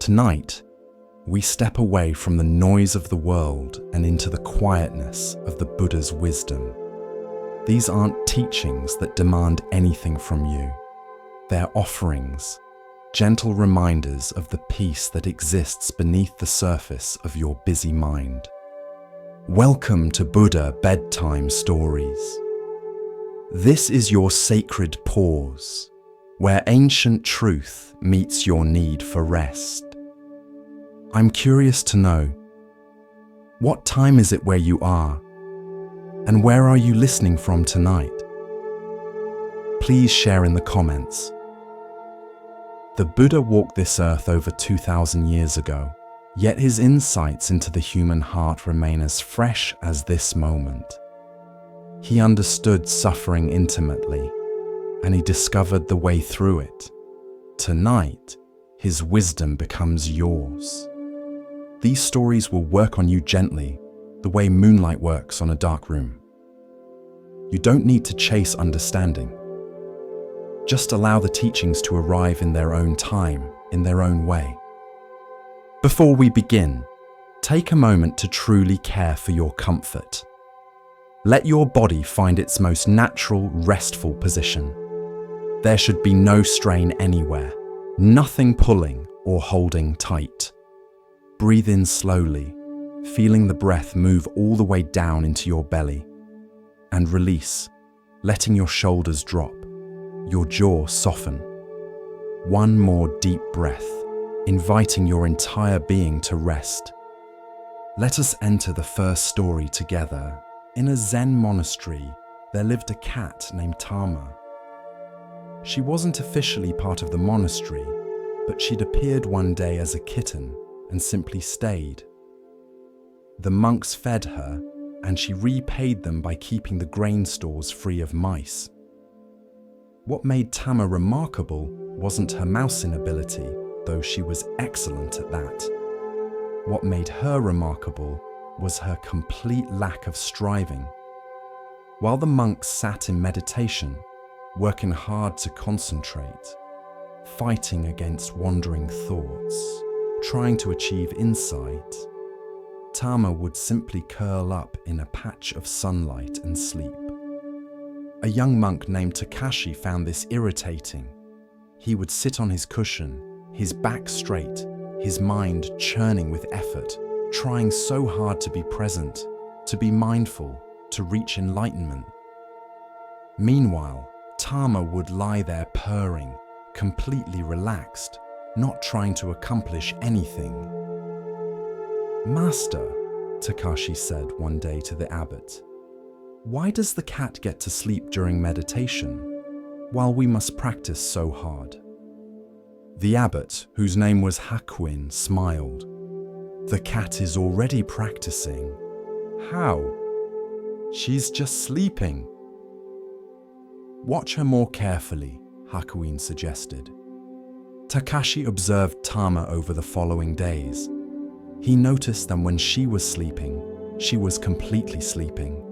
Tonight, we step away from the noise of the world and into the quietness of the Buddha's wisdom. These aren't teachings that demand anything from you. They're offerings, gentle reminders of the peace that exists beneath the surface of your busy mind. Welcome to Buddha Bedtime Stories. This is your sacred pause, where ancient truth meets your need for rest. I'm curious to know, what time is it where you are? And where are you listening from tonight? Please share in the comments. The Buddha walked this earth over 2,000 years ago, yet his insights into the human heart remain as fresh as this moment. He understood suffering intimately, and he discovered the way through it. Tonight, his wisdom becomes yours. These stories will work on you gently, the way moonlight works on a dark room. You don't need to chase understanding. Just allow the teachings to arrive in their own time, in their own way. Before we begin, take a moment to truly care for your comfort. Let your body find its most natural, restful position. There should be no strain anywhere, nothing pulling or holding tight. Breathe in slowly, feeling the breath move all the way down into your belly. And release, letting your shoulders drop, your jaw soften. One more deep breath, inviting your entire being to rest. Let us enter the first story together. In a Zen monastery, there lived a cat named Tama. She wasn't officially part of the monastery, but she'd appeared one day as a kitten and simply stayed. The monks fed her, and she repaid them by keeping the grain stores free of mice. What made Tama remarkable wasn't her mousing ability, though she was excellent at that. What made her remarkable was her complete lack of striving. While the monks sat in meditation, working hard to concentrate, fighting against wandering thoughts, trying to achieve insight, Tama would simply curl up in a patch of sunlight and sleep. A young monk named Takashi found this irritating. He would sit on his cushion, his back straight, his mind churning with effort, trying so hard to be present, to be mindful, to reach enlightenment. Meanwhile, Tama would lie there purring, completely relaxed, not trying to accomplish anything. "Master," Takashi said one day to the abbot, "why does the cat get to sleep during meditation, while we must practice so hard?" The abbot, whose name was Hakuin, smiled. "The cat is already practicing." "How?" "She's just sleeping." "Watch her more carefully," Hakuin suggested. Takashi observed Tama over the following days. He noticed that when she was sleeping, she was completely sleeping,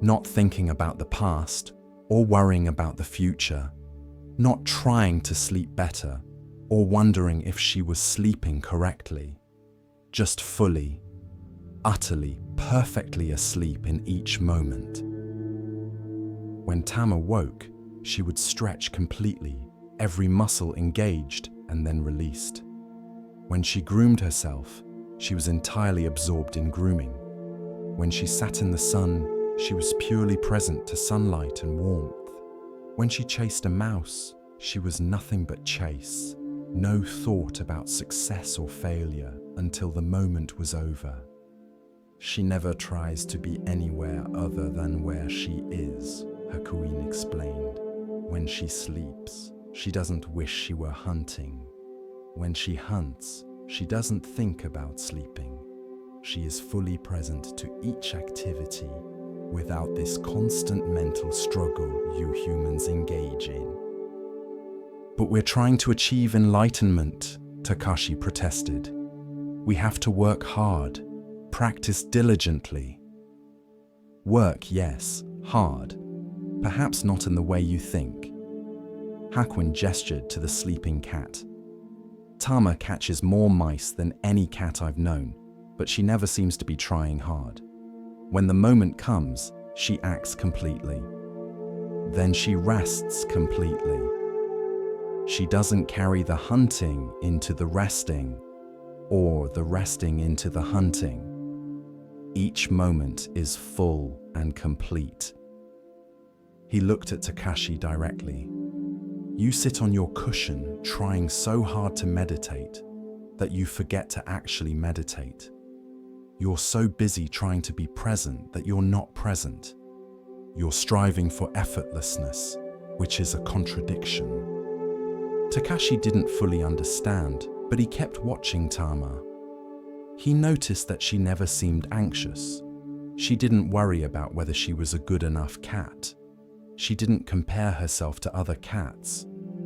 not thinking about the past or worrying about the future, not trying to sleep better or wondering if she was sleeping correctly, just fully, utterly, perfectly asleep in each moment. When Tama woke, she would stretch completely, every muscle engaged and then released. When she groomed herself, she was entirely absorbed in grooming. When she sat in the sun, she was purely present to sunlight and warmth. When she chased a mouse, she was nothing but chase, no thought about success or failure until the moment was over. She never tries to be anywhere other than where she is, Hakuin explained. When she sleeps, she doesn't wish she were hunting. When she hunts, she doesn't think about sleeping. She is fully present to each activity without this constant mental struggle you humans engage in. "But we're trying to achieve enlightenment," Takashi protested. "We have to work hard, practice diligently." "Work, yes, hard. Perhaps not in the way you think." Hakuin gestured to the sleeping cat. Tama catches more mice than any cat I've known, but she never seems to be trying hard. When the moment comes, she acts completely. Then she rests completely. She doesn't carry the hunting into the resting, or the resting into the hunting. Each moment is full and complete. He looked at Takashi directly. You sit on your cushion trying so hard to meditate that you forget to actually meditate. You're so busy trying to be present that you're not present. You're striving for effortlessness, which is a contradiction. Takashi didn't fully understand, but he kept watching Tama. He noticed that she never seemed anxious. She didn't worry about whether she was a good enough cat. She didn't compare herself to other cats.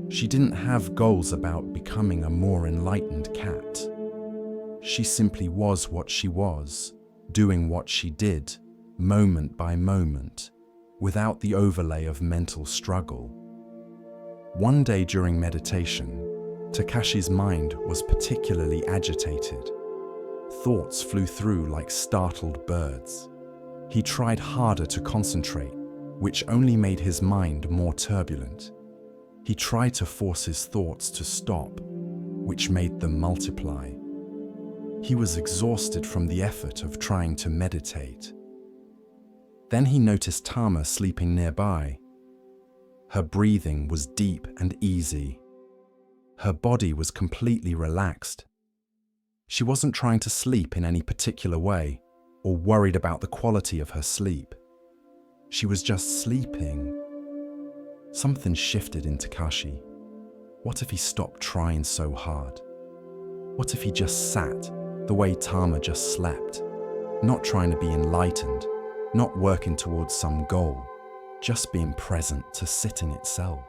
She didn't have goals about becoming a more enlightened cat. She simply was what she was, doing what she did, moment by moment, without the overlay of mental struggle. One day during meditation, Takashi's mind was particularly agitated. Thoughts flew through like startled birds. He tried harder to concentrate, which only made his mind more turbulent. He tried to force his thoughts to stop, which made them multiply. He was exhausted from the effort of trying to meditate. Then he noticed Tama sleeping nearby. Her breathing was deep and easy. Her body was completely relaxed. She wasn't trying to sleep in any particular way or worried about the quality of her sleep. She was just sleeping. Something shifted in Takashi. What if he stopped trying so hard? What if he just sat the way Tama just slept, not trying to be enlightened, not working towards some goal, just being present to sitting itself?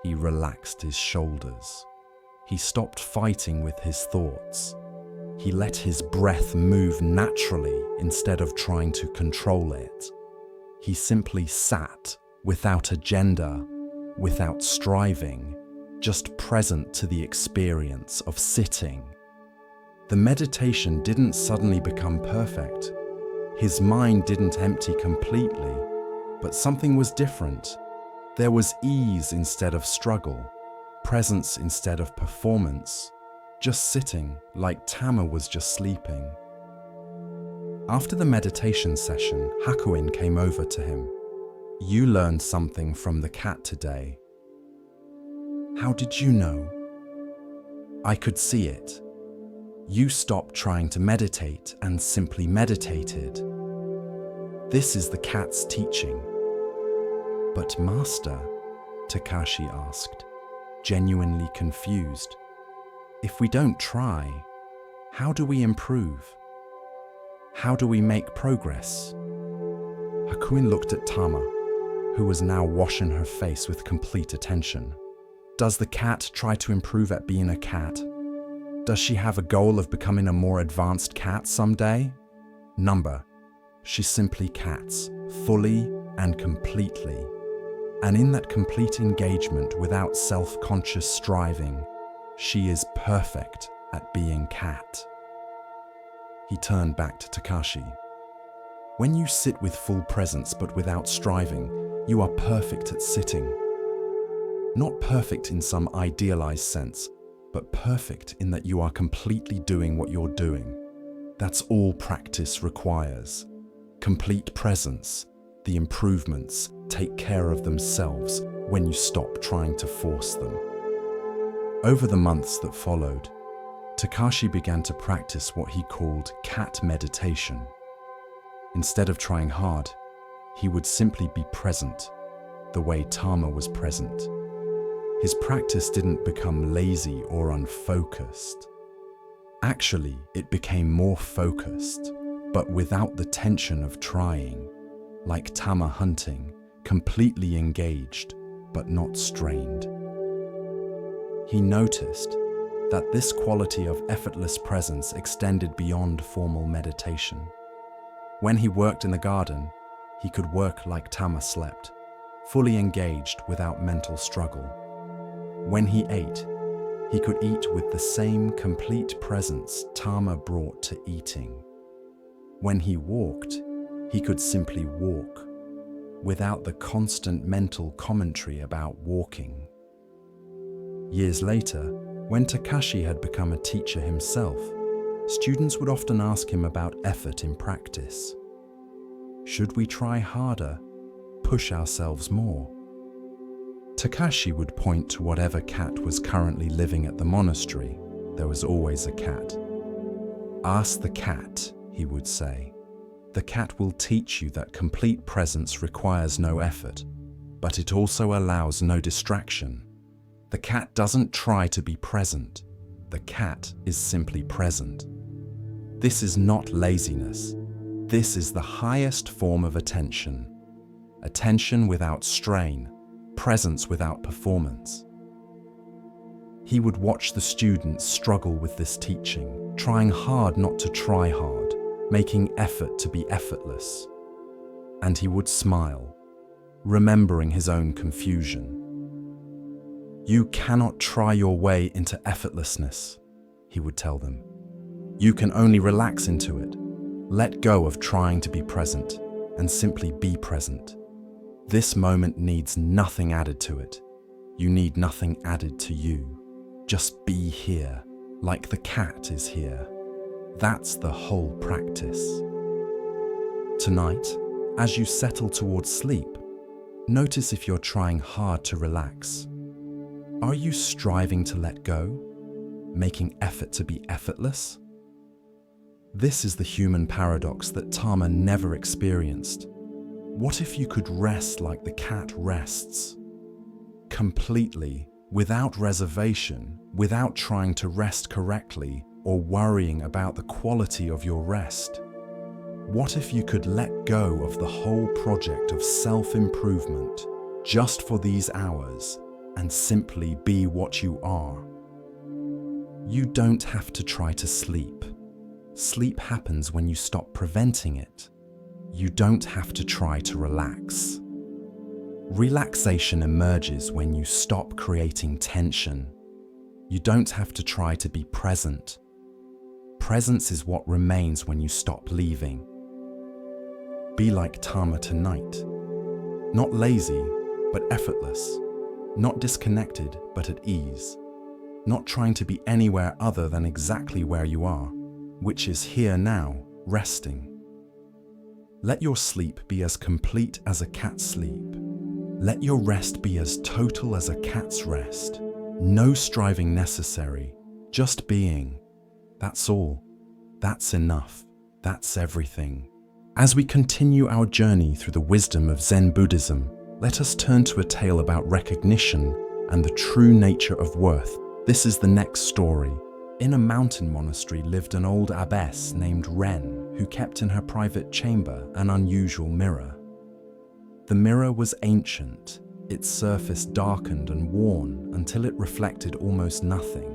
He relaxed his shoulders. He stopped fighting with his thoughts. He let his breath move naturally instead of trying to control it. He simply sat without agenda, without striving, just present to the experience of sitting. The meditation didn't suddenly become perfect. His mind didn't empty completely, but something was different. There was ease instead of struggle, presence instead of performance, just sitting like Tama was just sleeping. After the meditation session, Hakuin came over to him. You learned something from the cat today. How did you know? I could see it. You stopped trying to meditate and simply meditated. This is the cat's teaching. But Master, Takashi asked, genuinely confused. If we don't try, how do we improve? How do we make progress? Hakuin looked at Tama, who was now washing her face with complete attention. Does the cat try to improve at being a cat? Does she have a goal of becoming a more advanced cat someday? Number, she simply cats, fully and completely. And in that complete engagement without self-conscious striving, she is perfect at being cat. He turned back to Takashi. When you sit with full presence but without striving, you are perfect at sitting. Not perfect in some idealized sense, but perfect in that you are completely doing what you're doing. That's all practice requires. Complete presence. The improvements take care of themselves when you stop trying to force them. Over the months that followed, Takashi began to practice what he called cat meditation. Instead of trying hard, he would simply be present, the way Tama was present. His practice didn't become lazy or unfocused. Actually, it became more focused, but without the tension of trying, like Tama hunting, completely engaged, but not strained. He noticed that this quality of effortless presence extended beyond formal meditation. When he worked in the garden, he could work like Tama slept, fully engaged without mental struggle. When he ate, He could eat with the same complete presence Tama brought to eating. When he walked, he could simply walk, without the constant mental commentary about walking. Years later, when Takashi had become a teacher himself, students would often ask him about effort in practice. Should we try harder, push ourselves more? Takashi would point to whatever cat was currently living at the monastery. There was always a cat. Ask the cat, he would say. The cat will teach you that complete presence requires no effort, but it also allows no distraction. The cat doesn't try to be present. The cat is simply present. This is not laziness. This is the highest form of attention. Attention without strain, presence without performance. He would watch the students struggle with this teaching, trying hard not to try hard, making effort to be effortless. And he would smile, remembering his own confusion. You cannot try your way into effortlessness, he would tell them. You can only relax into it. Let go of trying to be present and simply be present. This moment needs nothing added to it. You need nothing added to you. Just be here, like the cat is here. That's the whole practice. Tonight, as you settle towards sleep, notice if you're trying hard to relax. Are you striving to let go, making effort to be effortless? This is the human paradox that Tama never experienced. What if you could rest like the cat rests? Completely, without reservation, without trying to rest correctly or worrying about the quality of your rest? What if you could let go of the whole project of self-improvement just for these hours and simply be what you are? You don't have to try to sleep. Sleep happens when you stop preventing it. You don't have to try to relax. Relaxation emerges when you stop creating tension. You don't have to try to be present. Presence is what remains when you stop leaving. Be like Tama tonight. Not lazy, but effortless. Not disconnected, but at ease. Not trying to be anywhere other than exactly where you are, which is here now, resting. Let your sleep be as complete as a cat's sleep. Let your rest be as total as a cat's rest. No striving necessary, just being. That's all. That's enough. That's everything. As we continue our journey through the wisdom of Zen Buddhism, let us turn to a tale about recognition and the true nature of worth. This is the next story. In a mountain monastery lived an old abbess named Ren, who kept in her private chamber an unusual mirror. The mirror was ancient, its surface darkened and worn until it reflected almost nothing.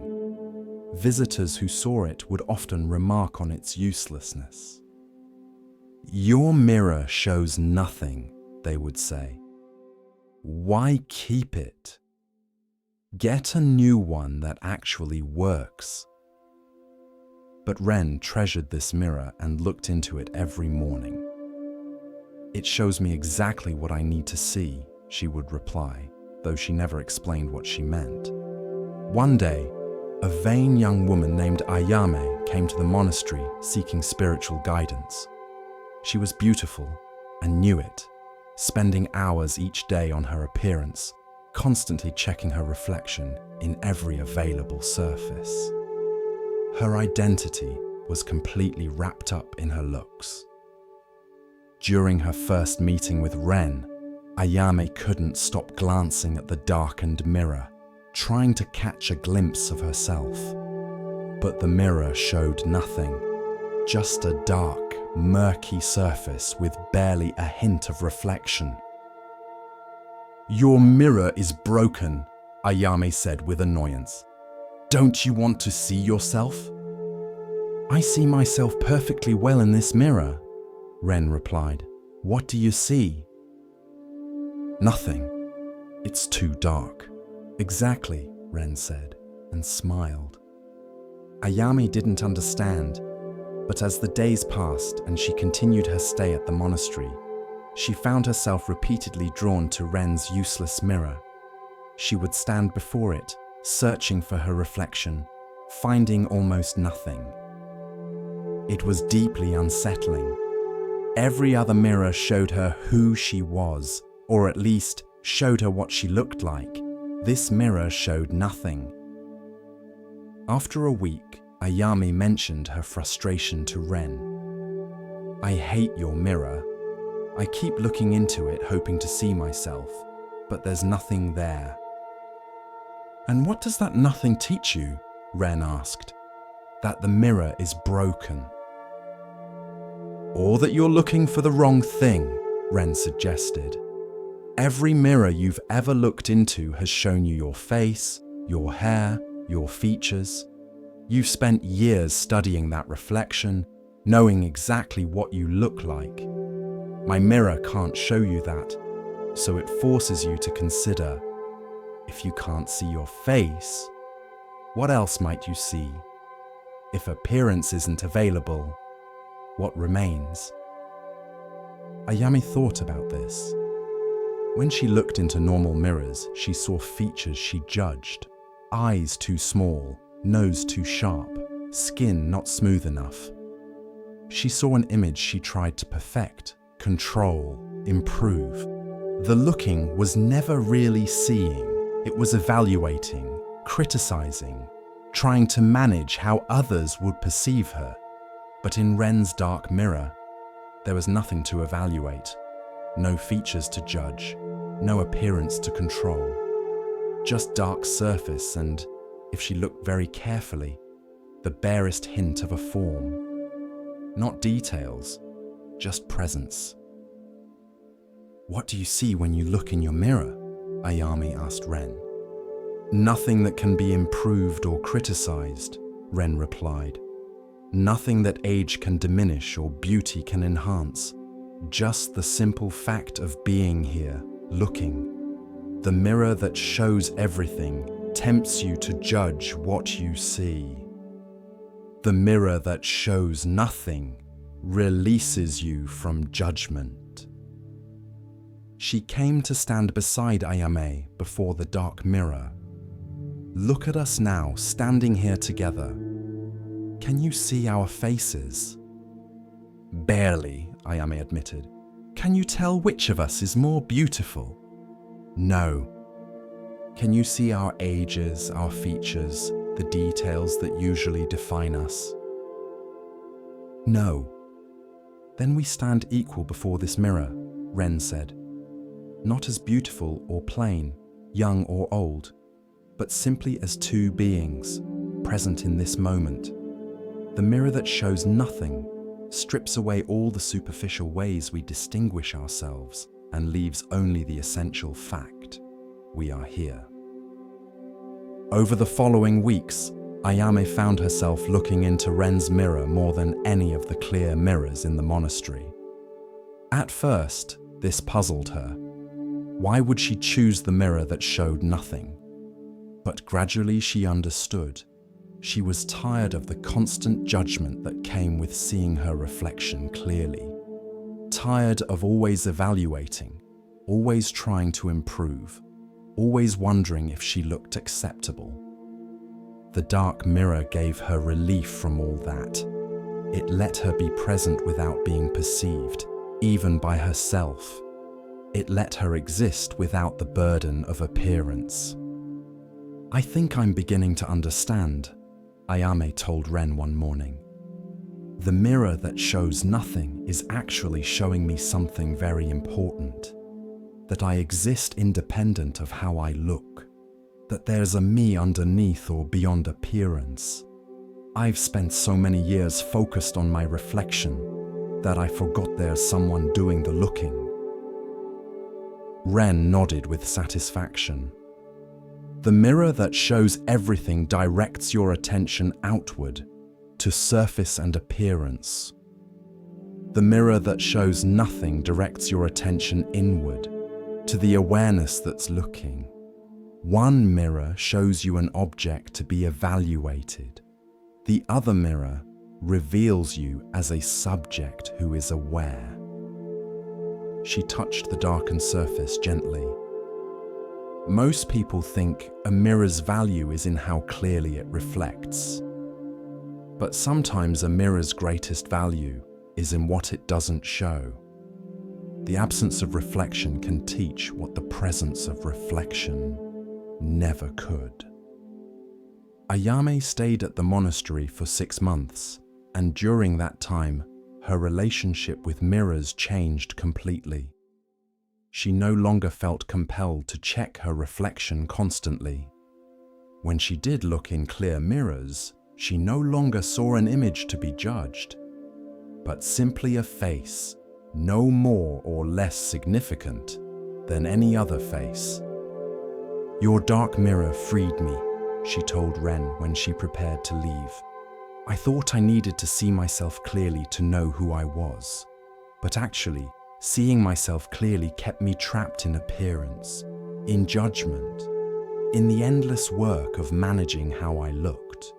Visitors who saw it would often remark on its uselessness. "Your mirror shows nothing," they would say. "Why keep it? Get a new one that actually works." But Ren treasured this mirror and looked into it every morning. "It shows me exactly what I need to see," she would reply, though she never explained what she meant. One day, a vain young woman named Ayame came to the monastery seeking spiritual guidance. She was beautiful and knew it, spending hours each day on her appearance, constantly checking her reflection in every available surface. Her identity was completely wrapped up in her looks. During her first meeting with Ren, Ayame couldn't stop glancing at the darkened mirror, trying to catch a glimpse of herself. But the mirror showed nothing, just a dark, murky surface with barely a hint of reflection. "Your mirror is broken," Ayame said with annoyance. "Don't you want to see yourself?" "I see myself perfectly well in this mirror," Ren replied. "What do you see?" "Nothing. It's too dark." "Exactly," Ren said. and smiled. Ayame didn't understand, but as the days passed and she continued her stay at the monastery, she found herself repeatedly drawn to Ren's useless mirror. She would stand before it, searching for her reflection, finding almost nothing. It was deeply unsettling. Every other mirror showed her who she was, or at least showed her what she looked like. This mirror showed nothing. After a week, Ayame mentioned her frustration to Ren. "I hate your mirror. I keep looking into it hoping to see myself, but there's nothing there." "And what does that nothing teach you?" Ren asked. "That the mirror is broken." "Or that you're looking for the wrong thing," Ren suggested. "Every mirror you've ever looked into has shown you your face, your hair, your features. You've spent years studying that reflection, knowing exactly what you look like. My mirror can't show you that, so it forces you to consider, if you can't see your face, what else might you see? If appearance isn't available, what remains?" Ayame thought about this. When she looked into normal mirrors, she saw features she judged. Eyes too small, nose too sharp, skin not smooth enough. She saw an image she tried to perfect, control, improve. The looking was never really seeing. It was evaluating, criticizing, trying to manage how others would perceive her. But in Ren's dark mirror, there was nothing to evaluate, no features to judge, no appearance to control. Just dark surface and, if she looked very carefully, the barest hint of a form. Not details, just presence. "What do you see when you look in your mirror?" Ayame asked Ren. "Nothing that can be improved or criticized," Ren replied. "Nothing that age can diminish or beauty can enhance. Just the simple fact of being here, looking. The mirror that shows everything tempts you to judge what you see. The mirror that shows nothing releases you from judgment." She came to stand beside Ayame before the dark mirror. "Look at us now, standing here together. Can you see our faces?" "Barely," Ayame admitted. "Can you tell which of us is more beautiful?" "No." "Can you see our ages, our features, the details that usually define us?" "No." "Then we stand equal before this mirror," Ren said. "Not as beautiful or plain, young or old, but simply as two beings, present in this moment. The mirror that shows nothing strips away all the superficial ways we distinguish ourselves and leaves only the essential fact: we are here." Over the following weeks, Ayame found herself looking into Ren's mirror more than any of the clear mirrors in the monastery. At first, this puzzled her. Why would she choose the mirror that showed nothing? But gradually she understood. She was tired of the constant judgment that came with seeing her reflection clearly. Tired of always evaluating, always trying to improve, always wondering if she looked acceptable. The dark mirror gave her relief from all that. It let her be present without being perceived, even by herself. It let her exist without the burden of appearance. "I think I'm beginning to understand," Ayame told Ren one morning. "The mirror that shows nothing is actually showing me something very important. That I exist independent of how I look. That there's a me underneath or beyond appearance. I've spent so many years focused on my reflection that I forgot there's someone doing the looking." Ren nodded with satisfaction. "The mirror that shows everything directs your attention outward, to surface and appearance. The mirror that shows nothing directs your attention inward, to the awareness that's looking. One mirror shows you an object to be evaluated. The other mirror reveals you as a subject who is aware. She touched the darkened surface gently. Most people think a mirror's value is in how clearly it reflects. But sometimes a mirror's greatest value is in what it doesn't show. The absence of reflection can teach what the presence of reflection never could. Ayame stayed at the monastery for 6 months, and during that time, her relationship with mirrors changed completely. She no longer felt compelled to check her reflection constantly. When she did look in clear mirrors, she no longer saw an image to be judged, but simply a face, no more or less significant than any other face. "Your dark mirror freed me," she told Ren when she prepared to leave. "I thought I needed to see myself clearly to know who I was, but actually, seeing myself clearly kept me trapped in appearance, in judgment, in the endless work of managing how I looked.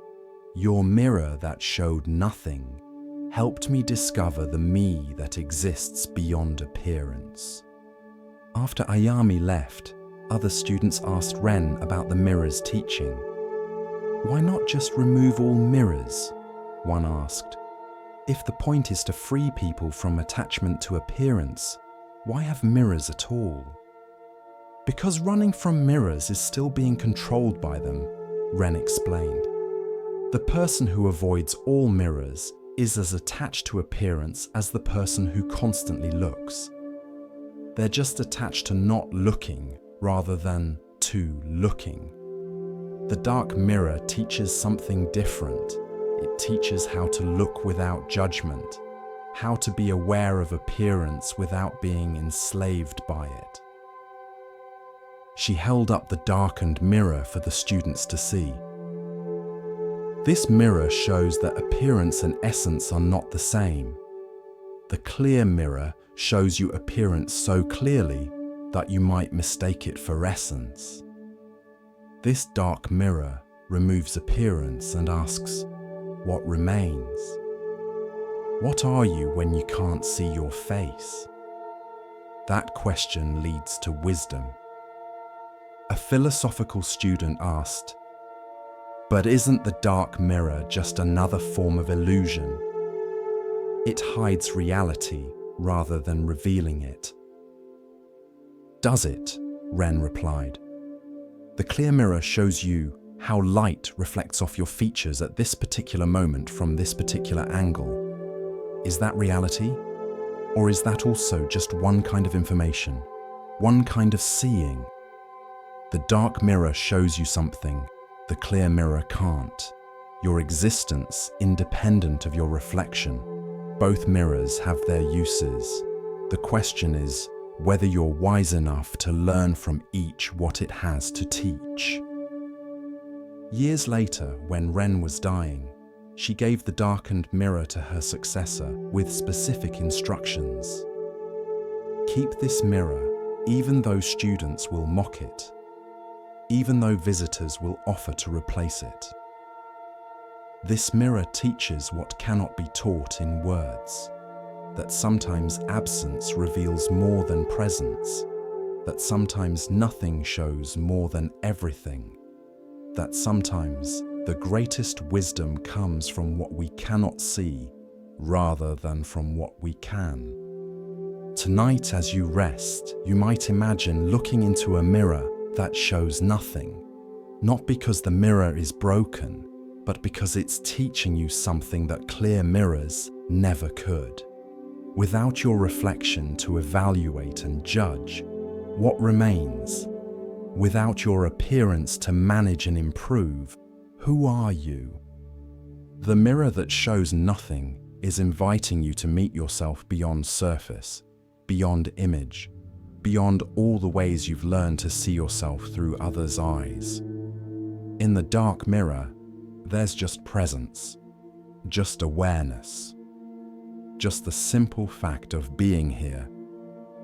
Your mirror that showed nothing helped me discover the me that exists beyond appearance." After Ayame left, other students asked Ren about the mirror's teaching. "Why not just remove all mirrors?" one asked. "If the point is to free people from attachment to appearance, why have mirrors at all?" "Because running from mirrors is still being controlled by them," Ren explained. "The person who avoids all mirrors is as attached to appearance as the person who constantly looks. They're just attached to not looking rather than to looking. The dark mirror teaches something different. It teaches how to look without judgment, how to be aware of appearance without being enslaved by it." She held up the darkened mirror for the students to see. "This mirror shows that appearance and essence are not the same. The clear mirror shows you appearance so clearly that you might mistake it for essence. This dark mirror removes appearance and asks, what remains? What are you when you can't see your face? That question leads to wisdom." A philosophical student asked, "But isn't the dark mirror just another form of illusion? It hides reality rather than revealing it." "Does it?" Ren replied. "The clear mirror shows you how light reflects off your features at this particular moment from this particular angle. Is that reality? Or is that also just one kind of information, one kind of seeing? The dark mirror shows you something the clear mirror can't. Your existence independent of your reflection. Both mirrors have their uses. The question is whether you're wise enough to learn from each what it has to teach." Years later, when Ren was dying, she gave the darkened mirror to her successor with specific instructions. "Keep this mirror even though students will mock it, even though visitors will offer to replace it. This mirror teaches what cannot be taught in words, that sometimes absence reveals more than presence, that sometimes nothing shows more than everything, that sometimes the greatest wisdom comes from what we cannot see rather than from what we can." Tonight, as you rest, you might imagine looking into a mirror that shows nothing, not because the mirror is broken, but because it's teaching you something that clear mirrors never could. Without your reflection to evaluate and judge, what remains? Without your appearance to manage and improve, who are you? The mirror that shows nothing is inviting you to meet yourself beyond surface, beyond image, beyond all the ways you've learned to see yourself through others' eyes. In the dark mirror, there's just presence, just awareness, just the simple fact of being here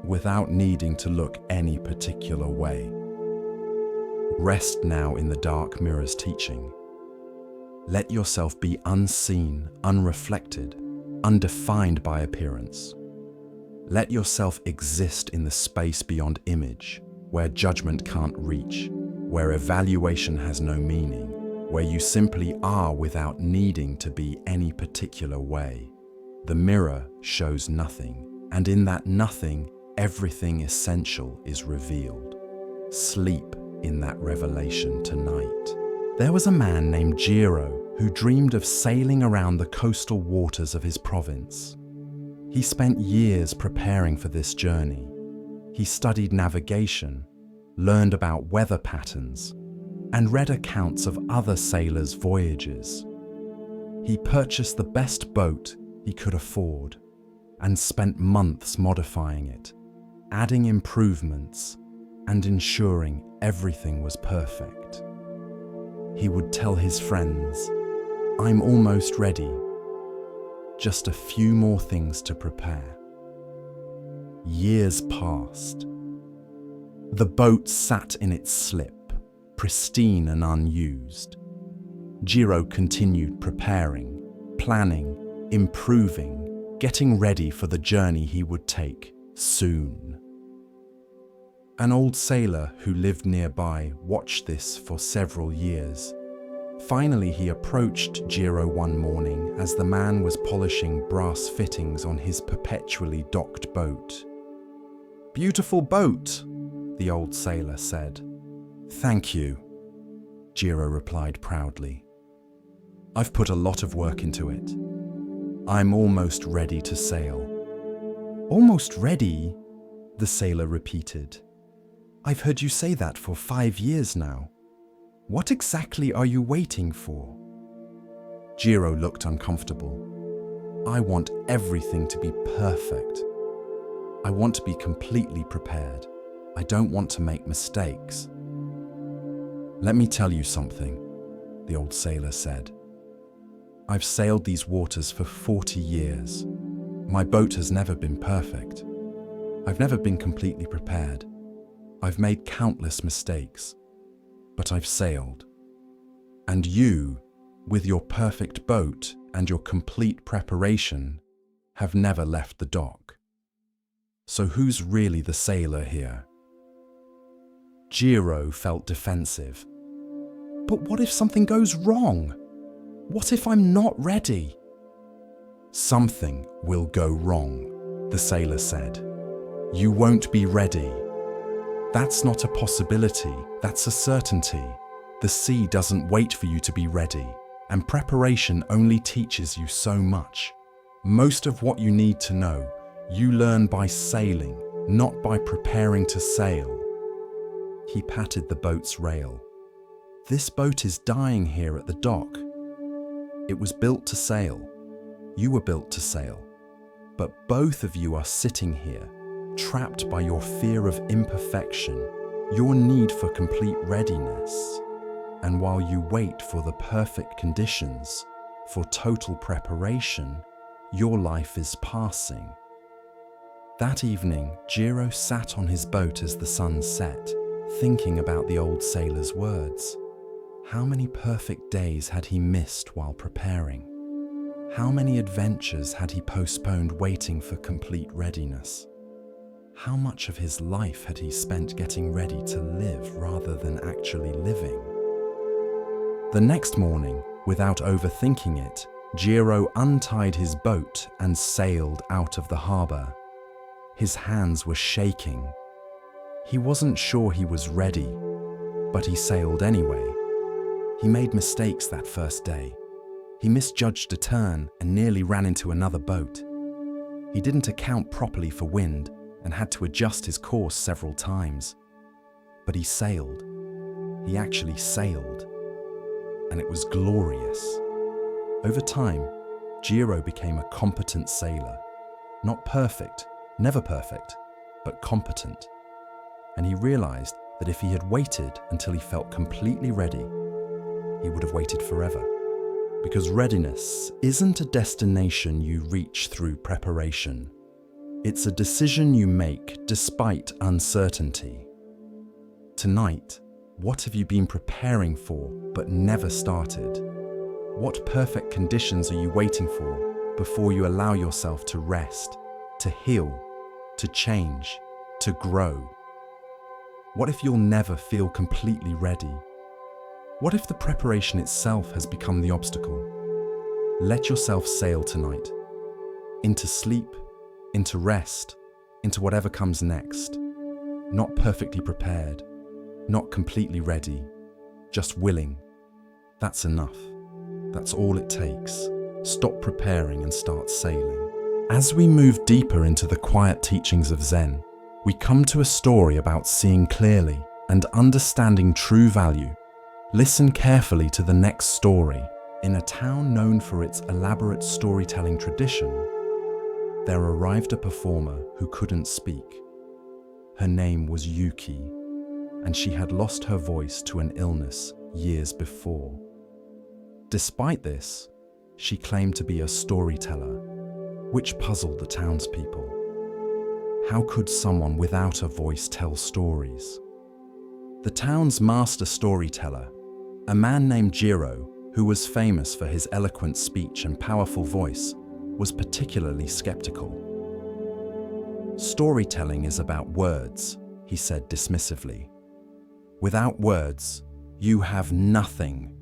without needing to look any particular way. Rest now in the dark mirror's teaching. Let yourself be unseen, unreflected, undefined by appearance. Let yourself exist in the space beyond image, where judgment can't reach, where evaluation has no meaning, where you simply are without needing to be any particular way. The mirror shows nothing, and in that nothing, everything essential is revealed. Sleep in that revelation tonight. There was a man named Jiro who dreamed of sailing around the coastal waters of his province. He spent years preparing for this journey. He studied navigation, learned about weather patterns, and read accounts of other sailors' voyages. He purchased the best boat he could afford and spent months modifying it, adding improvements and ensuring everything was perfect. He would tell his friends, "I'm almost ready. Just a few more things to prepare." Years passed. The boat sat in its slip, pristine and unused. Jiro continued preparing, planning, improving, getting ready for the journey he would take soon. An old sailor who lived nearby watched this for several years. Finally, he approached Jiro one morning as the man was polishing brass fittings on his perpetually docked boat. "Beautiful boat," the old sailor said. "Thank you," Jiro replied proudly. "I've put a lot of work into it. I'm almost ready to sail." "Almost ready?" the sailor repeated. "I've heard you say that for 5 years now. What exactly are you waiting for?" Jiro looked uncomfortable. "I want everything to be perfect. I want to be completely prepared. I don't want to make mistakes." "Let me tell you something," the old sailor said. "I've sailed these waters for 40 years. My boat has never been perfect. I've never been completely prepared. I've made countless mistakes, but I've sailed. And you, with your perfect boat and your complete preparation, have never left the dock. So who's really the sailor here?" Jiro felt defensive. "But what if something goes wrong? What if I'm not ready?" "Something will go wrong," the sailor said. "You won't be ready. That's not a possibility, that's a certainty. The sea doesn't wait for you to be ready, and preparation only teaches you so much. Most of what you need to know, you learn by sailing, not by preparing to sail." He patted the boat's rail. "This boat is dying here at the dock. It was built to sail. You were built to sail. But both of you are sitting here, trapped by your fear of imperfection, your need for complete readiness. And while you wait for the perfect conditions, for total preparation, your life is passing." That evening, Jiro sat on his boat as the sun set, thinking about the old sailor's words. How many perfect days had he missed while preparing? How many adventures had he postponed waiting for complete readiness? How much of his life had he spent getting ready to live rather than actually living? The next morning, without overthinking it, Jiro untied his boat and sailed out of the harbour. His hands were shaking. He wasn't sure he was ready, but he sailed anyway. He made mistakes that first day. He misjudged a turn and nearly ran into another boat. He didn't account properly for wind and had to adjust his course several times. But he sailed. He actually sailed. And it was glorious. Over time, Jiro became a competent sailor. Not perfect, never perfect, but competent. And he realized that if he had waited until he felt completely ready, he would have waited forever. Because readiness isn't a destination you reach through preparation. It's a decision you make despite uncertainty. Tonight, What have you been preparing for but never started? What perfect conditions are you waiting for before you allow yourself to rest, to heal, to change, to grow? What if you'll never feel completely ready? What if the preparation itself has become the obstacle? Let yourself sail tonight, into sleep, into rest, into whatever comes next. Not perfectly prepared, not completely ready, just willing. That's enough. That's all it takes. Stop preparing and start sailing. As we move deeper into the quiet teachings of Zen, we come to a story about seeing clearly and understanding true value. Listen carefully to the next story. In a town known for its elaborate storytelling tradition, there arrived a performer who couldn't speak. Her name was Yuki, and she had lost her voice to an illness years before. Despite this, she claimed to be a storyteller, which puzzled the townspeople. How could someone without a voice tell stories? The town's master storyteller, a man named Jiro, who was famous for his eloquent speech and powerful voice, was particularly skeptical. Storytelling is about words, he said dismissively. Without words, you have nothing.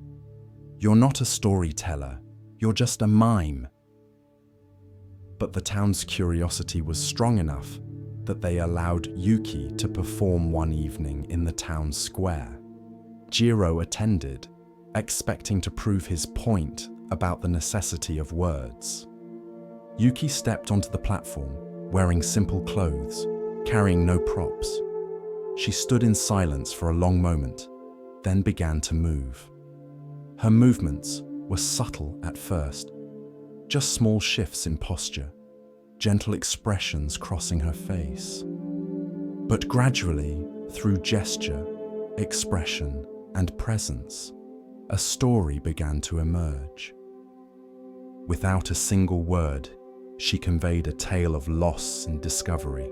You're not a storyteller, you're just a mime. But the town's curiosity was strong enough that they allowed Yuki to perform one evening in the town square. Jiro attended, expecting to prove his point about the necessity of words. Yuki stepped onto the platform, wearing simple clothes, carrying no props. She stood in silence for a long moment, then began to move. Her movements were subtle at first, just small shifts in posture, gentle expressions crossing her face. But gradually, through gesture, expression, and presence, a story began to emerge. Without a single word, she conveyed a tale of loss and discovery.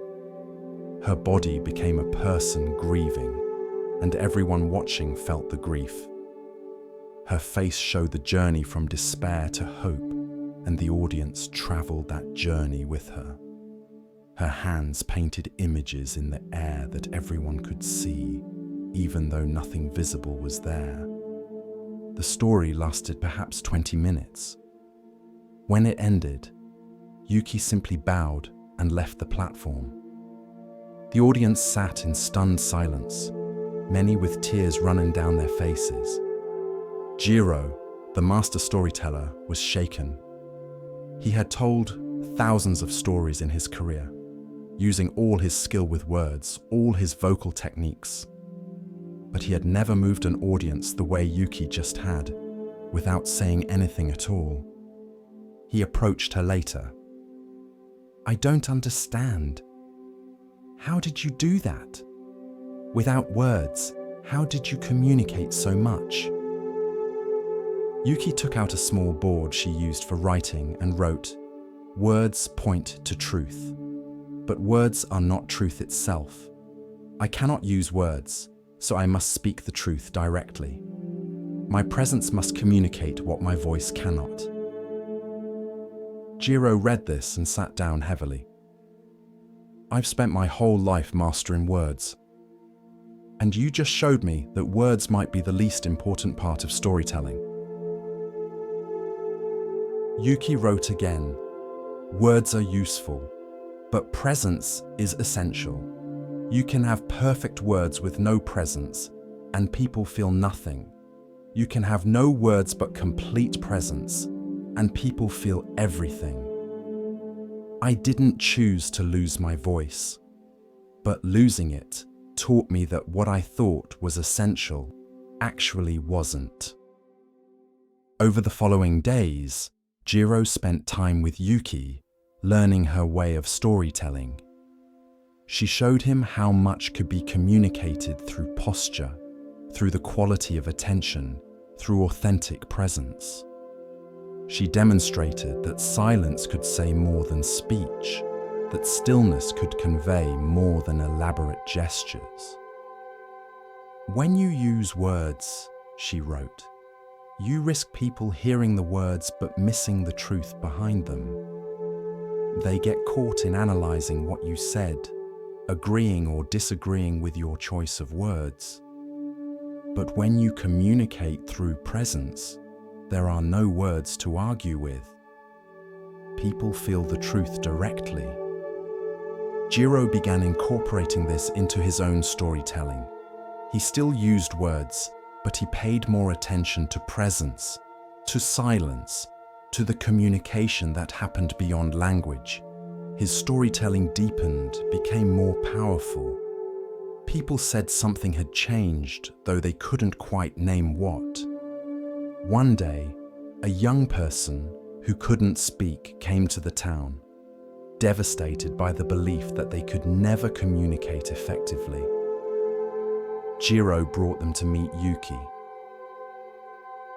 Her body became a person grieving, and everyone watching felt the grief. Her face showed the journey from despair to hope, and the audience traveled that journey with her. Her hands painted images in the air that everyone could see, even though nothing visible was there. The story lasted perhaps 20 minutes. When it ended, Yuki simply bowed and left the platform. The audience sat in stunned silence, many with tears running down their faces. Jiro, the master storyteller, was shaken. He had told thousands of stories in his career, using all his skill with words, all his vocal techniques. But he had never moved an audience the way Yuki just had, without saying anything at all. He approached her later. "I don't understand. How did you do that? Without words, how did you communicate so much?" Yuki took out a small board she used for writing and wrote, "Words point to truth, but words are not truth itself. I cannot use words, so I must speak the truth directly. My presence must communicate what my voice cannot." Jiro read this and sat down heavily. "I've spent my whole life mastering words. And you just showed me that words might be the least important part of storytelling." Yuki wrote again, "Words are useful, but presence is essential. You can have perfect words with no presence, and people feel nothing. You can have no words but complete presence, and people feel everything. I didn't choose to lose my voice, but losing it taught me that what I thought was essential actually wasn't." Over the following days, Jiro spent time with Yuki, learning her way of storytelling. She showed him how much could be communicated through posture, through the quality of attention, through authentic presence. She demonstrated that silence could say more than speech, that stillness could convey more than elaborate gestures. When you use words, she wrote, you risk people hearing the words but missing the truth behind them. They get caught in analyzing what you said, agreeing or disagreeing with your choice of words. But when you communicate through presence, there are no words to argue with. People feel the truth directly. Jiro began incorporating this into his own storytelling. He still used words, but he paid more attention to presence, to silence, to the communication that happened beyond language. His storytelling deepened, became more powerful. People said something had changed, though they couldn't quite name what. One day, a young person who couldn't speak came to the town, devastated by the belief that they could never communicate effectively. Jiro brought them to meet Yuki.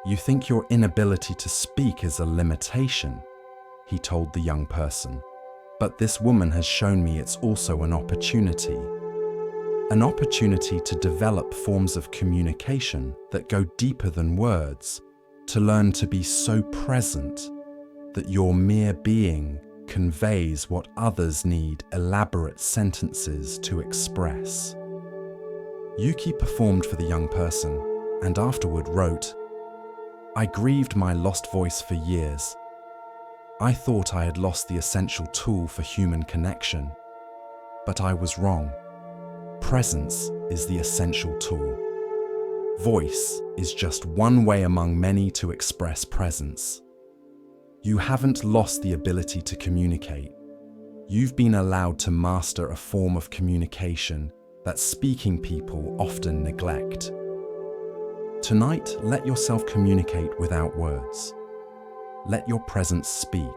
You think your inability to speak is a limitation, he told the young person, but this woman has shown me it's also an opportunity. An opportunity to develop forms of communication that go deeper than words, to learn to be so present that your mere being conveys what others need elaborate sentences to express. Yuki performed for the young person and afterward wrote, I grieved my lost voice for years. I thought I had lost the essential tool for human connection, but I was wrong. Presence is the essential tool. Voice is just one way among many to express presence. You haven't lost the ability to communicate. You've been allowed to master a form of communication that speaking people often neglect. Tonight, let yourself communicate without words. Let your presence speak.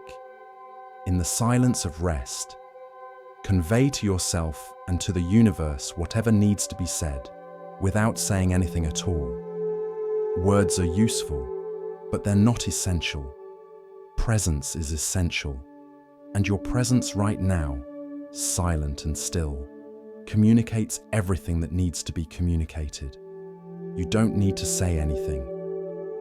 In the silence of rest, convey to yourself and to the universe whatever needs to be said, without saying anything at all. Words are useful, but they're not essential. Presence is essential, and your presence right now, silent and still, communicates everything that needs to be communicated. You don't need to say anything.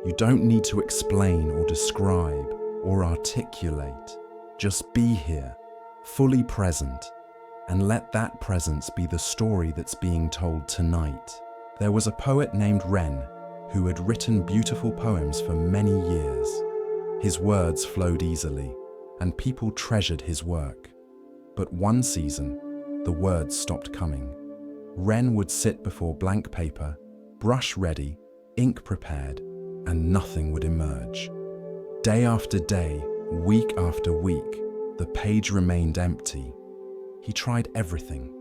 You don't need to explain or describe or articulate. Just be here, fully present, and let that presence be the story that's being told tonight. There was a poet named Ren who had written beautiful poems for many years. His words flowed easily, and people treasured his work. But one season, the words stopped coming. Ren would sit before blank paper, brush ready, ink prepared, and nothing would emerge. Day after day, week after week, the page remained empty. He tried everything.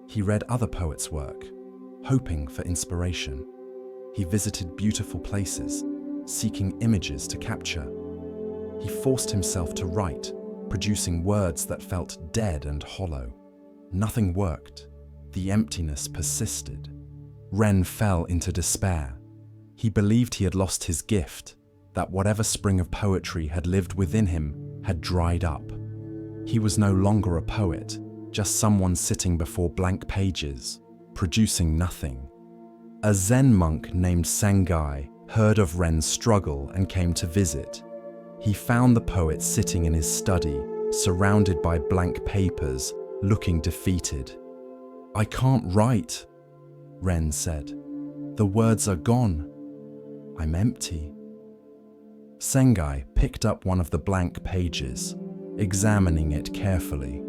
He read other poets' work, hoping for inspiration. He visited beautiful places, seeking images to capture. He forced himself to write, producing words that felt dead and hollow. Nothing worked. The emptiness persisted. Ren fell into despair. He believed he had lost his gift, that whatever spring of poetry had lived within him had dried up. He was no longer a poet, just someone sitting before blank pages, producing nothing. A Zen monk named Sengai heard of Ren's struggle and came to visit. He found the poet sitting in his study, surrounded by blank papers, looking defeated. "I can't write," Ren said. "The words are gone. I'm empty." Sengai picked up one of the blank pages, examining it carefully.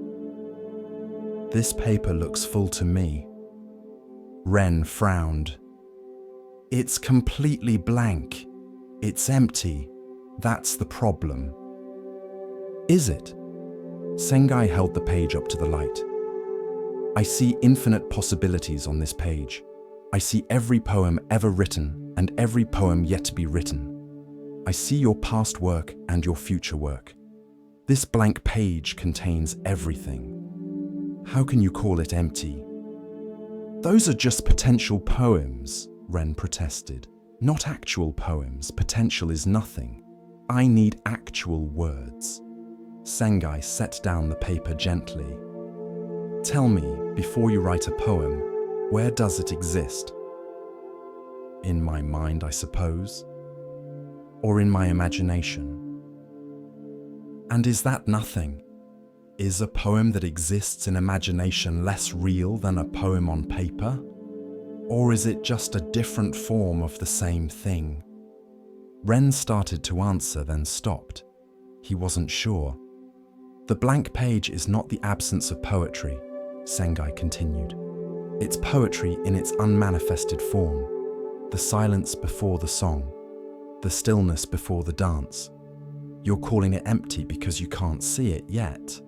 "This paper looks full to me." Ren frowned. "It's completely blank. It's empty. That's the problem." "Is it?" Sengai held the page up to the light. "I see infinite possibilities on this page. I see every poem ever written and every poem yet to be written. I see your past work and your future work. This blank page contains everything. How can you call it empty?" "Those are just potential poems," Ren protested. "Not actual poems. Potential is nothing. I need actual words." Sengai set down the paper gently. "Tell me, before you write a poem, where does it exist? In my mind, I suppose. Or in my imagination. And is that nothing? Is a poem that exists in imagination less real than a poem on paper? Or is it just a different form of the same thing? Ren started to answer, then stopped. He wasn't sure. The blank page is not the absence of poetry, Sengai continued. It's poetry in its unmanifested form, the silence before the song, the stillness before the dance. You're calling it empty because you can't see it yet.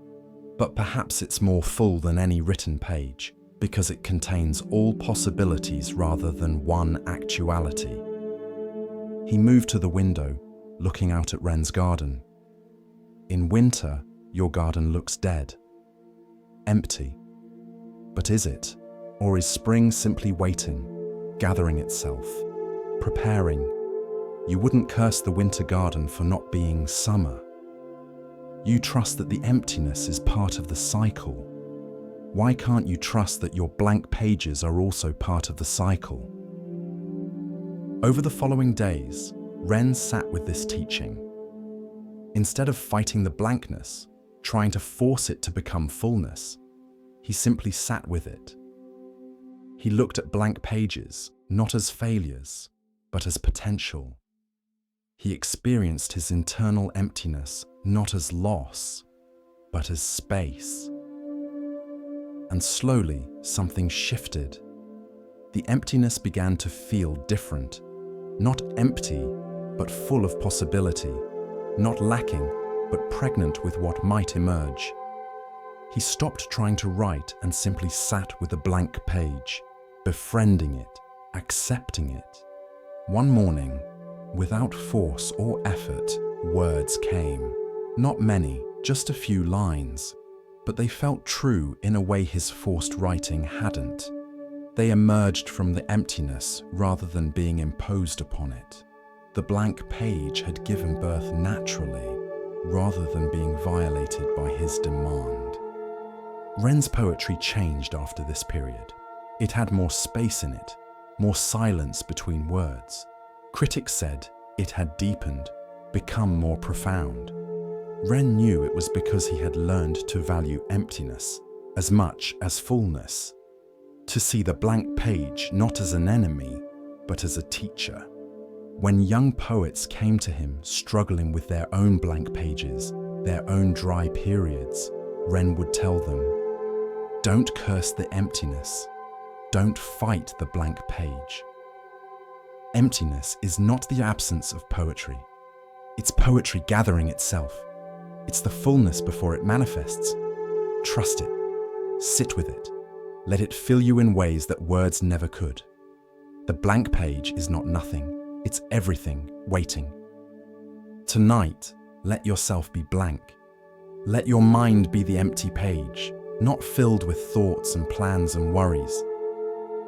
But perhaps it's more full than any written page, because it contains all possibilities rather than one actuality. He moved to the window, looking out at Ren's garden. In winter, your garden looks dead. Empty. But is it? Or is spring simply waiting, gathering itself, preparing? You wouldn't curse the winter garden for not being summer. You trust that the emptiness is part of the cycle. Why can't you trust that your blank pages are also part of the cycle? Over the following days, Ren sat with this teaching. Instead of fighting the blankness, trying to force it to become fullness, he simply sat with it. He looked at blank pages not as failures, but as potential. He experienced his internal emptiness not as loss, but as space. And slowly, something shifted. The emptiness began to feel different. Not empty, but full of possibility. Not lacking, but pregnant with what might emerge. He stopped trying to write and simply sat with a blank page, befriending it, accepting it. One morning, without force or effort, words came. Not many, just a few lines, but they felt true in a way his forced writing hadn't. They emerged from the emptiness rather than being imposed upon it. The blank page had given birth naturally, rather than being violated by his demand. Ren's poetry changed after this period. It had more space in it, more silence between words. Critics said it had deepened, become more profound. Ren knew it was because he had learned to value emptiness as much as fullness, to see the blank page not as an enemy, but as a teacher. When young poets came to him struggling with their own blank pages, their own dry periods, Ren would tell them, "Don't curse the emptiness. Don't fight the blank page." Emptiness is not the absence of poetry. It's poetry gathering itself. It's the fullness before it manifests. Trust it. Sit with it. Let it fill you in ways that words never could. The blank page is not nothing. It's everything waiting. Tonight, let yourself be blank. Let your mind be the empty page, not filled with thoughts and plans and worries.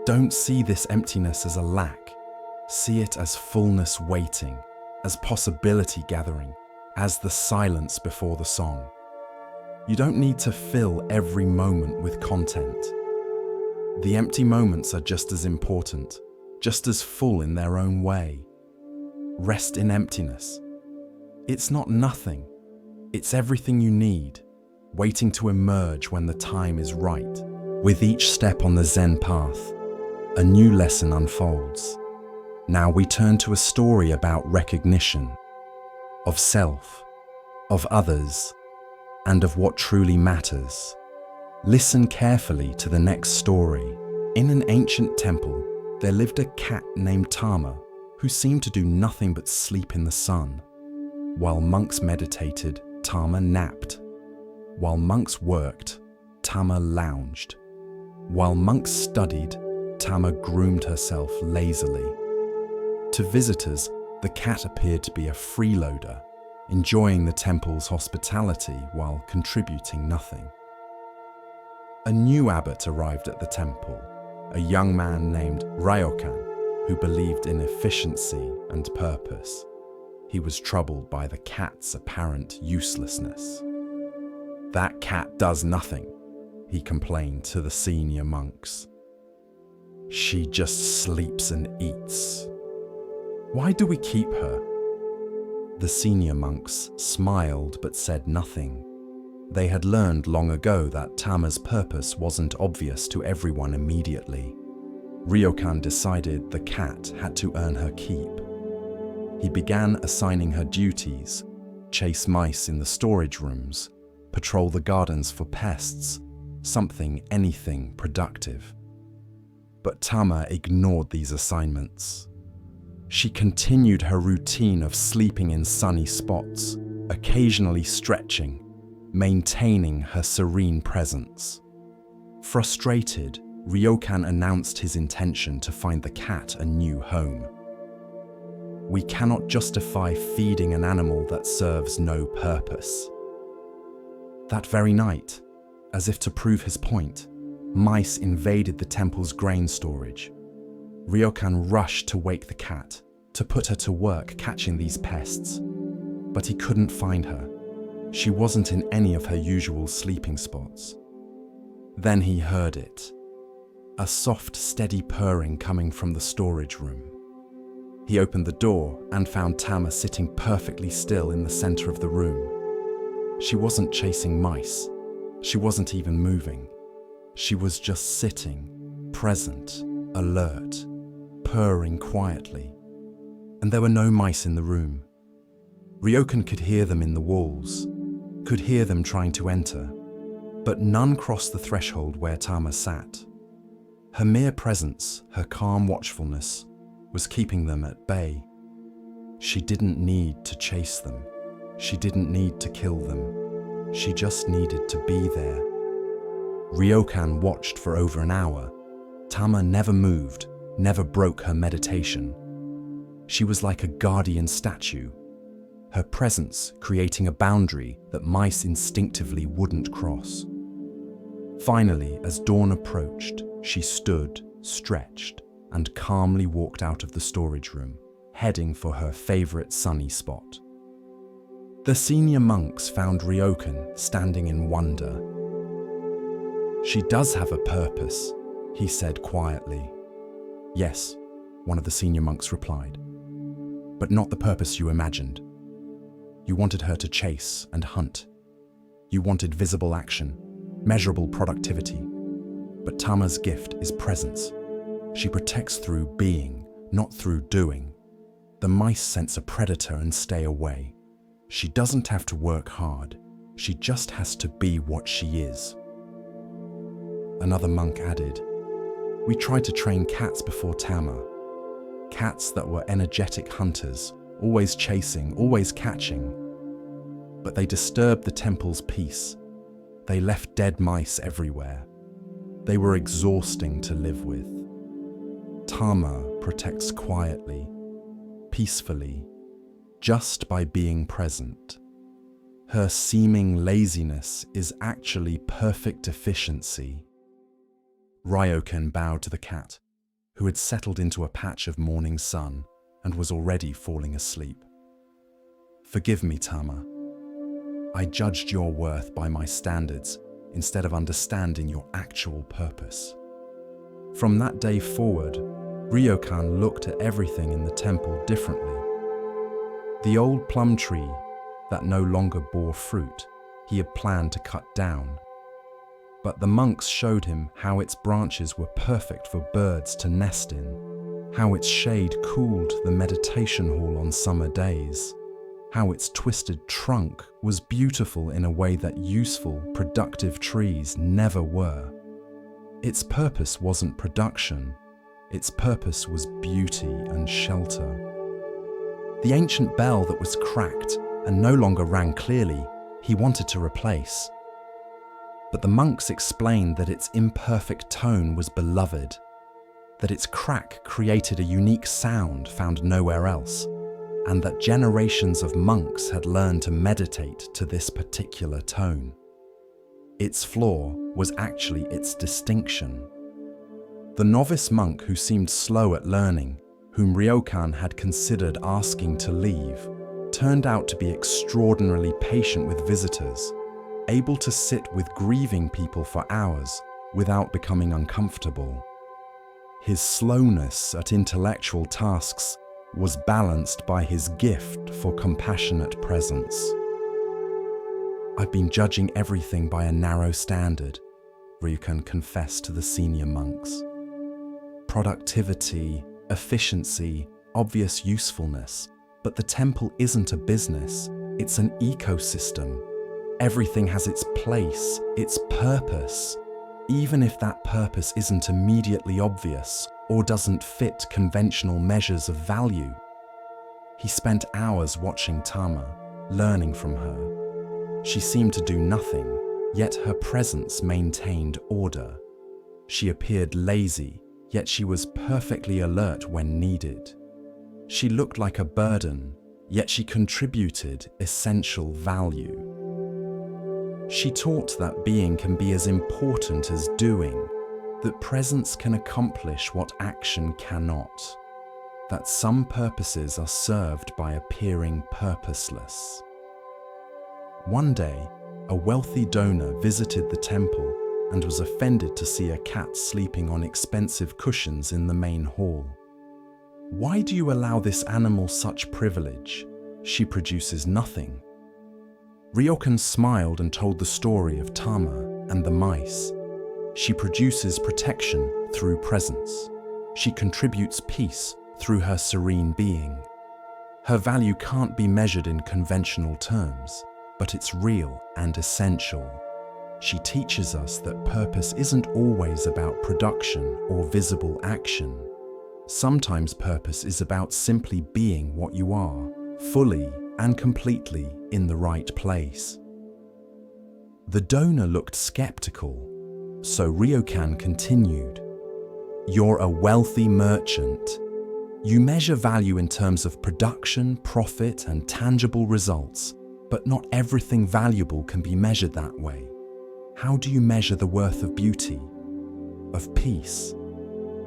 Don't see this emptiness as a lack. See it as fullness waiting, as possibility gathering, as the silence before the song. You don't need to fill every moment with content. The empty moments are just as important, just as full in their own way. Rest in emptiness. It's not nothing. It's everything you need, waiting to emerge when the time is right. With each step on the Zen path, a new lesson unfolds. Now we turn to a story about recognition, of self, of others, and of what truly matters. Listen carefully to the next story. In an ancient temple, there lived a cat named Tama, who seemed to do nothing but sleep in the sun. While monks meditated, Tama napped. While monks worked, Tama lounged. While monks studied, Tama groomed herself lazily. To visitors, the cat appeared to be a freeloader, enjoying the temple's hospitality while contributing nothing. A new abbot arrived at the temple, a young man named Ryokan, who believed in efficiency and purpose. He was troubled by the cat's apparent uselessness. "That cat does nothing," he complained to the senior monks. "She just sleeps and eats," Why do we keep her?" The senior monks smiled but said nothing. They had learned long ago that Tama's purpose wasn't obvious to everyone immediately. Ryokan decided the cat had to earn her keep. He began assigning her duties: chase mice in the storage rooms, patrol the gardens for pests, anything productive. But Tama ignored these assignments. She continued her routine of sleeping in sunny spots, occasionally stretching, maintaining her serene presence. Frustrated, Ryokan announced his intention to find the cat a new home. "We cannot justify feeding an animal that serves no purpose." That very night, as if to prove his point, mice invaded the temple's grain storage. Ryokan rushed to wake the cat, to put her to work catching these pests. But he couldn't find her. She wasn't in any of her usual sleeping spots. Then he heard it. A soft, steady purring coming from the storage room. He opened the door and found Tama sitting perfectly still in the center of the room. She wasn't chasing mice. She wasn't even moving. She was just sitting, present, alert, purring quietly. And there were no mice in the room. Ryokan could hear them in the walls, could hear them trying to enter, but none crossed the threshold where Tama sat. Her mere presence, her calm watchfulness, was keeping them at bay. She didn't need to chase them. She didn't need to kill them. She just needed to be there. Ryokan watched for over an hour. Tama never moved, never broke her meditation. She was like a guardian statue, her presence creating a boundary that mice instinctively wouldn't cross. Finally, as dawn approached, she stood, stretched, and calmly walked out of the storage room, heading for her favorite sunny spot. The senior monks found Ryokan standing in wonder. "She does have a purpose," he said quietly. "Yes," one of the senior monks replied, "but not the purpose you imagined. You wanted her to chase and hunt. You wanted visible action, measurable productivity. But Tama's gift is presence. She protects through being, not through doing. The mice sense a predator and stay away. She doesn't have to work hard. She just has to be what she is." Another monk added, "We tried to train cats before Tama. Cats that were energetic hunters, always chasing, always catching. But they disturbed the temple's peace. They left dead mice everywhere. They were exhausting to live with. Tama protects quietly, peacefully, just by being present. Her seeming laziness is actually perfect efficiency." Ryokan bowed to the cat, who had settled into a patch of morning sun and was already falling asleep. "Forgive me, Tama. I judged your worth by my standards instead of understanding your actual purpose." From that day forward, Ryokan looked at everything in the temple differently. The old plum tree that no longer bore fruit, he had planned to cut down. But the monks showed him how its branches were perfect for birds to nest in, how its shade cooled the meditation hall on summer days, how its twisted trunk was beautiful in a way that useful, productive trees never were. Its purpose wasn't production. Its purpose was beauty and shelter. The ancient bell that was cracked and no longer rang clearly, he wanted to replace. But the monks explained that its imperfect tone was beloved, that its crack created a unique sound found nowhere else, and that generations of monks had learned to meditate to this particular tone. Its flaw was actually its distinction. The novice monk who seemed slow at learning, whom Ryokan had considered asking to leave, turned out to be extraordinarily patient with visitors, able to sit with grieving people for hours without becoming uncomfortable. His slowness at intellectual tasks was balanced by his gift for compassionate presence. "I've been judging everything by a narrow standard," Ryukan confessed to the senior monks. "Productivity, efficiency, obvious usefulness. But the temple isn't a business, it's an ecosystem. Everything has its place, its purpose, even if that purpose isn't immediately obvious or doesn't fit conventional measures of value." He spent hours watching Tama, learning from her. She seemed to do nothing, yet her presence maintained order. She appeared lazy, yet she was perfectly alert when needed. She looked like a burden, yet she contributed essential value. She taught that being can be as important as doing, that presence can accomplish what action cannot, that some purposes are served by appearing purposeless. One day, a wealthy donor visited the temple and was offended to see a cat sleeping on expensive cushions in the main hall. "Why do you allow this animal such privilege? She produces nothing." Ryokan smiled and told the story of Tama and the mice. "She produces protection through presence. She contributes peace through her serene being. Her value can't be measured in conventional terms, but it's real and essential. She teaches us that purpose isn't always about production or visible action. Sometimes purpose is about simply being what you are, fully and completely in the right place." The donor looked skeptical, so Ryokan continued, "You're a wealthy merchant. You measure value in terms of production, profit, and tangible results, but not everything valuable can be measured that way. How do you measure the worth of beauty, of peace,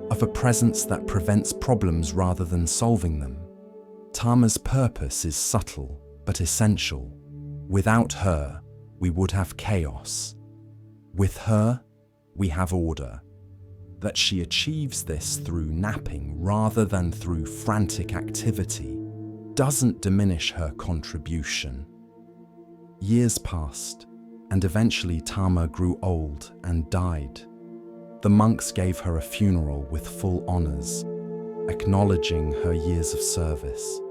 of a presence that prevents problems rather than solving them? Tama's purpose is subtle but essential. Without her, we would have chaos. With her, we have order. That she achieves this through napping rather than through frantic activity doesn't diminish her contribution." Years passed, and eventually Tama grew old and died. The monks gave her a funeral with full honors, acknowledging her years of service.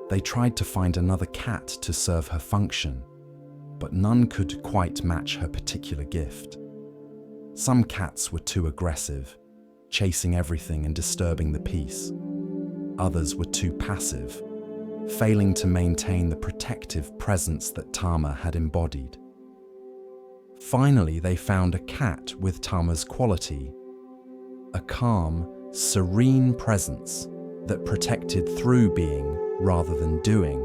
They tried to find another cat to serve her function, but none could quite match her particular gift. Some cats were too aggressive, chasing everything and disturbing the peace. Others were too passive, failing to maintain the protective presence that Tama had embodied. Finally, they found a cat with Tama's quality, a calm, serene presence that protected through being rather than doing.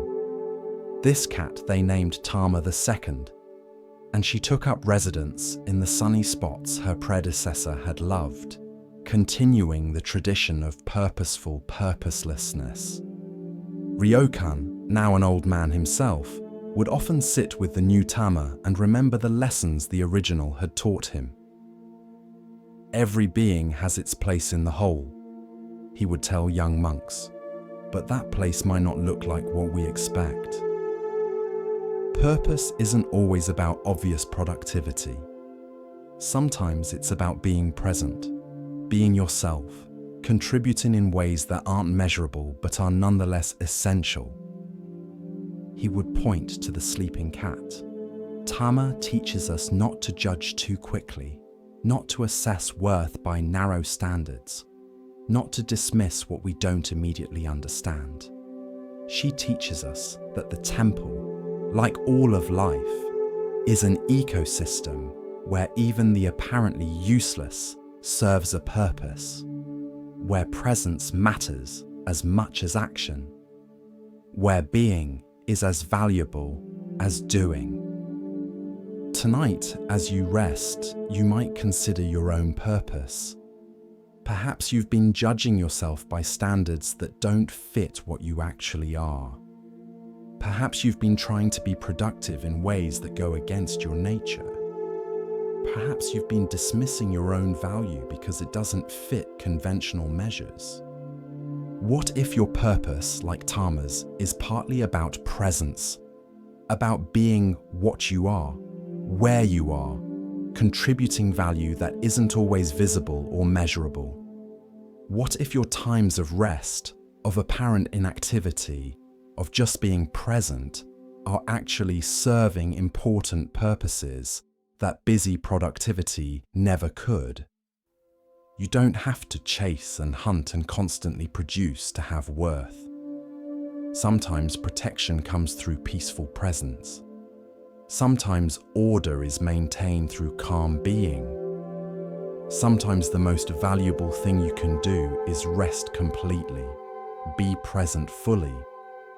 This cat they named Tama II, and she took up residence in the sunny spots her predecessor had loved, continuing the tradition of purposeful purposelessness. Ryokan, now an old man himself, would often sit with the new Tama and remember the lessons the original had taught him. "Every being has its place in the whole," he would tell young monks, "but that place might not look like what we expect." Purpose isn't always about obvious productivity. Sometimes it's about being present, being yourself, contributing in ways that aren't measurable but are nonetheless essential. He would point to the sleeping cat. Tama teaches us not to judge too quickly, not to assess worth by narrow standards, not to dismiss what we don't immediately understand. She teaches us that the temple, like all of life, is an ecosystem where even the apparently useless serves a purpose, where presence matters as much as action, where being is as valuable as doing. Tonight, as you rest, you might consider your own purpose. Perhaps you've been judging yourself by standards that don't fit what you actually are. Perhaps you've been trying to be productive in ways that go against your nature. Perhaps you've been dismissing your own value because it doesn't fit conventional measures. What if your purpose, like Tama's, is partly about presence, about being what you are, where you are, contributing value that isn't always visible or measurable? What if your times of rest, of apparent inactivity, of just being present, are actually serving important purposes that busy productivity never could? You don't have to chase and hunt and constantly produce to have worth. Sometimes protection comes through peaceful presence. Sometimes order is maintained through calm being. Sometimes the most valuable thing you can do is rest completely, be present fully,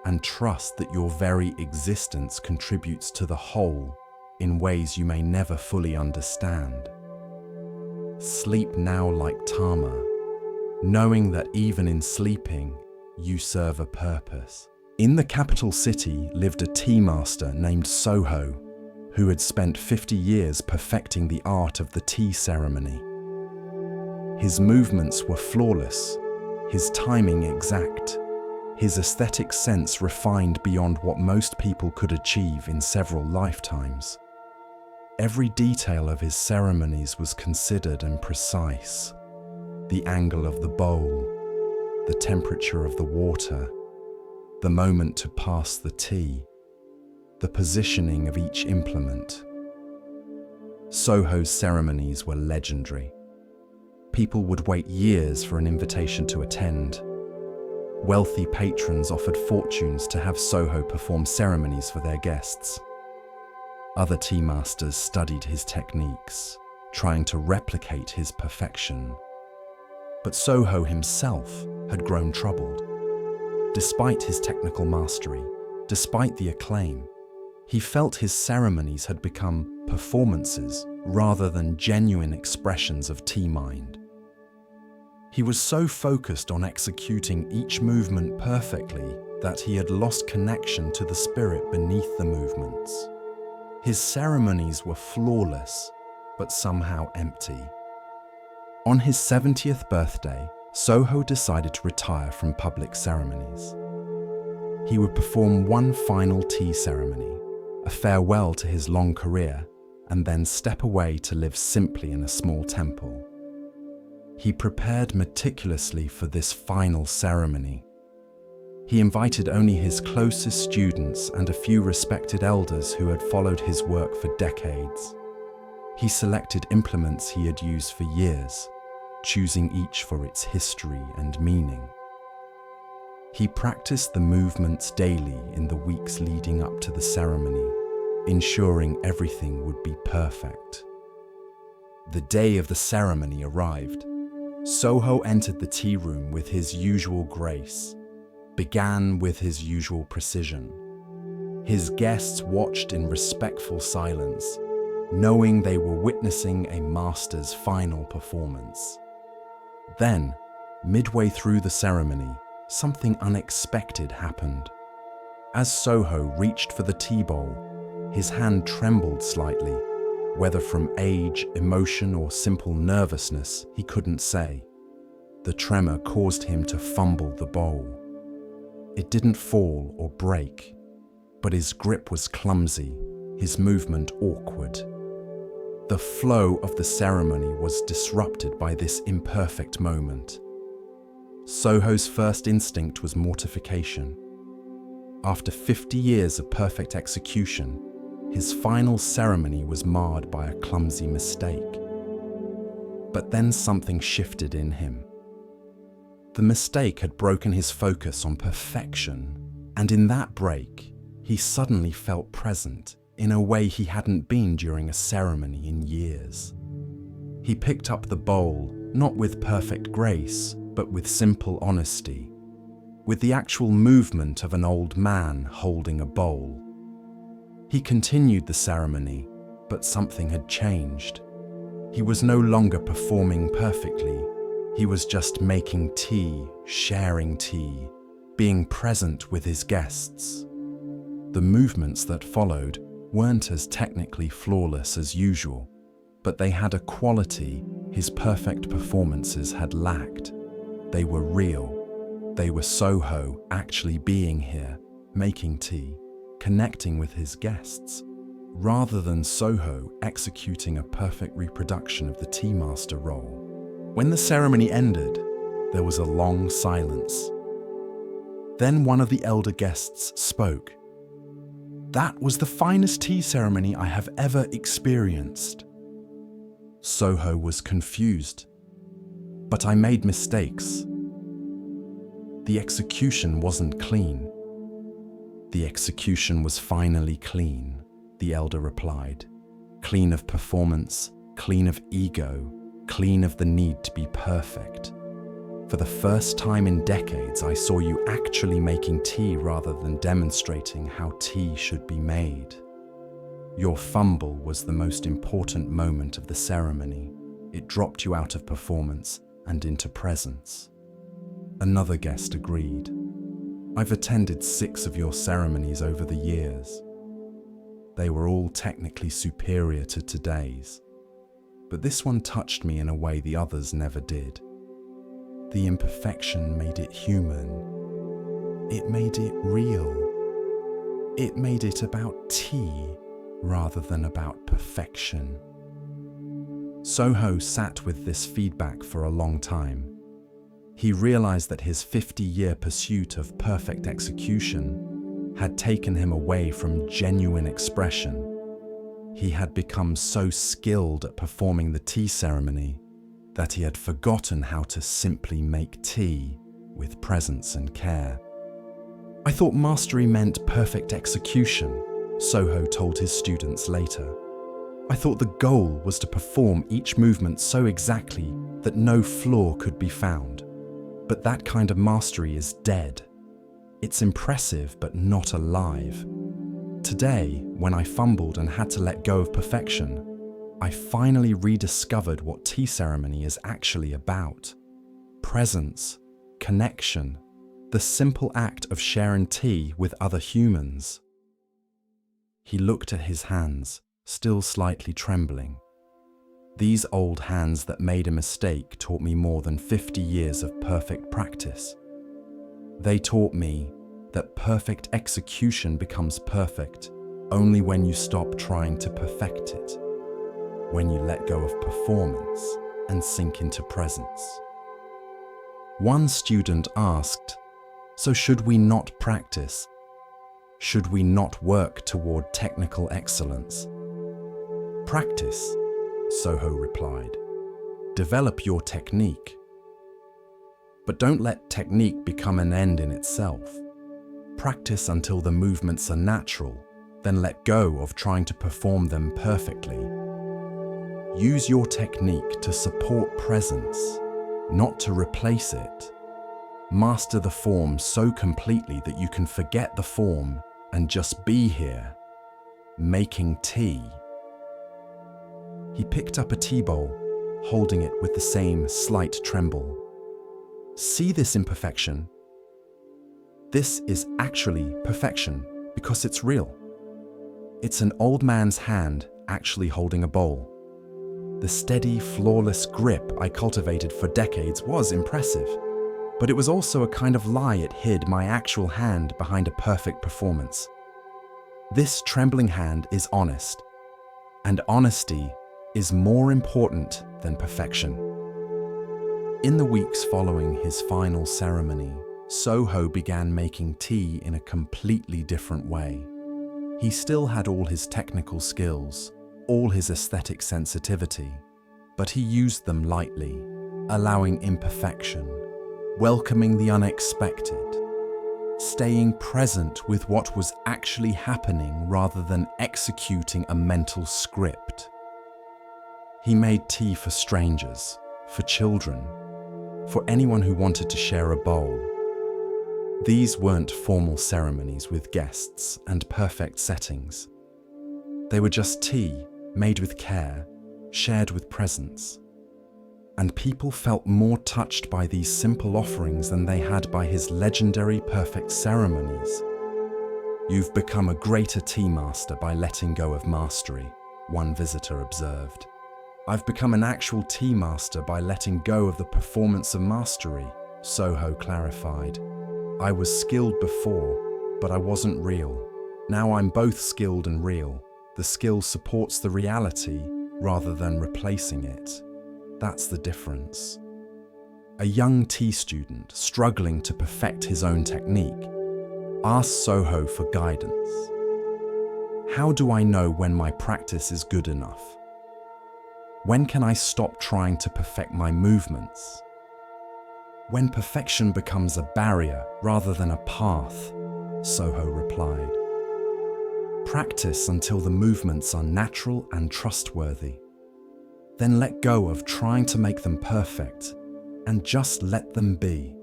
and trust that your very existence contributes to the whole in ways you may never fully understand. Sleep now like Tama, knowing that even in sleeping, you serve a purpose. In the capital city lived a tea master named Soho, who had spent 50 years perfecting the art of the tea ceremony. His movements were flawless, his timing exact, his aesthetic sense refined beyond what most people could achieve in several lifetimes. Every detail of his ceremonies was considered and precise. The angle of the bowl, the temperature of the water, the moment to pass the tea, the positioning of each implement. Soho's ceremonies were legendary. People would wait years for an invitation to attend. Wealthy patrons offered fortunes to have Soho perform ceremonies for their guests. Other tea masters studied his techniques, trying to replicate his perfection. But Soho himself had grown troubled. Despite his technical mastery, despite the acclaim, he felt his ceremonies had become performances rather than genuine expressions of tea mind. He was so focused on executing each movement perfectly that he had lost connection to the spirit beneath the movements. His ceremonies were flawless, but somehow empty. On his 70th birthday, Soho decided to retire from public ceremonies. He would perform one final tea ceremony, a farewell to his long career, and then step away to live simply in a small temple. He prepared meticulously for this final ceremony. He invited only his closest students and a few respected elders who had followed his work for decades. He selected implements he had used for years, choosing each for its history and meaning. He practiced the movements daily in the weeks leading up to the ceremony, ensuring everything would be perfect. The day of the ceremony arrived. Soho entered the tea room with his usual grace, began with his usual precision. His guests watched in respectful silence, knowing they were witnessing a master's final performance. Then, midway through the ceremony, something unexpected happened. As Soho reached for the tea bowl, his hand trembled slightly, whether from age, emotion, or simple nervousness, he couldn't say. The tremor caused him to fumble the bowl. It didn't fall or break, but his grip was clumsy, his movement awkward. The flow of the ceremony was disrupted by this imperfect moment. Soho's first instinct was mortification. After 50 years of perfect execution, his final ceremony was marred by a clumsy mistake. But then something shifted in him. The mistake had broken his focus on perfection, and in that break, he suddenly felt present in a way he hadn't been during a ceremony in years. He picked up the bowl, not with perfect grace, but with simple honesty, with the actual movement of an old man holding a bowl. He continued the ceremony, but something had changed. He was no longer performing perfectly. He was just making tea, sharing tea, being present with his guests. The movements that followed weren't as technically flawless as usual, but they had a quality his perfect performances had lacked. They were real. They were Soho actually being here, making tea, connecting with his guests, rather than Soho executing a perfect reproduction of the tea master role. When the ceremony ended, there was a long silence. Then one of the elder guests spoke. "That was the finest tea ceremony I have ever experienced." Soho was confused. "But I made mistakes. The execution wasn't clean." "The execution was finally clean," the elder replied. "Clean of performance, clean of ego, clean of the need to be perfect. For the first time in decades, I saw you actually making tea rather than demonstrating how tea should be made. Your fumble was the most important moment of the ceremony. It dropped you out of performance and into presence." Another guest agreed. "I've attended 6 of your ceremonies over the years. They were all technically superior to today's. But this one touched me in a way the others never did. The imperfection made it human. It made it real. It made it about tea rather than about perfection." Soho sat with this feedback for a long time. He realized that his 50-year pursuit of perfect execution had taken him away from genuine expression. He had become so skilled at performing the tea ceremony that he had forgotten how to simply make tea with presence and care. "I thought mastery meant perfect execution," Soho told his students later. "I thought the goal was to perform each movement so exactly that no flaw could be found. But that kind of mastery is dead. It's impressive but not alive. Today, when I fumbled and had to let go of perfection, I finally rediscovered what tea ceremony is actually about. Presence, connection, the simple act of sharing tea with other humans." He looked at his hands, still slightly trembling. "These old hands that made a mistake taught me more than 50 years of perfect practice. They taught me that perfect execution becomes perfect only when you stop trying to perfect it, when you let go of performance and sink into presence." One student asked, "So should we not practice? Should we not work toward technical excellence?" "Practice," Soho replied. "Develop your technique. But don't let technique become an end in itself. Practice until the movements are natural, then let go of trying to perform them perfectly. Use your technique to support presence, not to replace it. Master the form so completely that you can forget the form and just be here, making tea." He picked up a tea bowl, holding it with the same slight tremble. "See this imperfection? This is actually perfection because it's real. It's an old man's hand actually holding a bowl. The steady, flawless grip I cultivated for decades was impressive, but it was also a kind of lie it hid my actual hand behind a perfect performance. This trembling hand is honest, and honesty is more important than perfection." In the weeks following his final ceremony, Soho began making tea in a completely different way. He still had all his technical skills, all his aesthetic sensitivity, but he used them lightly, allowing imperfection, welcoming the unexpected, staying present with what was actually happening rather than executing a mental script. He made tea for strangers, for children, for anyone who wanted to share a bowl. These weren't formal ceremonies with guests and perfect settings. They were just tea, made with care, shared with presence. And people felt more touched by these simple offerings than they had by his legendary perfect ceremonies. "You've become a greater tea master by letting go of mastery," one visitor observed. "I've become an actual tea master by letting go of the performance of mastery," Soho clarified. I was skilled before, but I wasn't real. Now I'm both skilled and real. The skill supports the reality rather than replacing it. That's the difference. A young tea student struggling to perfect his own technique asks Soho for guidance. How do I know when my practice is good enough? When can I stop trying to perfect my movements? When perfection becomes a barrier rather than a path, Soho replied. Practice until the movements are natural and trustworthy. Then let go of trying to make them perfect and just let them be.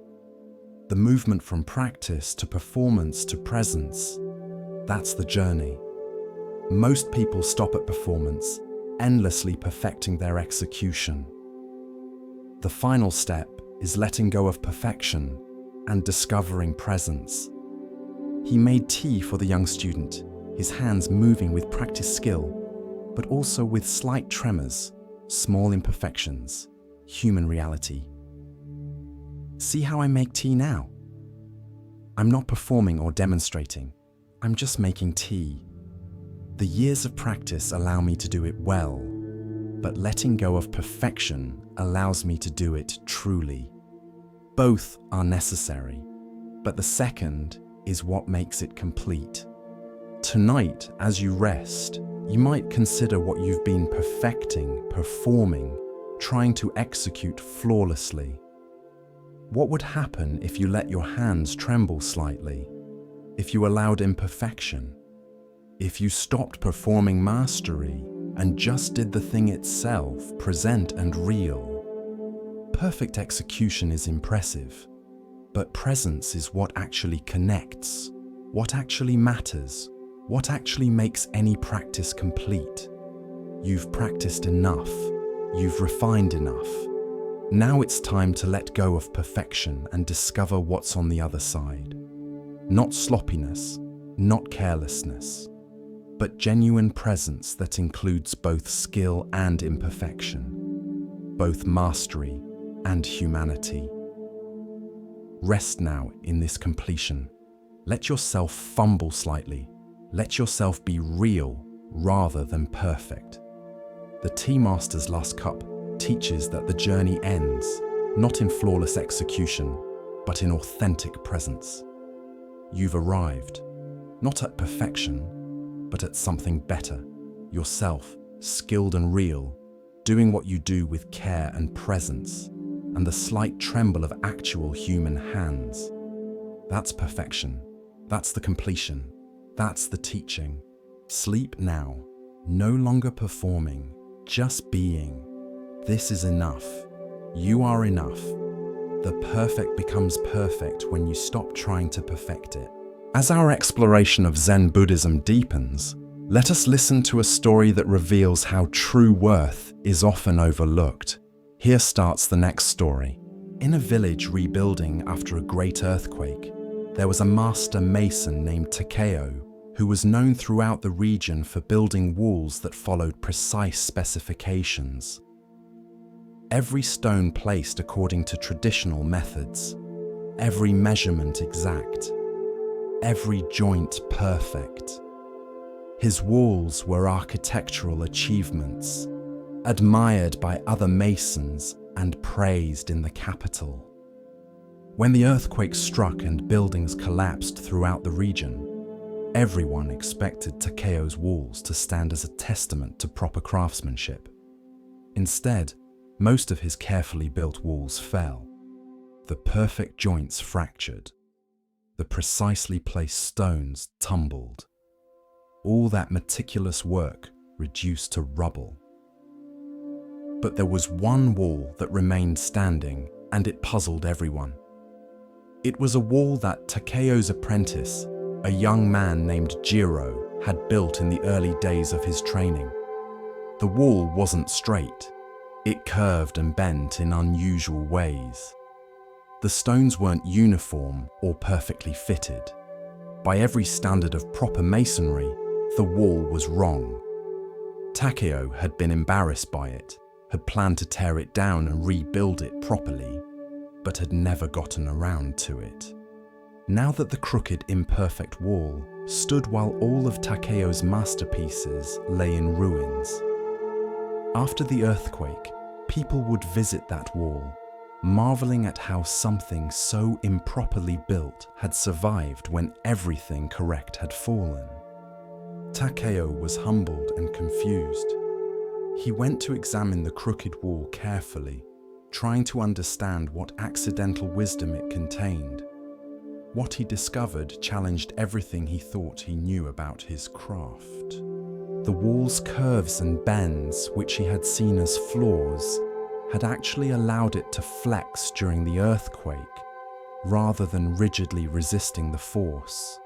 The movement from practice to performance to presence, that's the journey. Most people stop at performance, endlessly perfecting their execution. The final step is letting go of perfection and discovering presence. He made tea for the young student, his hands moving with practiced skill, but also with slight tremors, small imperfections, human reality. See how I make tea now? I'm not performing or demonstrating, I'm just making tea. The years of practice allow me to do it well, but letting go of perfection allows me to do it truly. Both are necessary, but the second is what makes it complete. Tonight, as you rest, you might consider what you've been perfecting, performing, trying to execute flawlessly. What would happen if you let your hands tremble slightly? If you allowed imperfection? If you stopped performing mastery and just did the thing itself, present and real? Perfect execution is impressive, but presence is what actually connects, what actually matters, what actually makes any practice complete. You've practiced enough, you've refined enough. Now it's time to let go of perfection and discover what's on the other side. Not sloppiness, not carelessness, but genuine presence that includes both skill and imperfection, both mastery and humanity. Rest now in this completion. Let yourself fumble slightly. Let yourself be real rather than perfect. The Tea Master's Last Cup teaches that the journey ends not in flawless execution, but in authentic presence. You've arrived, not at perfection, but at something better, yourself, skilled and real, doing what you do with care and presence, and the slight tremble of actual human hands. That's perfection. That's the completion. That's the teaching. Sleep now, no longer performing, just being. This is enough. You are enough. The perfect becomes perfect when you stop trying to perfect it. As our exploration of Zen Buddhism deepens, let us listen to a story that reveals how true worth is often overlooked. Here starts the next story. In a village rebuilding after a great earthquake, there was a master mason named Takeo who was known throughout the region for building walls that followed precise specifications. Every stone placed according to traditional methods, every measurement exact, every joint perfect. His walls were architectural achievements, admired by other masons and praised in the capital. When the earthquake struck and buildings collapsed throughout the region, everyone expected Takeo's walls to stand as a testament to proper craftsmanship. Instead, most of his carefully built walls fell. The perfect joints fractured. The precisely placed stones tumbled. All that meticulous work reduced to rubble. But there was one wall that remained standing, and it puzzled everyone. It was a wall that Takeo's apprentice, a young man named Jiro, had built in the early days of his training. The wall wasn't straight. It curved and bent in unusual ways. The stones weren't uniform or perfectly fitted. By every standard of proper masonry, the wall was wrong. Takeo had been embarrassed by it, had planned to tear it down and rebuild it properly. but had never gotten around to it. Now that the crooked, imperfect wall stood while all of Takeo's masterpieces lay in ruins. After the earthquake, people would visit that wall, marveling at how something so improperly built had survived when everything correct had fallen. Takeo was humbled and confused. He went to examine the crooked wall carefully, trying to understand what accidental wisdom it contained. What he discovered challenged everything he thought he knew about his craft. The wall's curves and bends, which he had seen as flaws, had actually allowed it to flex during the earthquake, rather than rigidly resisting the force.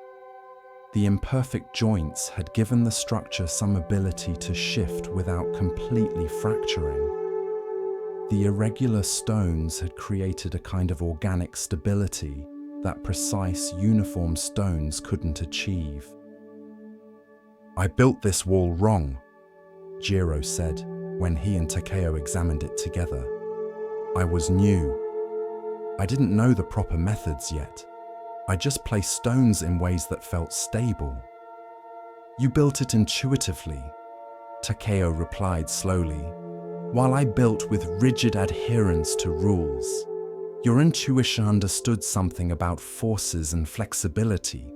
The imperfect joints had given the structure some ability to shift without completely fracturing. The irregular stones had created a kind of organic stability that precise, uniform stones couldn't achieve. "I built this wall wrong," Jiro said when he and Takeo examined it together. "I was new. I didn't know the proper methods yet. I just placed stones in ways that felt stable." "You built it intuitively," Takeo replied slowly, "while I built with rigid adherence to rules. Your intuition understood something about forces and flexibility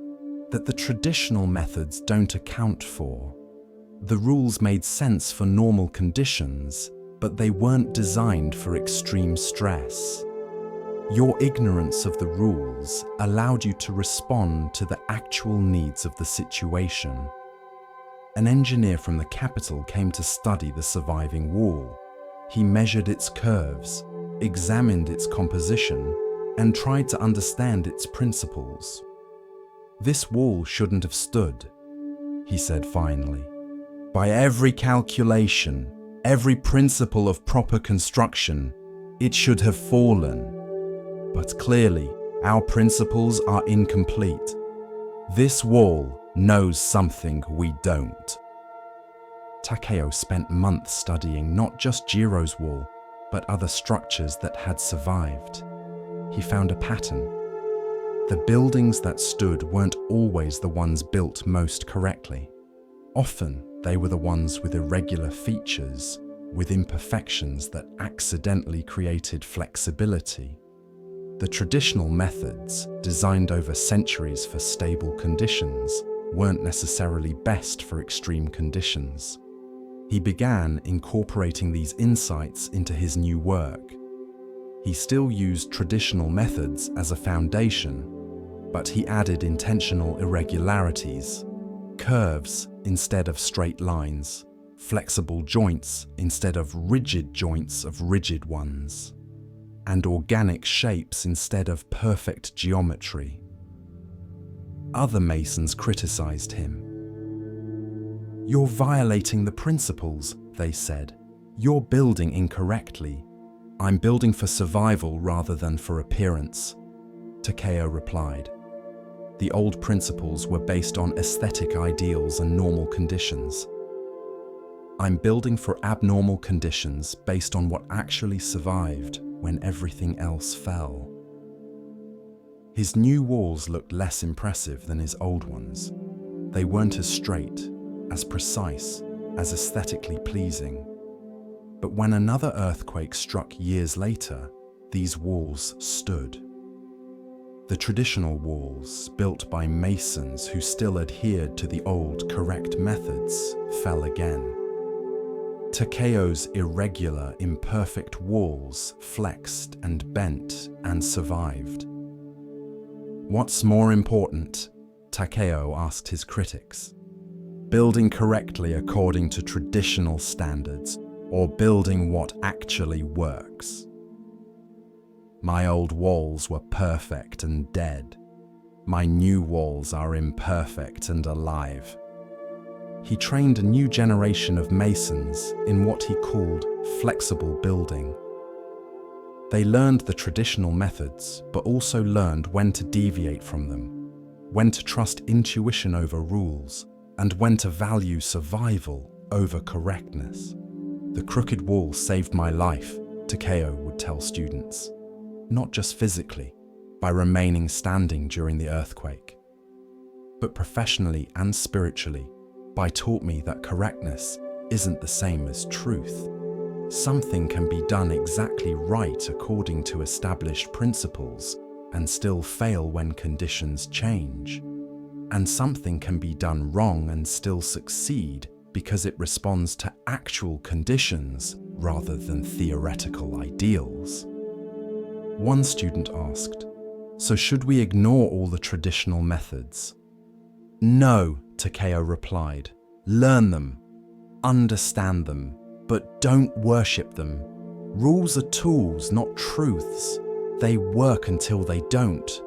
that the traditional methods don't account for. The rules made sense for normal conditions, but they weren't designed for extreme stress. Your ignorance of the rules allowed you to respond to the actual needs of the situation." An engineer from the capital came to study the surviving wall. He measured its curves, examined its composition, and tried to understand its principles. "This wall shouldn't have stood," he said finally. "By every calculation, every principle of proper construction, it should have fallen. But clearly, our principles are incomplete. This wall knows something we don't." Takeo spent months studying not just Jiro's wall, but other structures that had survived. He found a pattern. The buildings that stood weren't always the ones built most correctly. Often, they were the ones with irregular features, with imperfections that accidentally created flexibility. The traditional methods, designed over centuries for stable conditions, weren't necessarily best for extreme conditions. He began incorporating these insights into his new work. He still used traditional methods as a foundation, but he added intentional irregularities, curves instead of straight lines, flexible joints instead of rigid joints of rigid ones, and organic shapes instead of perfect geometry. Other masons criticized him. "You're violating the principles," they said. "You're building incorrectly." "I'm building for survival rather than for appearance," Takeo replied. The old principles were based on aesthetic ideals and normal conditions. "I'm building for abnormal conditions based on what actually survived when everything else fell." His new walls looked less impressive than his old ones. They weren't as straight, as precise, as aesthetically pleasing. But when another earthquake struck years later, these walls stood. The traditional walls, built by masons who still adhered to the old, correct methods, fell again. Takeo's irregular, imperfect walls flexed and bent and survived. "What's more important?" Takeo asked his critics. "Building correctly according to traditional standards, or building what actually works?" "My old walls were perfect and dead. My new walls are imperfect and alive." He trained a new generation of masons in what he called flexible building. They learned the traditional methods, but also learned when to deviate from them, when to trust intuition over rules, and when to value survival over correctness. "The crooked wall saved my life," Takeo would tell students. not just physically, by remaining standing during the earthquake, but professionally and spiritually, by taught me that correctness isn't the same as truth. Something can be done exactly right according to established principles and still fail when conditions change. And something can be done wrong and still succeed because it responds to actual conditions rather than theoretical ideals. One student asked, "So should we ignore all the traditional methods?" "No," Takeo replied. "Learn them, understand them, but don't worship them. Rules are tools, not truths. They work until they don't.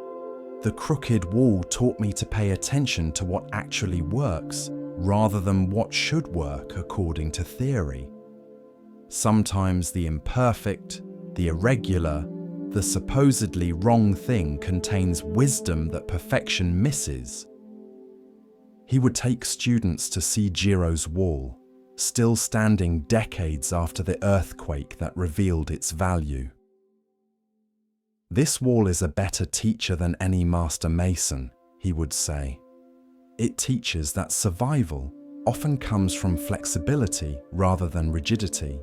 The crooked wall taught me to pay attention to what actually works, rather than what should work according to theory. Sometimes the imperfect, the irregular, the supposedly wrong thing contains wisdom that perfection misses." He would take students to see Jiro's wall, still standing decades after the earthquake that revealed its value. "This wall is a better teacher than any master mason," he would say. "It teaches that survival often comes from flexibility rather than rigidity,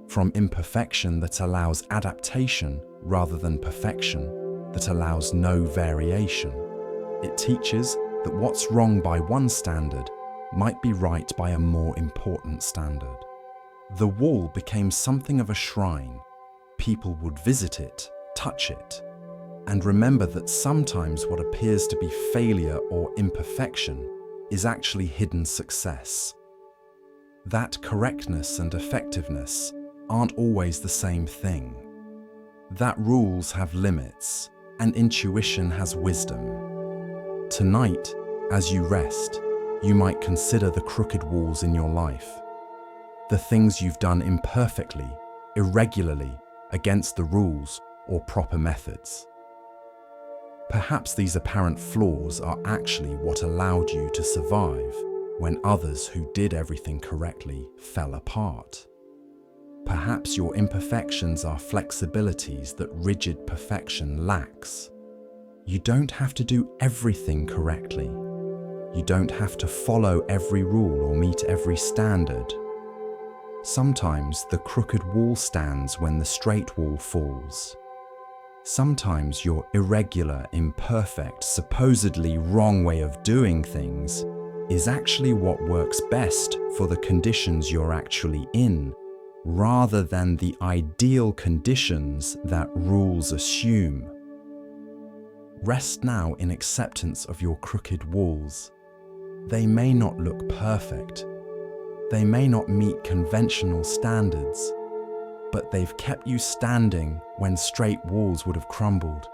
from imperfection that allows adaptation rather than perfection that allows no variation. It teaches that what's wrong by one standard might be right by a more important standard." The wall became something of a shrine. People would visit it, touch it, and remember that sometimes what appears to be failure or imperfection is actually hidden success. That correctness and effectiveness aren't always the same thing. That rules have limits, and intuition has wisdom. Tonight, as you rest, you might consider the crooked walls in your life, the things you've done imperfectly, irregularly, against the rules or proper methods. Perhaps these apparent flaws are actually what allowed you to survive when others who did everything correctly fell apart. Perhaps your imperfections are flexibilities that rigid perfection lacks. You don't have to do everything correctly. You don't have to follow every rule or meet every standard. Sometimes the crooked wall stands when the straight wall falls. Sometimes your irregular, imperfect, supposedly wrong way of doing things is actually what works best for the conditions you're actually in, rather than the ideal conditions that rules assume. Rest now in acceptance of your crooked walls. They may not look perfect. They may not meet conventional standards, but they've kept you standing when straight walls would have crumbled.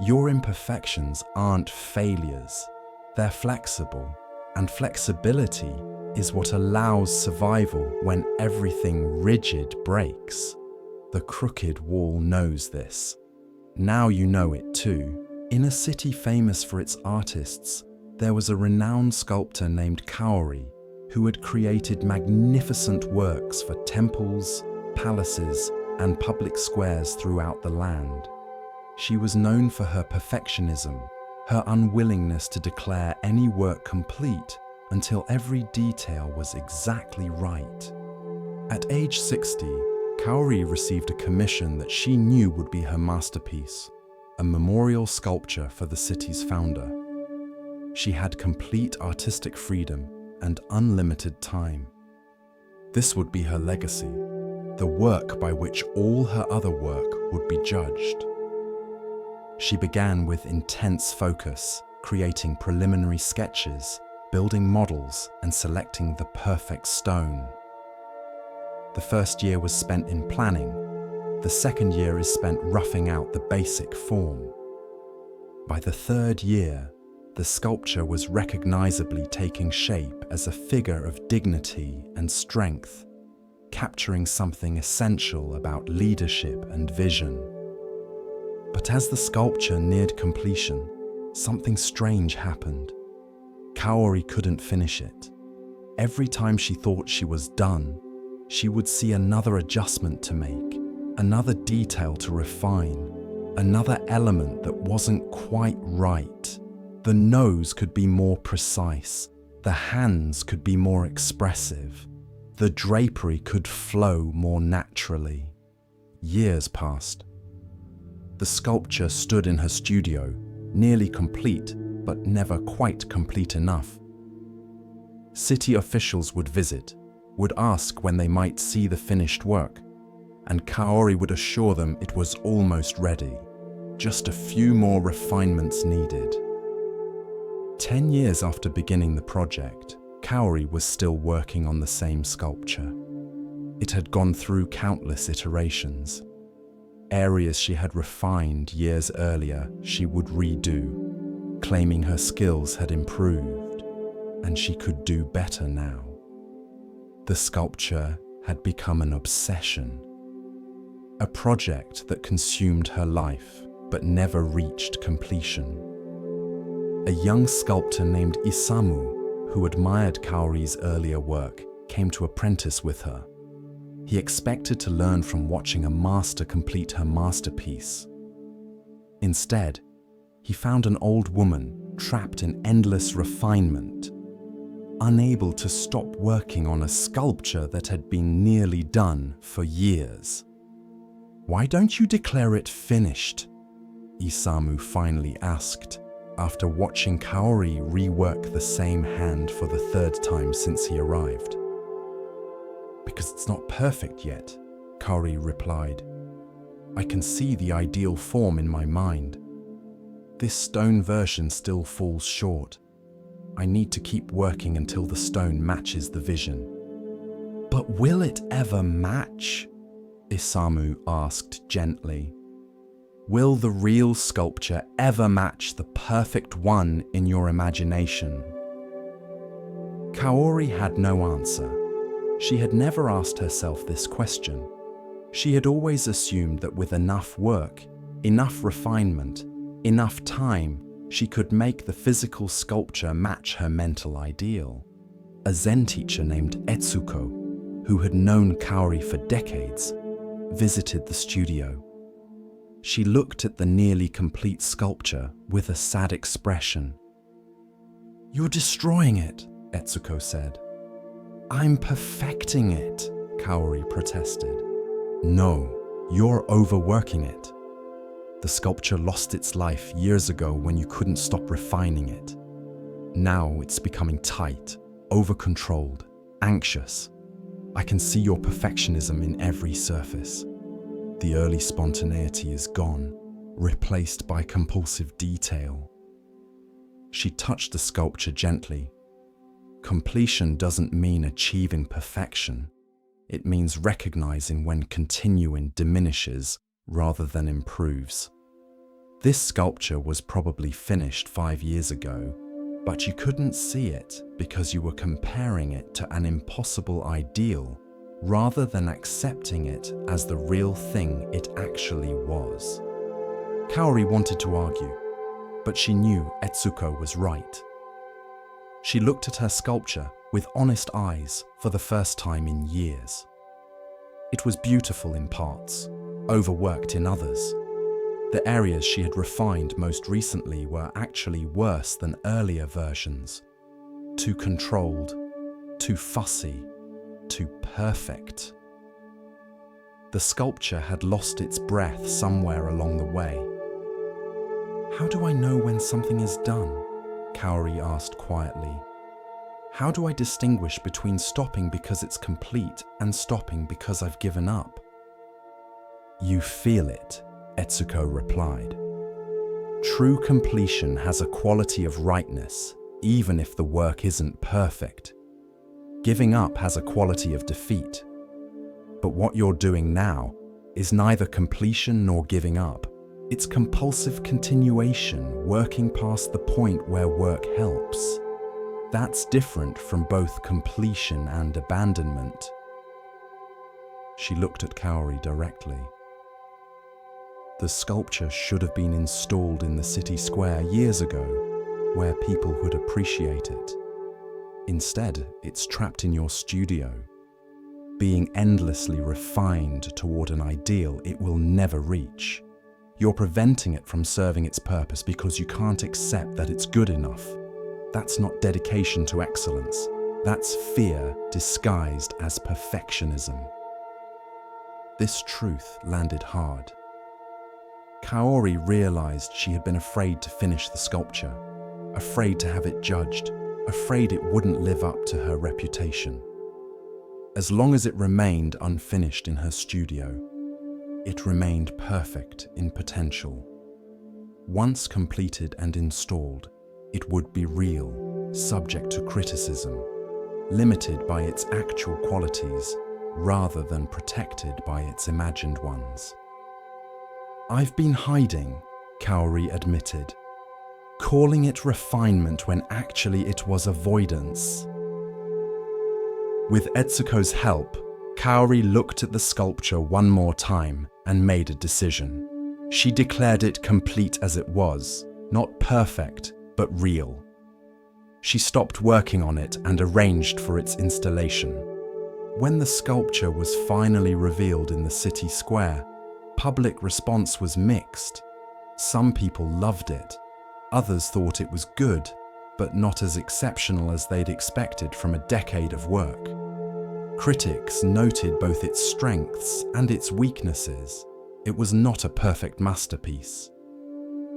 Your imperfections aren't failures. They're flexible, and flexibility is what allows survival when everything rigid breaks. The crooked wall knows this. Now you know it too. In a city famous for its artists, there was a renowned sculptor named Kaori who had created magnificent works for temples, palaces, and public squares throughout the land. She was known for her perfectionism, her unwillingness to declare any work complete until every detail was exactly right. At age 60, Kaori received a commission that she knew would be her masterpiece, a memorial sculpture for the city's founder. She had complete artistic freedom and unlimited time. This would be her legacy, the work by which all her other work would be judged. She began with intense focus, creating preliminary sketches, building models, and selecting the perfect stone. The first year was spent in planning. The second year is spent roughing out the basic form. By the third year, the sculpture was recognizably taking shape as a figure of dignity and strength, capturing something essential about leadership and vision. But as the sculpture neared completion, something strange happened. Kaori couldn't finish it. Every time she thought she was done, she would see another adjustment to make, another detail to refine. Another element that wasn't quite right. The nose could be more precise. The hands could be more expressive. The drapery could flow more naturally. Years passed. The sculpture stood in her studio, nearly complete, but never quite complete enough. City officials would visit, would ask when they might see the finished work, and Kaori would assure them it was almost ready, just a few more refinements needed. 10 years after beginning the project, Kaori was still working on the same sculpture. It had gone through countless iterations. Areas she had refined years earlier, she would redo, claiming her skills had improved, and she could do better now. The sculpture had become an obsession, a project that consumed her life but never reached completion. A young sculptor named Isamu, who admired Kaori's earlier work, came to apprentice with her. He expected to learn from watching a master complete her masterpiece. Instead, he found an old woman trapped in endless refinement, unable to stop working on a sculpture that had been nearly done for years. "Why don't you declare it finished?" Isamu finally asked, after watching Kaori rework the same hand for the third time since he arrived. "Because it's not perfect yet," Kaori replied. "I can see the ideal form in my mind. This stone version still falls short. I need to keep working until the stone matches the vision." "But will it ever match?" Isamu asked gently. "Will the real sculpture ever match the perfect one in your imagination?" Kaori had no answer. She had never asked herself this question. She had always assumed that with enough work, enough refinement, enough time, she could make the physical sculpture match her mental ideal. A Zen teacher named Etsuko, who had known Kaori for decades, visited the studio. She looked at the nearly complete sculpture with a sad expression. "You're destroying it," Etsuko said. "I'm perfecting it," Kaori protested. "No, you're overworking it. The sculpture lost its life years ago when you couldn't stop refining it. Now it's becoming tight, over-controlled, anxious. I can see your perfectionism in every surface. The early spontaneity is gone, replaced by compulsive detail." She touched the sculpture gently. Completion doesn't mean achieving perfection. It means recognizing when continuing diminishes rather than improves. This sculpture was probably finished 5 years ago, but you couldn't see it because you were comparing it to an impossible ideal rather than accepting it as the real thing it actually was. Kaori wanted to argue, but she knew Etsuko was right. She looked at her sculpture with honest eyes for the first time in years. It was beautiful in parts, overworked in others. The areas she had refined most recently were actually worse than earlier versions. Too controlled, too fussy, too perfect. The sculpture had lost its breath somewhere along the way. "How do I know when something is done?" Kaori asked quietly. "How do I distinguish between stopping because it's complete and stopping because I've given up?" "You feel it," Etsuko replied. "True completion has a quality of rightness, even if the work isn't perfect. Giving up has a quality of defeat. But what you're doing now is neither completion nor giving up. It's compulsive continuation, working past the point where work helps. That's different from both completion and abandonment." She looked at Kaori directly. The sculpture should have been installed in the city square years ago, where people would appreciate it. Instead, it's trapped in your studio, being endlessly refined toward an ideal it will never reach. You're preventing it from serving its purpose because you can't accept that it's good enough. That's not dedication to excellence. That's fear disguised as perfectionism. This truth landed hard. Kaori realized she had been afraid to finish the sculpture, afraid to have it judged, afraid it wouldn't live up to her reputation. As long as it remained unfinished in her studio, it remained perfect in potential. Once completed and installed, it would be real, subject to criticism, limited by its actual qualities rather than protected by its imagined ones. "I've been hiding," Kaori admitted, calling it refinement when actually it was avoidance. With Etsuko's help, Kaori looked at the sculpture one more time and made a decision. She declared it complete as it was, not perfect, but real. She stopped working on it and arranged for its installation. When the sculpture was finally revealed in the city square, public response was mixed. Some people loved it. Others thought it was good, but not as exceptional as they'd expected from a decade of work. Critics noted both its strengths and its weaknesses. It was not a perfect masterpiece.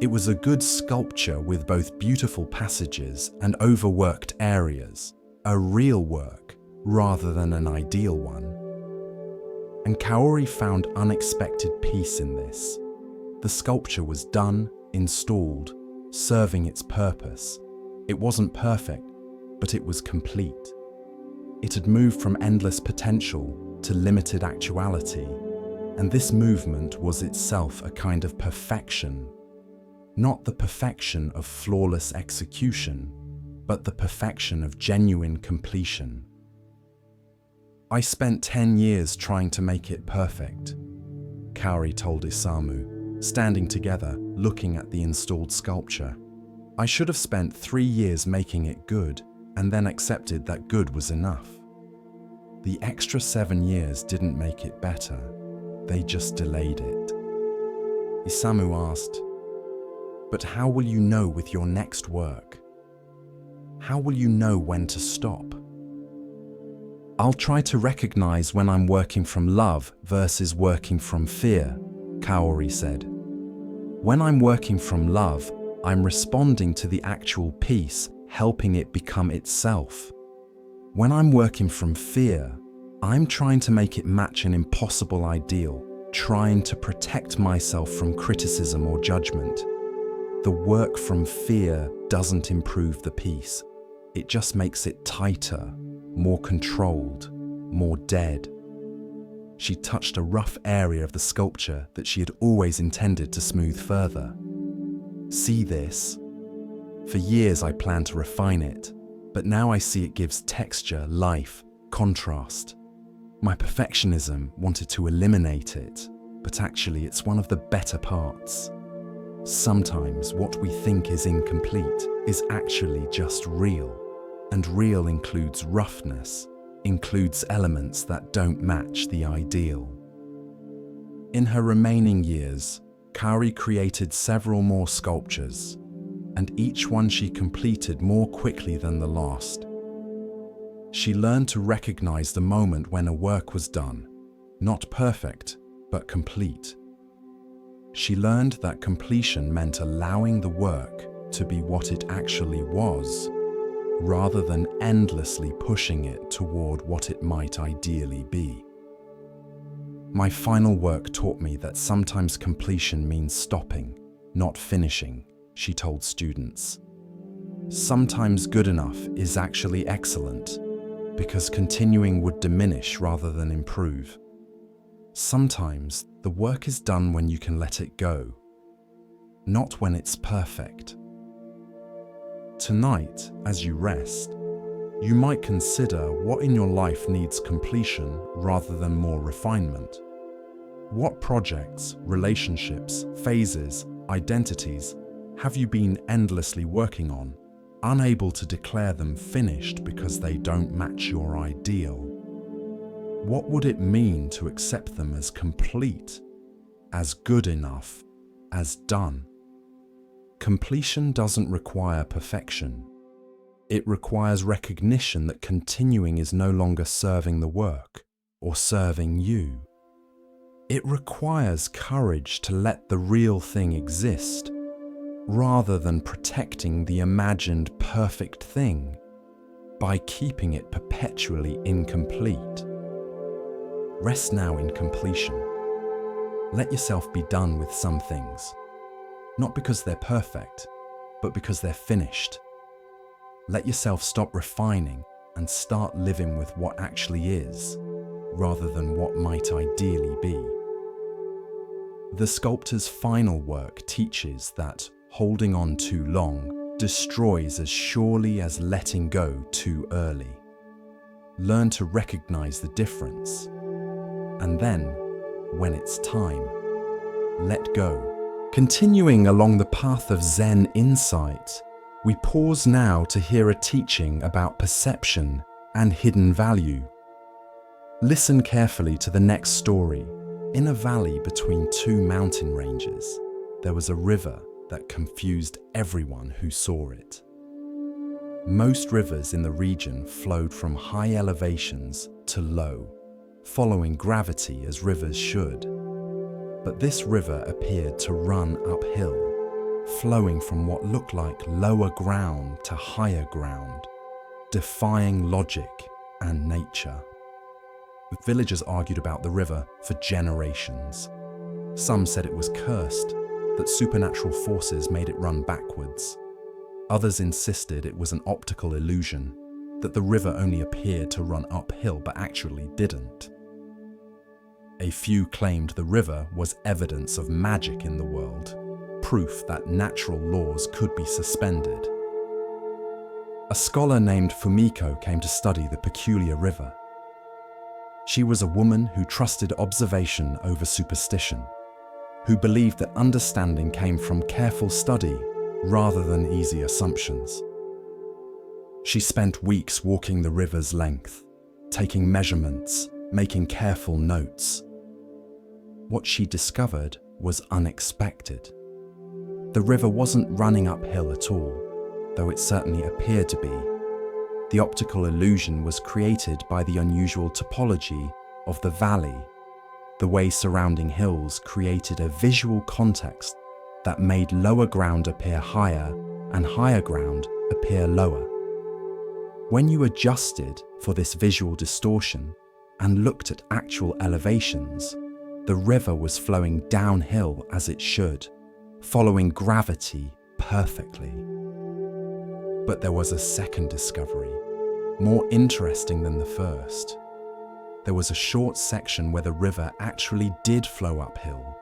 It was a good sculpture with both beautiful passages and overworked areas, a real work rather than an ideal one. And Kaori found unexpected peace in this. The sculpture was done, installed, serving its purpose. It wasn't perfect, but it was complete. It had moved from endless potential to limited actuality, and this movement was itself a kind of perfection. Not the perfection of flawless execution, but the perfection of genuine completion. "I spent 10 years trying to make it perfect," Kaori told Isamu, standing together, looking at the installed sculpture. "I should have spent 3 years making it good, and then accepted that good was enough. The extra 7 years didn't make it better, they just delayed it." Isamu asked, "But how will you know with your next work? How will you know when to stop?" "I'll try to recognize when I'm working from love versus working from fear," Kaori said. "When I'm working from love, I'm responding to the actual piece, helping it become itself. When I'm working from fear, I'm trying to make it match an impossible ideal, trying to protect myself from criticism or judgment. The work from fear doesn't improve the piece. It just makes it tighter, more controlled, more dead." She touched a rough area of the sculpture that she had always intended to smooth further. "See this? For years I planned to refine it, but now I see it gives texture, life, contrast. My perfectionism wanted to eliminate it, but actually it's one of the better parts. Sometimes what we think is incomplete is actually just real, and real includes roughness, includes elements that don't match the ideal." In her remaining years, Kaori created several more sculptures, and each one she completed more quickly than the last. She learned to recognize the moment when a work was done, not perfect, but complete. She learned that completion meant allowing the work to be what it actually was, rather than endlessly pushing it toward what it might ideally be. "My final work taught me that sometimes completion means stopping, not finishing," she told students. "Sometimes good enough is actually excellent, because continuing would diminish rather than improve. Sometimes the work is done when you can let it go, not when it's perfect." Tonight, as you rest, you might consider what in your life needs completion rather than more refinement. What projects, relationships, phases, identities have you been endlessly working on, unable to declare them finished because they don't match your ideal? What would it mean to accept them as complete, as good enough, as done. Completion doesn't require perfection. It requires recognition that continuing is no longer serving the work or serving you. It requires courage to let the real thing exist, rather than protecting the imagined perfect thing by keeping it perpetually incomplete. Rest now in completion. Let yourself be done with some things, not because they're perfect, but because they're finished. Let yourself stop refining and start living with what actually is, rather than what might ideally be. The sculptor's final work teaches that holding on too long destroys as surely as letting go too early. Learn to recognize the difference, and then, when it's time, let go. Continuing along the path of Zen insight, we pause now to hear a teaching about perception and hidden value. Listen carefully to the next story. In a valley between two mountain ranges, there was a river that confused everyone who saw it. Most rivers in the region flowed from high elevations to low, following gravity as rivers should. But this river appeared to run uphill, flowing from what looked like lower ground to higher ground, defying logic and nature. The villagers argued about the river for generations. Some said it was cursed, that supernatural forces made it run backwards. Others insisted it was an optical illusion, that the river only appeared to run uphill but actually didn't. A few claimed the river was evidence of magic in the world, proof that natural laws could be suspended. A scholar named Fumiko came to study the peculiar river. She was a woman who trusted observation over superstition, who believed that understanding came from careful study rather than easy assumptions. She spent weeks walking the river's length, taking measurements, making careful notes. What she discovered was unexpected. The river wasn't running uphill at all, though it certainly appeared to be. The optical illusion was created by the unusual topology of the valley. The way surrounding hills created a visual context that made lower ground appear higher and higher ground appear lower. When you adjusted for this visual distortion and looked at actual elevations, the river was flowing downhill as it should, following gravity perfectly. But there was a second discovery, more interesting than the first. There was a short section where the river actually did flow uphill,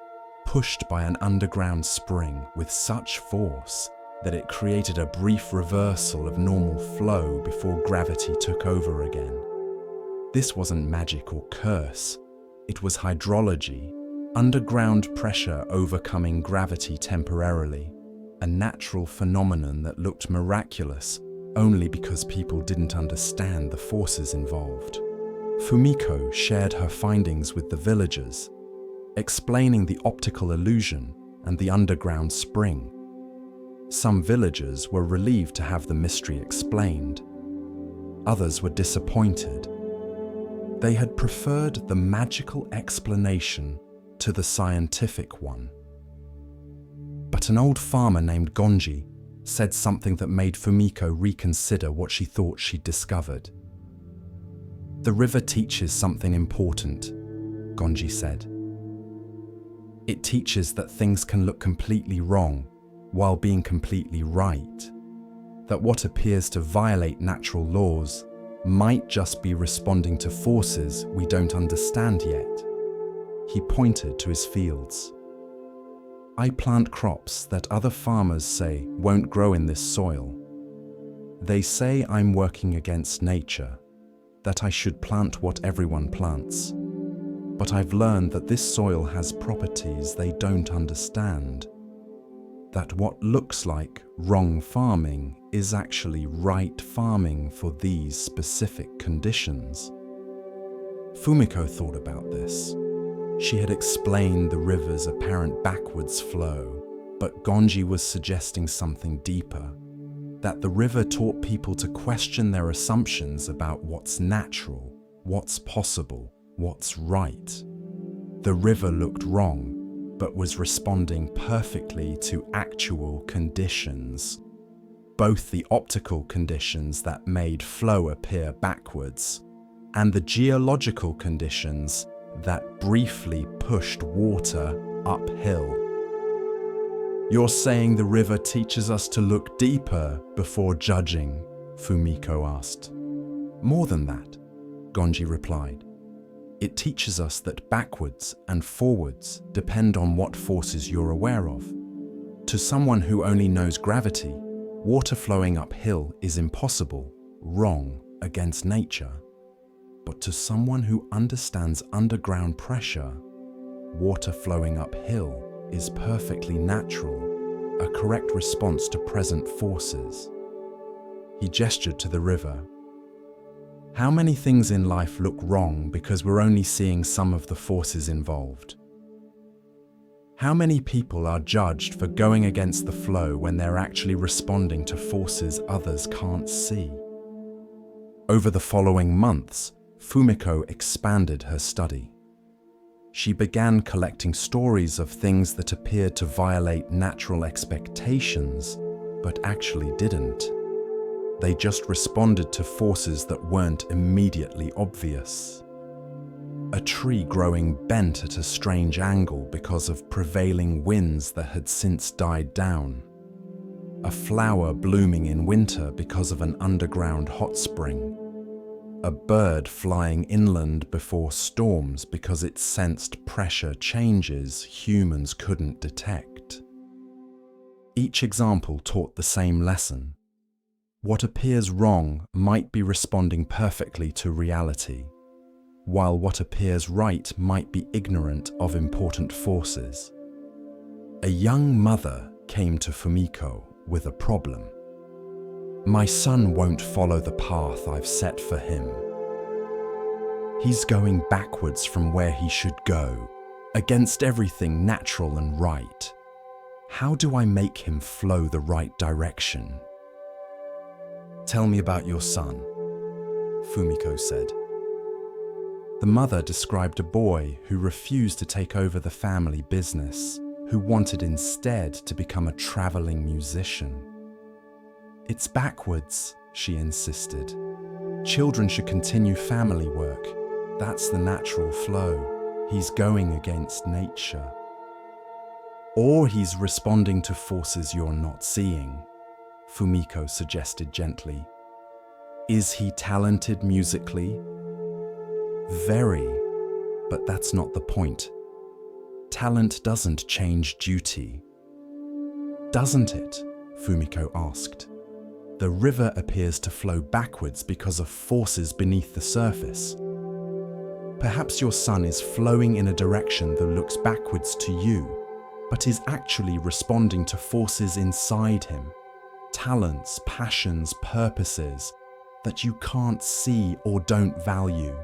pushed by an underground spring with such force that it created a brief reversal of normal flow before gravity took over again. This wasn't magic or curse, it was hydrology, underground pressure overcoming gravity temporarily, a natural phenomenon that looked miraculous only because people didn't understand the forces involved. Fumiko shared her findings with the villagers, explaining the optical illusion and the underground spring. Some villagers were relieved to have the mystery explained. Others were disappointed. They had preferred the magical explanation to the scientific one. But an old farmer named Gonji said something that made Fumiko reconsider what she thought she'd discovered. "The river teaches something important," Gonji said. "It teaches that things can look completely wrong while being completely right. That what appears to violate natural laws might just be responding to forces we don't understand yet." He pointed to his fields. "I plant crops that other farmers say won't grow in this soil. They say I'm working against nature, that I should plant what everyone plants. But I've learned that this soil has properties they don't understand. That what looks like wrong farming is actually right farming for these specific conditions." Fumiko thought about this. She had explained the river's apparent backwards flow, but Gonji was suggesting something deeper, that the river taught people to question their assumptions about what's natural, what's possible, what's right. The river looked wrong, but was responding perfectly to actual conditions, both the optical conditions that made flow appear backwards and the geological conditions that briefly pushed water uphill. You're saying the river teaches us to look deeper before judging? Fumiko asked. More than that, Gonji replied. It teaches us that backwards and forwards depend on what forces you're aware of. To someone who only knows gravity, water flowing uphill is impossible, wrong, against nature. But to someone who understands underground pressure, water flowing uphill is perfectly natural, a correct response to present forces. He gestured to the river. How many things in life look wrong because we're only seeing some of the forces involved? How many people are judged for going against the flow when they're actually responding to forces others can't see? Over the following months, Fumiko expanded her study. She began collecting stories of things that appeared to violate natural expectations, but actually didn't. They just responded to forces that weren't immediately obvious. A tree growing bent at a strange angle because of prevailing winds that had since died down. A flower blooming in winter because of an underground hot spring. A bird flying inland before storms because it sensed pressure changes humans couldn't detect. Each example taught the same lesson. What appears wrong might be responding perfectly to reality, while what appears right might be ignorant of important forces. A young mother came to Fumiko with a problem. My son won't follow the path I've set for him. He's going backwards from where he should go, against everything natural and right. How do I make him flow the right direction? Tell me about your son, Fumiko said. The mother described a boy who refused to take over the family business, who wanted instead to become a traveling musician. It's backwards, she insisted. Children should continue family work. That's the natural flow. He's going against nature. Or he's responding to forces you're not seeing, Fumiko suggested gently. Is he talented musically? Very, but that's not the point. Talent doesn't change duty. Doesn't it? Fumiko asked. The river appears to flow backwards because of forces beneath the surface. Perhaps your son is flowing in a direction that looks backwards to you, but is actually responding to forces inside him, talents, passions, purposes that you can't see or don't value.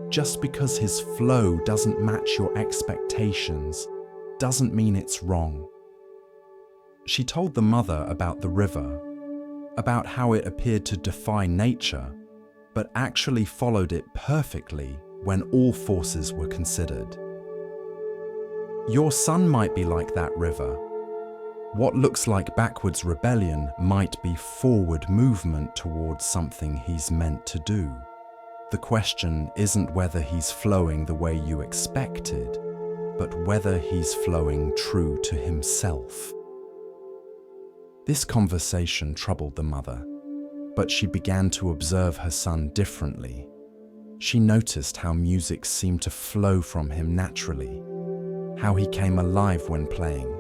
Just because his flow doesn't match your expectations doesn't mean it's wrong. She told the mother about the river, about how it appeared to defy nature, but actually followed it perfectly when all forces were considered. Your son might be like that river. What looks like backwards rebellion might be forward movement towards something he's meant to do. The question isn't whether he's flowing the way you expected, but whether he's flowing true to himself. This conversation troubled the mother, but she began to observe her son differently. She noticed how music seemed to flow from him naturally, how he came alive when playing,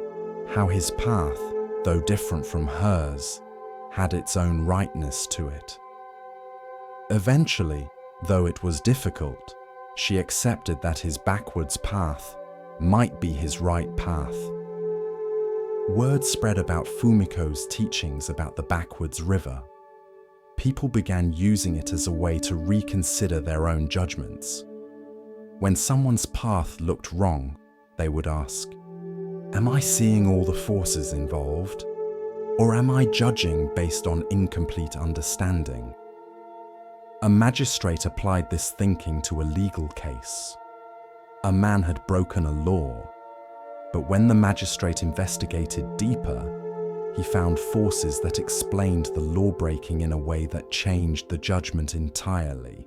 how his path, though different from hers, had its own rightness to it. Eventually, though it was difficult, she accepted that his backwards path might be his right path. Word spread about Fumiko's teachings about the backwards river. People began using it as a way to reconsider their own judgments. When someone's path looked wrong, they would ask, "Am I seeing all the forces involved? Or am I judging based on incomplete understanding?" A magistrate applied this thinking to a legal case. A man had broken a law, but when the magistrate investigated deeper, he found forces that explained the law-breaking in a way that changed the judgment entirely.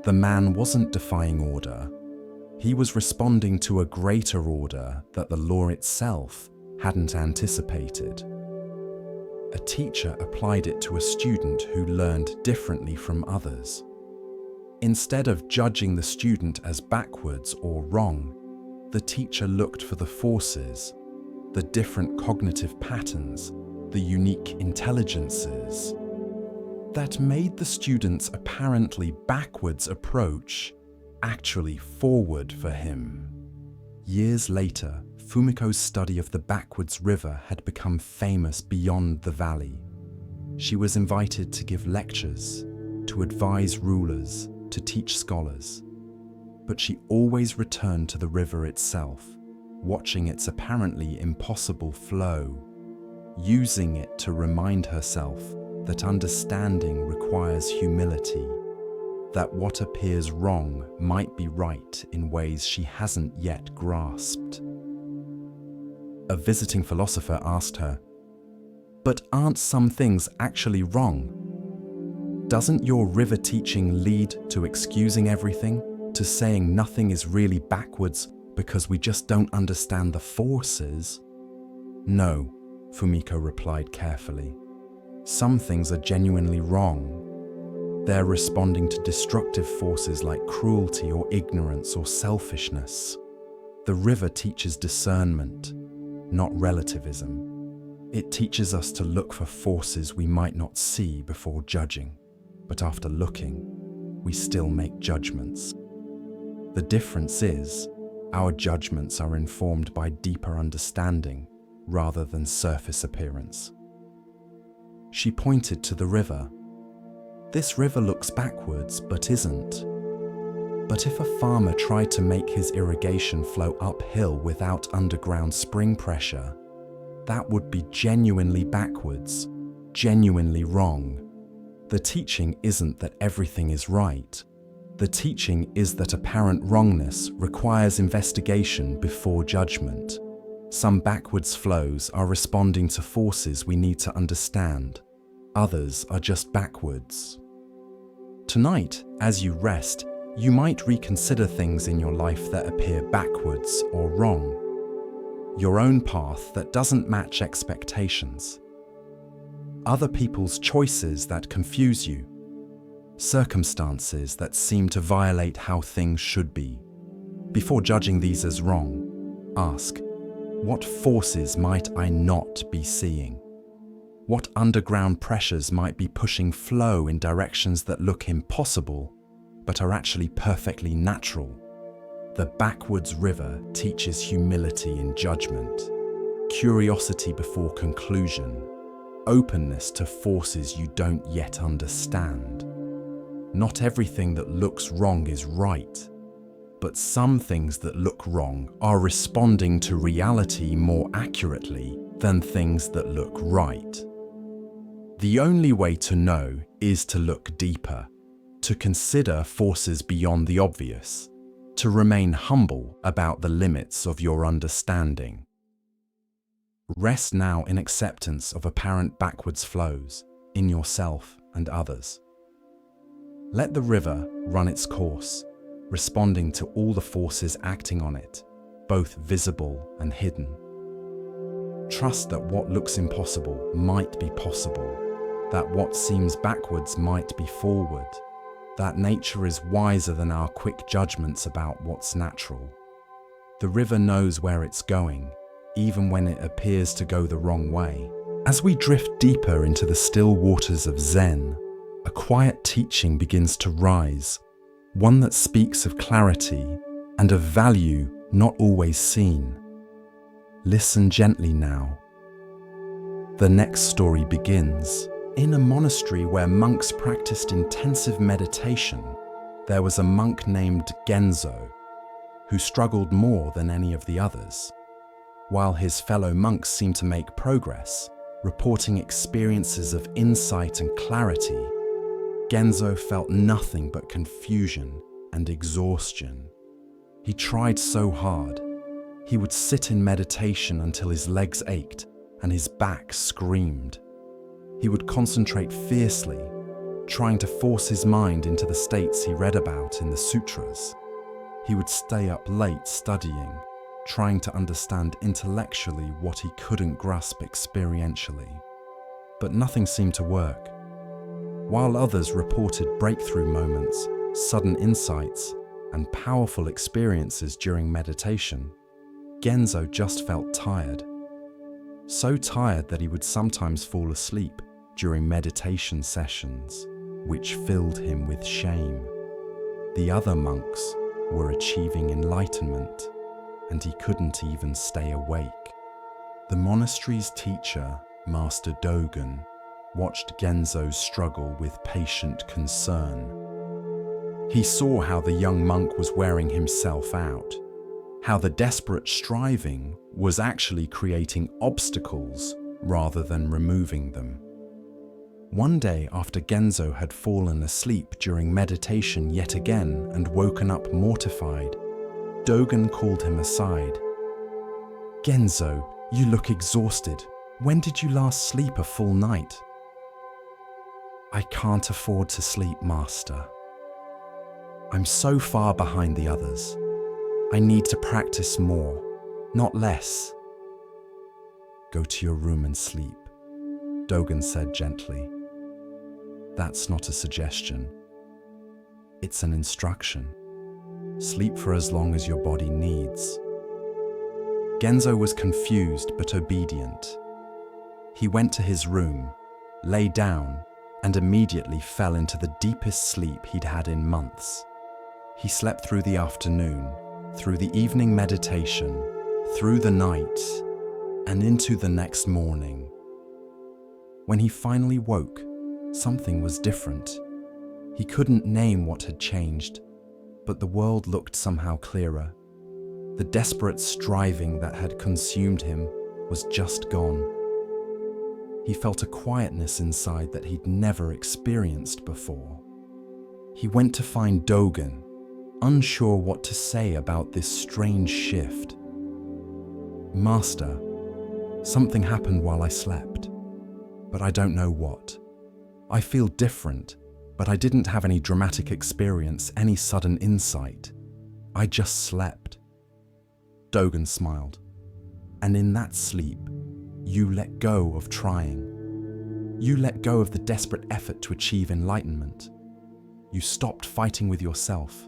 The man wasn't defying order. He was responding to a greater order that the law itself hadn't anticipated. A teacher applied it to a student who learned differently from others. Instead of judging the student as backwards or wrong, the teacher looked for the forces, the different cognitive patterns, the unique intelligences that made the student's apparently backwards approach actually forward for him. Years later, Fumiko's study of the backwards river had become famous beyond the valley. She was invited to give lectures, to advise rulers, to teach scholars. But she always returned to the river itself, watching its apparently impossible flow, using it to remind herself that understanding requires humility, that what appears wrong might be right in ways she hasn't yet grasped. A visiting philosopher asked her, "But aren't some things actually wrong? Doesn't your river teaching lead to excusing everything, to saying nothing is really backwards because we just don't understand the forces?" "No," Fumiko replied carefully. "Some things are genuinely wrong. They're responding to destructive forces like cruelty or ignorance or selfishness. The river teaches discernment, not relativism. It teaches us to look for forces we might not see before judging, but after looking, we still make judgments. The difference is, our judgments are informed by deeper understanding rather than surface appearance." She pointed to the river. "This river looks backwards, but isn't. But if a farmer tried to make his irrigation flow uphill without underground spring pressure, that would be genuinely backwards, genuinely wrong. The teaching isn't that everything is right. The teaching is that apparent wrongness requires investigation before judgment. Some backwards flows are responding to forces we need to understand. Others are just backwards." Tonight, as you rest, you might reconsider things in your life that appear backwards or wrong. Your own path that doesn't match expectations. Other people's choices that confuse you. Circumstances that seem to violate how things should be. Before judging these as wrong, ask, what forces might I not be seeing? What underground pressures might be pushing flow in directions that look impossible, but are actually perfectly natural? The backwards river teaches humility in judgment, curiosity before conclusion, openness to forces you don't yet understand. Not everything that looks wrong is right, but some things that look wrong are responding to reality more accurately than things that look right. The only way to know is to look deeper, to consider forces beyond the obvious, to remain humble about the limits of your understanding. Rest now in acceptance of apparent backwards flows in yourself and others. Let the river run its course, responding to all the forces acting on it, both visible and hidden. Trust that what looks impossible might be possible, that what seems backwards might be forward, that nature is wiser than our quick judgments about what's natural. The river knows where it's going, even when it appears to go the wrong way. As we drift deeper into the still waters of Zen, a quiet teaching begins to rise, one that speaks of clarity and of value not always seen. Listen gently now. The next story begins in a monastery where monks practiced intensive meditation. There was a monk named Genzo who struggled more than any of the others. While his fellow monks seemed to make progress, reporting experiences of insight and clarity, Genzo felt nothing but confusion and exhaustion. He tried so hard. He would sit in meditation until his legs ached and his back screamed. He would concentrate fiercely, trying to force his mind into the states he read about in the sutras. He would stay up late studying, trying to understand intellectually what he couldn't grasp experientially. But nothing seemed to work. While others reported breakthrough moments, sudden insights, and powerful experiences during meditation, Genzo just felt tired. So tired that he would sometimes fall asleep during meditation sessions, which filled him with shame. The other monks were achieving enlightenment, and he couldn't even stay awake. The monastery's teacher, Master Dogen, watched Genzo's struggle with patient concern. He saw how the young monk was wearing himself out, how the desperate striving was actually creating obstacles rather than removing them. One day, after Genzo had fallen asleep during meditation yet again and woken up mortified, Dogen called him aside. "Genzo, you look exhausted. When did you last sleep a full night?" "I can't afford to sleep, Master. I'm so far behind the others. I need to practice more, not less." "Go to your room and sleep," Dogen said gently. "That's not a suggestion. It's an instruction. Sleep for as long as your body needs." Genzo was confused but obedient. He went to his room, lay down, and immediately fell into the deepest sleep he'd had in months. He slept through the afternoon, through the evening meditation, through the night, and into the next morning. When he finally woke, something was different. He couldn't name what had changed, but the world looked somehow clearer. The desperate striving that had consumed him was just gone. He felt a quietness inside that he'd never experienced before. He went to find Dogen, unsure what to say about this strange shift. "Master, something happened while I slept, but I don't know what. I feel different, but I didn't have any dramatic experience, any sudden insight. I just slept." Dogen smiled. "And in that sleep, you let go of trying. You let go of the desperate effort to achieve enlightenment. You stopped fighting with yourself.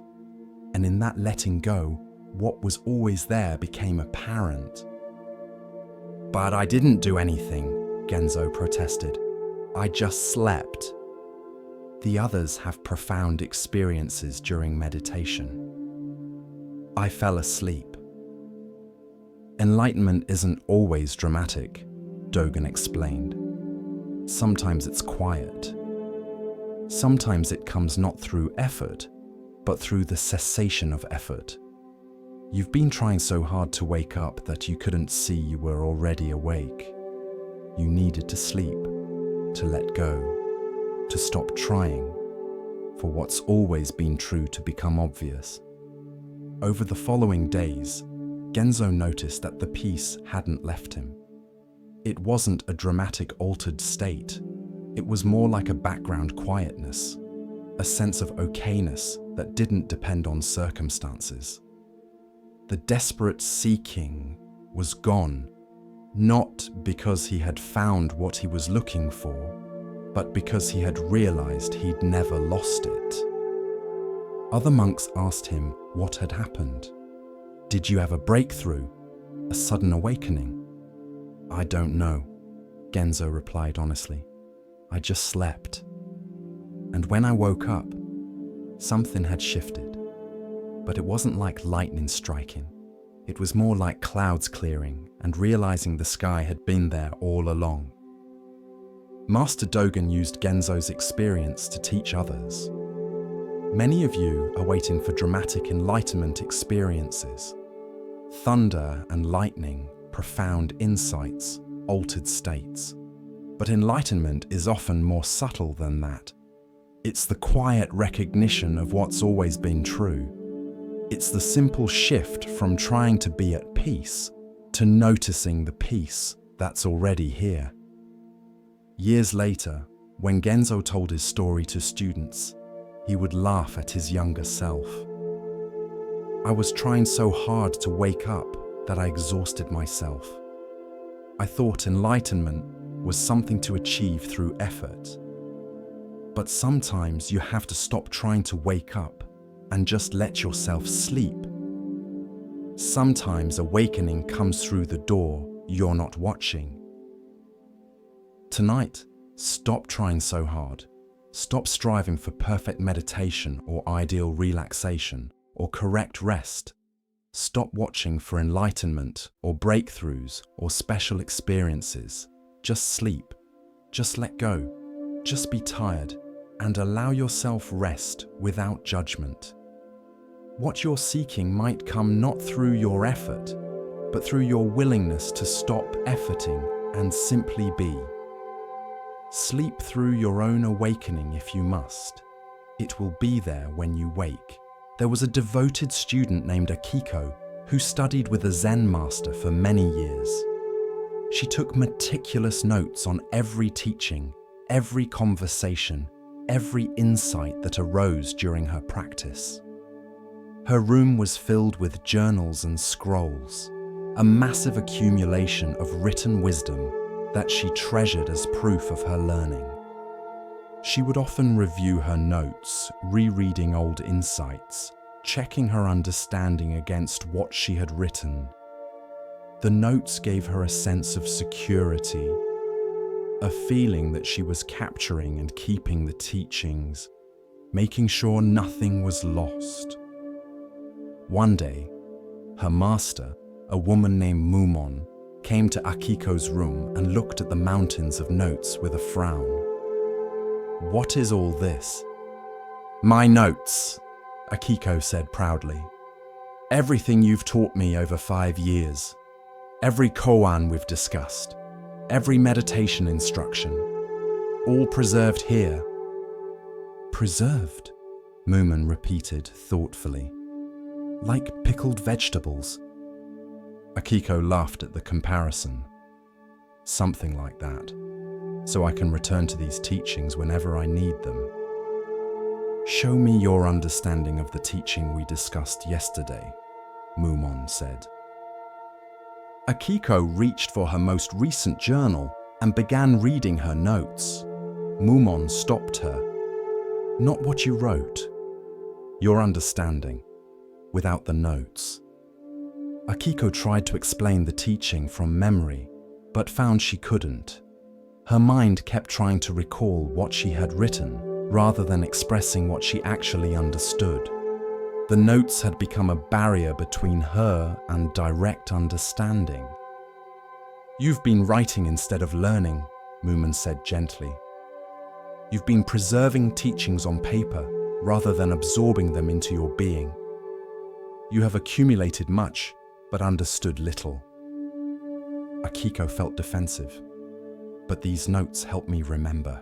And in that letting go, what was always there became apparent." "But I didn't do anything," Genzo protested. "I just slept." "The others have profound experiences during meditation. I fell asleep." "Enlightenment isn't always dramatic," Dogen explained. "Sometimes it's quiet. Sometimes it comes not through effort, but through the cessation of effort. You've been trying so hard to wake up that you couldn't see you were already awake. You needed to sleep, to let go, to stop trying, for what's always been true to become obvious." Over the following days, Genzo noticed that the peace hadn't left him. It wasn't a dramatic altered state. It was more like a background quietness, a sense of okayness that didn't depend on circumstances. The desperate seeking was gone, not because he had found what he was looking for, but because he had realized he'd never lost it. Other monks asked him what had happened. "Did you have a breakthrough, a sudden awakening?" "I don't know," Genzo replied honestly. "I just slept. And when I woke up, something had shifted. But it wasn't like lightning striking. It was more like clouds clearing and realizing the sky had been there all along." Master Dogen used Genzo's experience to teach others. Many of you are waiting for dramatic enlightenment experiences. Thunder and lightning, profound insights, altered states. But enlightenment is often more subtle than that. It's the quiet recognition of what's always been true. It's the simple shift from trying to be at peace to noticing the peace that's already here. Years later, when Genzo told his story to students, he would laugh at his younger self. I was trying so hard to wake up that I exhausted myself. I thought enlightenment was something to achieve through effort. But sometimes you have to stop trying to wake up and just let yourself sleep. Sometimes awakening comes through the door you're not watching. Tonight, stop trying so hard. Stop striving for perfect meditation or ideal relaxation or correct rest. Stop watching for enlightenment or breakthroughs or special experiences. Just sleep. Just let go. Just be tired and allow yourself rest without judgment. What you're seeking might come not through your effort, but through your willingness to stop efforting and simply be. Sleep through your own awakening if you must. It will be there when you wake. There was a devoted student named Akiko who studied with a Zen master for many years. She took meticulous notes on every teaching, every conversation, every insight that arose during her practice. Her room was filled with journals and scrolls, a massive accumulation of written wisdom that she treasured as proof of her learning. She would often review her notes, rereading old insights, checking her understanding against what she had written. The notes gave her a sense of security, a feeling that she was capturing and keeping the teachings, making sure nothing was lost. One day, her master, a woman named Mumon, came to Akiko's room and looked at the mountains of notes with a frown. "What is all this?" "My notes," Akiko said proudly. "Everything you've taught me over 5 years. Every koan we've discussed. Every meditation instruction. All preserved here." "Preserved?" Mumon repeated thoughtfully. "Like pickled vegetables?" Akiko laughed at the comparison. "Something like that, so I can return to these teachings whenever I need them." "Show me your understanding of the teaching we discussed yesterday," Mumon said. Akiko reached for her most recent journal and began reading her notes. Mumon stopped her. "Not what you wrote. Your understanding, without the notes." Akiko tried to explain the teaching from memory, but found she couldn't. Her mind kept trying to recall what she had written, rather than expressing what she actually understood. The notes had become a barrier between her and direct understanding. "You've been writing instead of learning," Mumon said gently. "You've been preserving teachings on paper rather than absorbing them into your being. You have accumulated much, but understood little." Akiko felt defensive. "But these notes help me remember.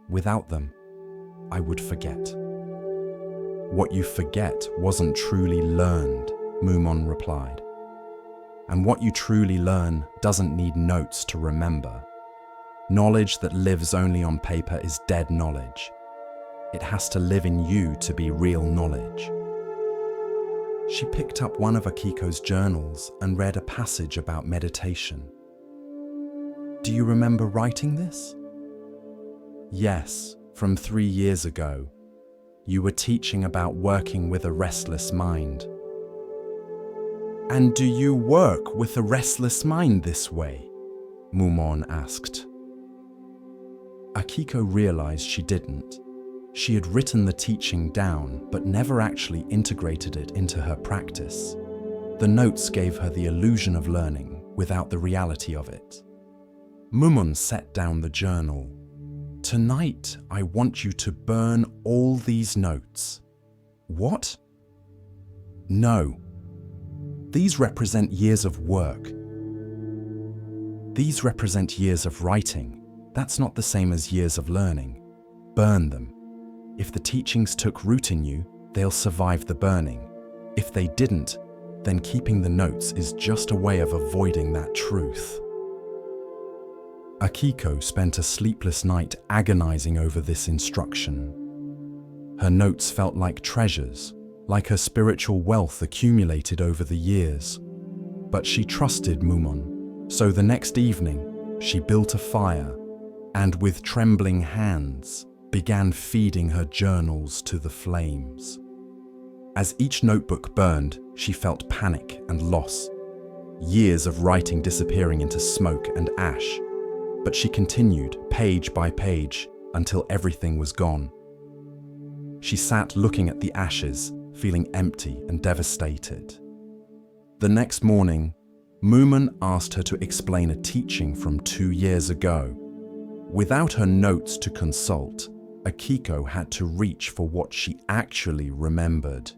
Without them, I would forget." "What you forget wasn't truly learned," Mumon replied. "And what you truly learn doesn't need notes to remember. Knowledge that lives only on paper is dead knowledge. It has to live in you to be real knowledge." She picked up one of Akiko's journals and read a passage about meditation. "Do you remember writing this?" "Yes, from 3 years ago. You were teaching about working with a restless mind." "And do you work with a restless mind this way?" Mumon asked. Akiko realized she didn't. She had written the teaching down, but never actually integrated it into her practice. The notes gave her the illusion of learning without the reality of it. Mumon set down the journal. "Tonight, I want you to burn all these notes. What? No. These represent years of work. These represent years of writing. That's not the same as years of learning. Burn them. If the teachings took root in you, they'll survive the burning. If they didn't, then keeping the notes is just a way of avoiding that truth. Akiko spent a sleepless night agonizing over this instruction. Her notes felt like treasures, like her spiritual wealth accumulated over the years. But she trusted Mumon, so the next evening she built a fire and with trembling hands began feeding her journals to the flames. As each notebook burned, she felt panic and loss, years of writing disappearing into smoke and ash. But she continued, page by page, until everything was gone. She sat looking at the ashes, feeling empty and devastated. The next morning, Mumon asked her to explain a teaching from 2 years ago. Without her notes to consult, Akiko had to reach for what she actually remembered,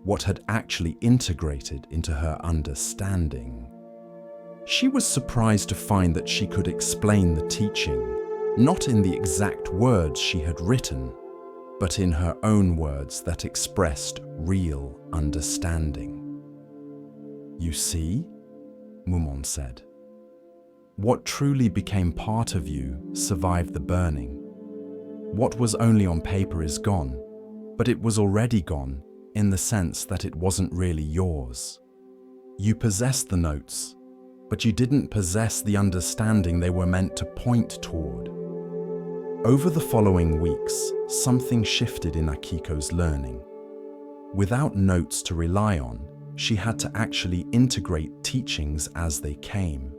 what had actually integrated into her understanding. She was surprised to find that she could explain the teaching, not in the exact words she had written, but in her own words that expressed real understanding. "You see," Mumon said, "what truly became part of you survived the burning. What was only on paper is gone, but it was already gone in the sense that it wasn't really yours. You possessed the notes, but you didn't possess the understanding they were meant to point toward." Over the following weeks, something shifted in Akiko's learning. Without notes to rely on, she had to actually integrate teachings as they came.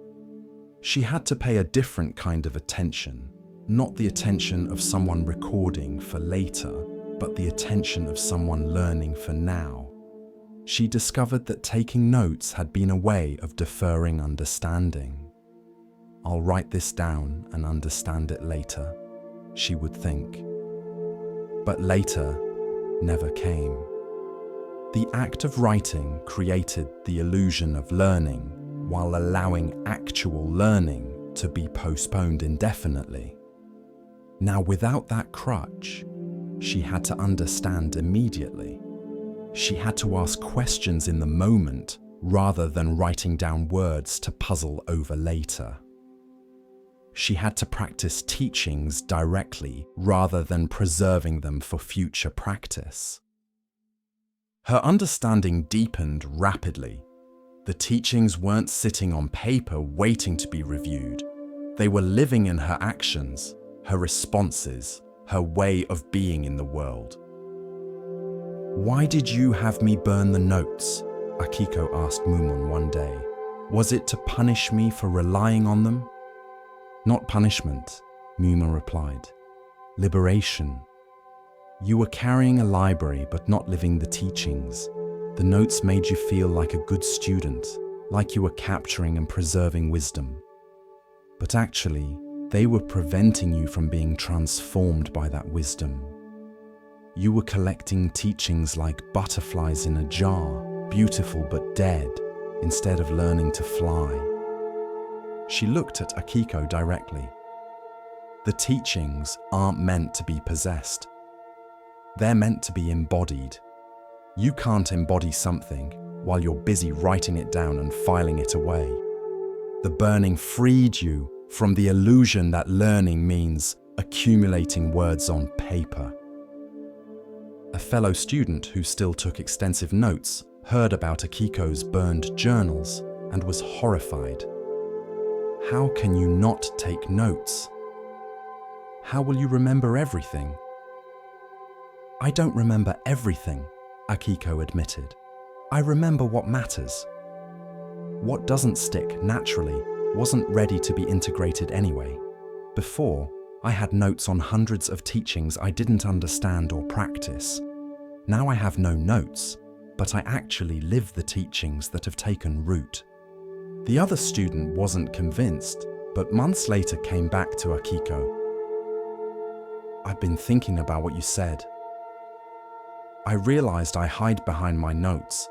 She had to pay a different kind of attention, not the attention of someone recording for later, but the attention of someone learning for now. She discovered that taking notes had been a way of deferring understanding. "I'll write this down and understand it later," she would think. But later never came. The act of writing created the illusion of learning while allowing actual learning to be postponed indefinitely. Now, without that crutch, she had to understand immediately. She had to ask questions in the moment rather than writing down words to puzzle over later. She had to practice teachings directly rather than preserving them for future practice. Her understanding deepened rapidly. The teachings weren't sitting on paper waiting to be reviewed. They were living in her actions, her responses, her way of being in the world. "Why did you have me burn the notes?" Akiko asked Mumon one day. "Was it to punish me for relying on them?" "Not punishment," Mumon replied. "Liberation. You were carrying a library but not living the teachings. The notes made you feel like a good student, like you were capturing and preserving wisdom. But actually, they were preventing you from being transformed by that wisdom. You were collecting teachings like butterflies in a jar, beautiful but dead, instead of learning to fly." She looked at Akiko directly. The teachings aren't meant to be possessed. They're meant to be embodied. You can't embody something while you're busy writing it down and filing it away. The burning freed you from the illusion that learning means accumulating words on paper. A fellow student who still took extensive notes heard about Akiko's burned journals and was horrified. "How can you not take notes? How will you remember everything?" "I don't remember everything," Akiko admitted. "I remember what matters. What doesn't stick naturally wasn't ready to be integrated anyway. Before, I had notes on hundreds of teachings I didn't understand or practice. Now I have no notes, but I actually live the teachings that have taken root." The other student wasn't convinced, but months later came back to Akiko. "I've been thinking about what you said. I realized I hide behind my notes.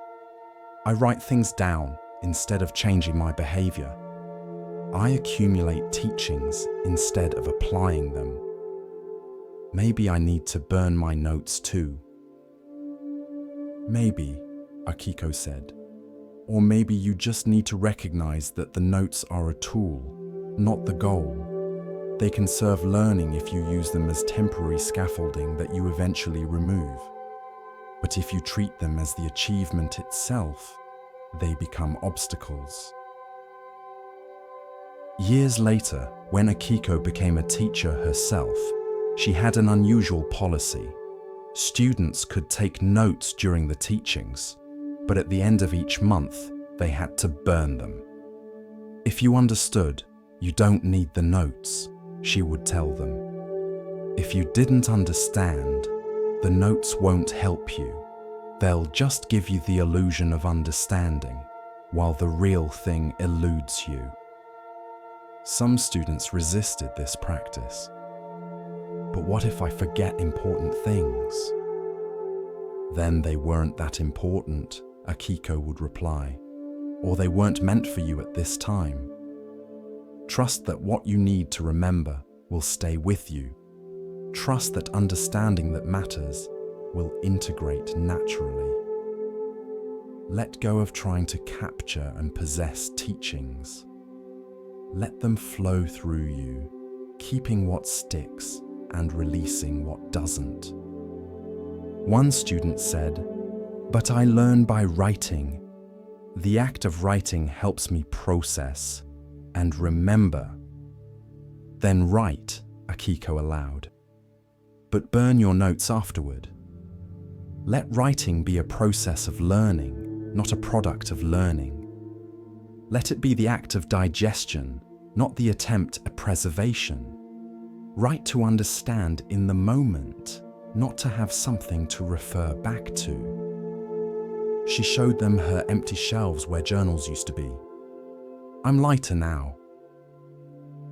I write things down instead of changing my behavior. I accumulate teachings instead of applying them. Maybe I need to burn my notes too. Maybe, Akiko said. Or maybe you just need to recognize that the notes are a tool, not the goal. They can serve learning if you use them as temporary scaffolding that you eventually remove. But if you treat them as the achievement itself, they become obstacles. Years later, when Akiko became a teacher herself, she had an unusual policy. Students could take notes during the teachings, but at the end of each month, they had to burn them. If you understood, you don't need the notes, she would tell them. If you didn't understand, the notes won't help you. They'll just give you the illusion of understanding, while the real thing eludes you. Some students resisted this practice. But what if I forget important things? Then they weren't that important, Akiko would reply, or they weren't meant for you at this time. Trust that what you need to remember will stay with you. Trust that understanding that matters will integrate naturally. Let go of trying to capture and possess teachings. Let them flow through you, keeping what sticks and releasing what doesn't. One student said, "But I learn by writing. The act of writing helps me process and remember." Then write, Akiko allowed. But burn your notes afterward. Let writing be a process of learning, not a product of learning. Let it be the act of digestion, not the attempt at preservation. Write to understand in the moment, not to have something to refer back to. She showed them her empty shelves where journals used to be. I'm lighter now.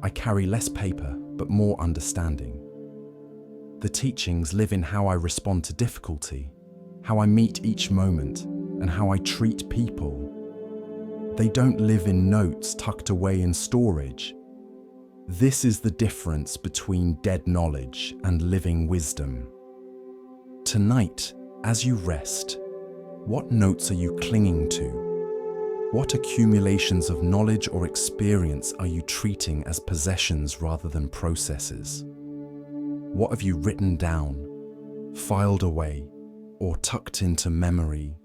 I carry less paper, but more understanding. The teachings live in how I respond to difficulty, how I meet each moment, and how I treat people. They don't live in notes tucked away in storage. This is the difference between dead knowledge and living wisdom. Tonight, as you rest, what notes are you clinging to? What accumulations of knowledge or experience are you treating as possessions rather than processes? What have you written down, filed away, or tucked into memory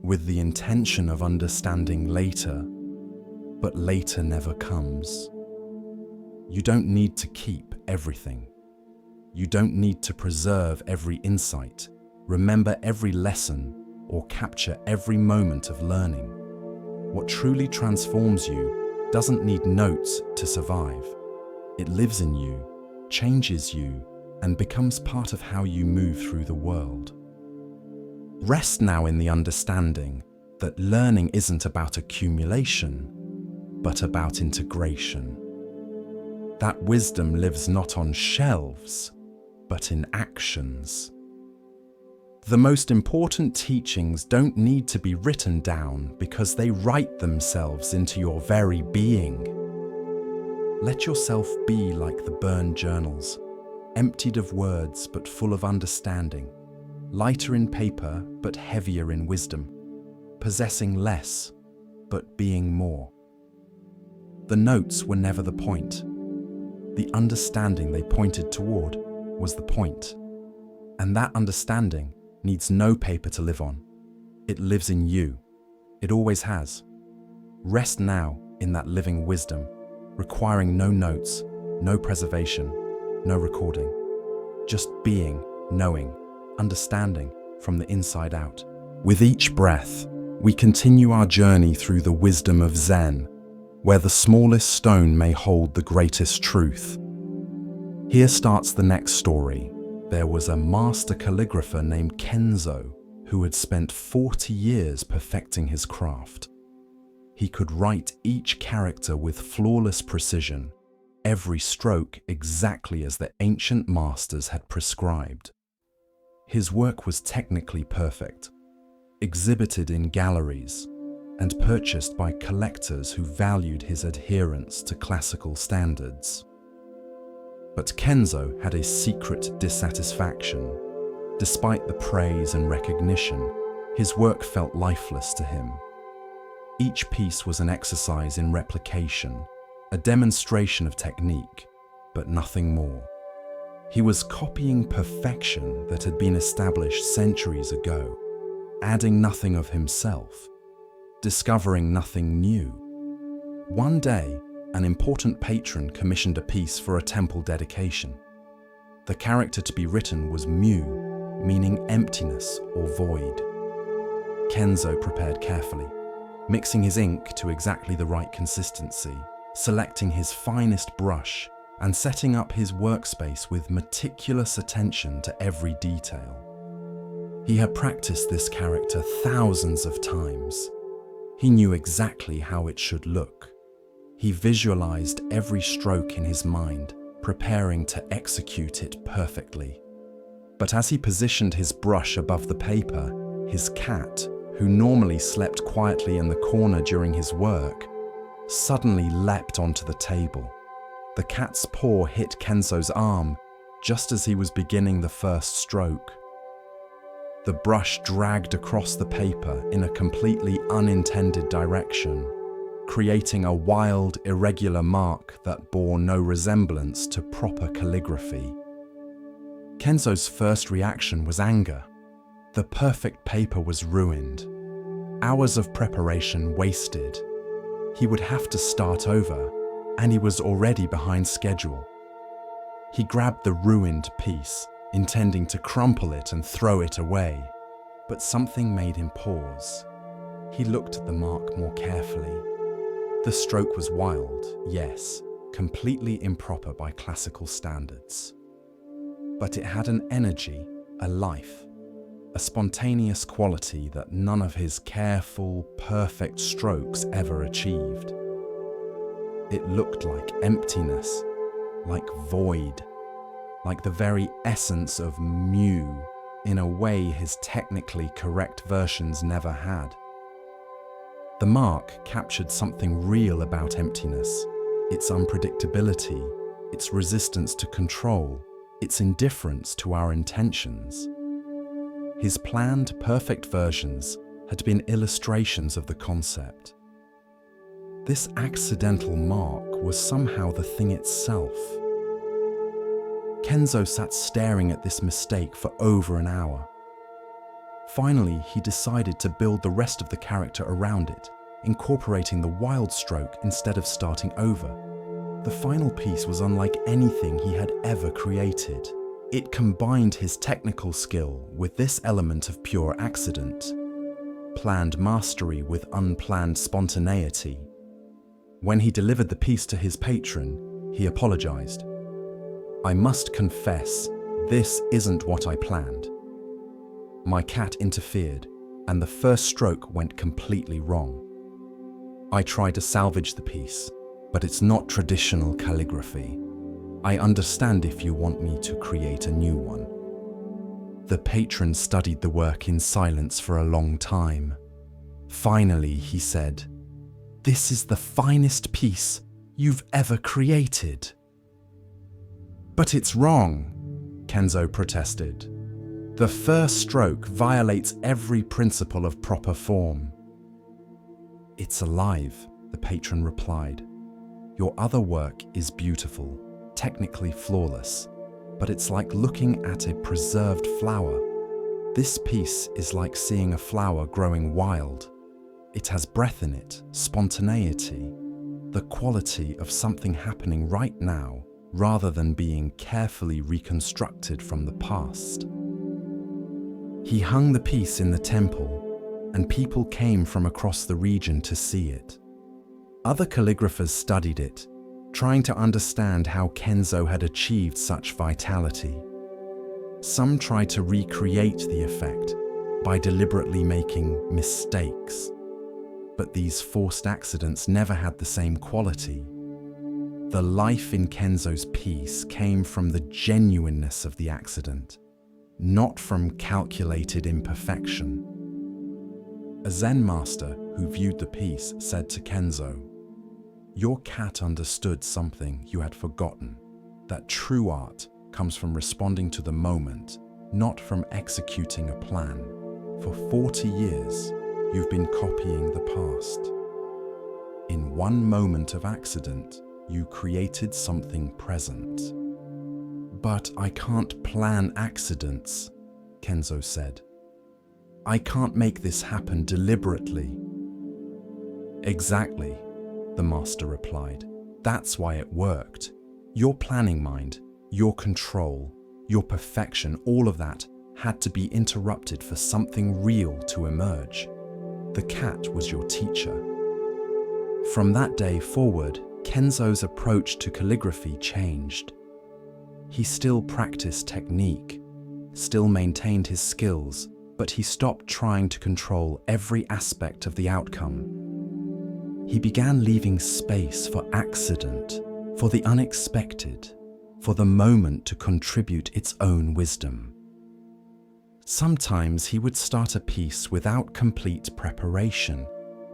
with the intention of understanding later, but later never comes? You don't need to keep everything. You don't need to preserve every insight, remember every lesson, or capture every moment of learning. What truly transforms you doesn't need notes to survive. It lives in you, changes you, and becomes part of how you move through the world. Rest now in the understanding that learning isn't about accumulation, but about integration. That wisdom lives not on shelves, but in actions. The most important teachings don't need to be written down because they write themselves into your very being. Let yourself be like the burned journals, emptied of words but full of understanding, lighter in paper but heavier in wisdom, possessing less but being more. The notes were never the point. The understanding they pointed toward was the point. And that understanding needs no paper to live on. It lives in you. It always has. Rest now in that living wisdom, requiring no notes, no preservation, no recording. Just being, knowing, understanding from the inside out. With each breath, we continue our journey through the wisdom of Zen, where the smallest stone may hold the greatest truth. Here starts the next story. There was a master calligrapher named Kenzo who had spent 40 years perfecting his craft. He could write each character with flawless precision, every stroke exactly as the ancient masters had prescribed. His work was technically perfect, exhibited in galleries, and purchased by collectors who valued his adherence to classical standards. But Kenzo had a secret dissatisfaction. Despite the praise and recognition, his work felt lifeless to him. Each piece was an exercise in replication, a demonstration of technique, but nothing more. He was copying perfection that had been established centuries ago, adding nothing of himself, discovering nothing new. One day, an important patron commissioned a piece for a temple dedication. The character to be written was Mu, meaning emptiness or void. Kenzo prepared carefully, mixing his ink to exactly the right consistency, selecting his finest brush, and setting up his workspace with meticulous attention to every detail. He had practiced this character thousands of times. He knew exactly how it should look. He visualized every stroke in his mind, preparing to execute it perfectly. But as he positioned his brush above the paper, his cat, who normally slept quietly in the corner during his work, suddenly leapt onto the table. The cat's paw hit Kenzo's arm just as he was beginning the first stroke. The brush dragged across the paper in a completely unintended direction, creating a wild, irregular mark that bore no resemblance to proper calligraphy. Kenzo's first reaction was anger. The perfect paper was ruined. Hours of preparation wasted. He would have to start over, and he was already behind schedule. He grabbed the ruined piece, intending to crumple it and throw it away, but something made him pause. He looked at the mark more carefully. The stroke was wild, yes, completely improper by classical standards. But it had an energy, a life, a spontaneous quality that none of his careful, perfect strokes ever achieved. It looked like emptiness, like void, like the very essence of Mu, in a way his technically correct versions never had. The mark captured something real about emptiness, its unpredictability, its resistance to control, its indifference to our intentions. His planned perfect versions had been illustrations of the concept. This accidental mark was somehow the thing itself. Kenzo sat staring at this mistake for over an hour. Finally, he decided to build the rest of the character around it, incorporating the wild stroke instead of starting over. The final piece was unlike anything he had ever created. It combined his technical skill with this element of pure accident, planned mastery with unplanned spontaneity. When he delivered the piece to his patron, he apologized. "I must confess, this isn't what I planned." My cat interfered, and the first stroke went completely wrong. I tried to salvage the piece, but it's not traditional calligraphy. I understand if you want me to create a new one. The patron studied the work in silence for a long time. Finally, he said, "This is the finest piece you've ever created." "But it's wrong," Kenzo protested. "The first stroke violates every principle of proper form." "It's alive," the patron replied. "Your other work is beautiful, technically flawless, but it's like looking at a preserved flower. This piece is like seeing a flower growing wild. It has breath in it, spontaneity, the quality of something happening right now rather than being carefully reconstructed from the past." He hung the piece in the temple, and people came from across the region to see it. Other calligraphers studied it, trying to understand how Kenzo had achieved such vitality. Some tried to recreate the effect by deliberately making mistakes, but these forced accidents never had the same quality. The life in Kenzo's piece came from the genuineness of the accident, not from calculated imperfection. A Zen master who viewed the piece said to Kenzo, "Your cat understood something you had forgotten, that true art comes from responding to the moment, not from executing a plan. For 40 years, you've been copying the past. In one moment of accident, you created something present." "But I can't plan accidents," Kenzo said. "I can't make this happen deliberately." "Exactly," the master replied. "That's why it worked. Your planning mind, your control, your perfection, all of that had to be interrupted for something real to emerge. The cat was your teacher." From that day forward, Kenzo's approach to calligraphy changed. He still practiced technique, still maintained his skills, but he stopped trying to control every aspect of the outcome. He began leaving space for accident, for the unexpected, for the moment to contribute its own wisdom. Sometimes he would start a piece without complete preparation,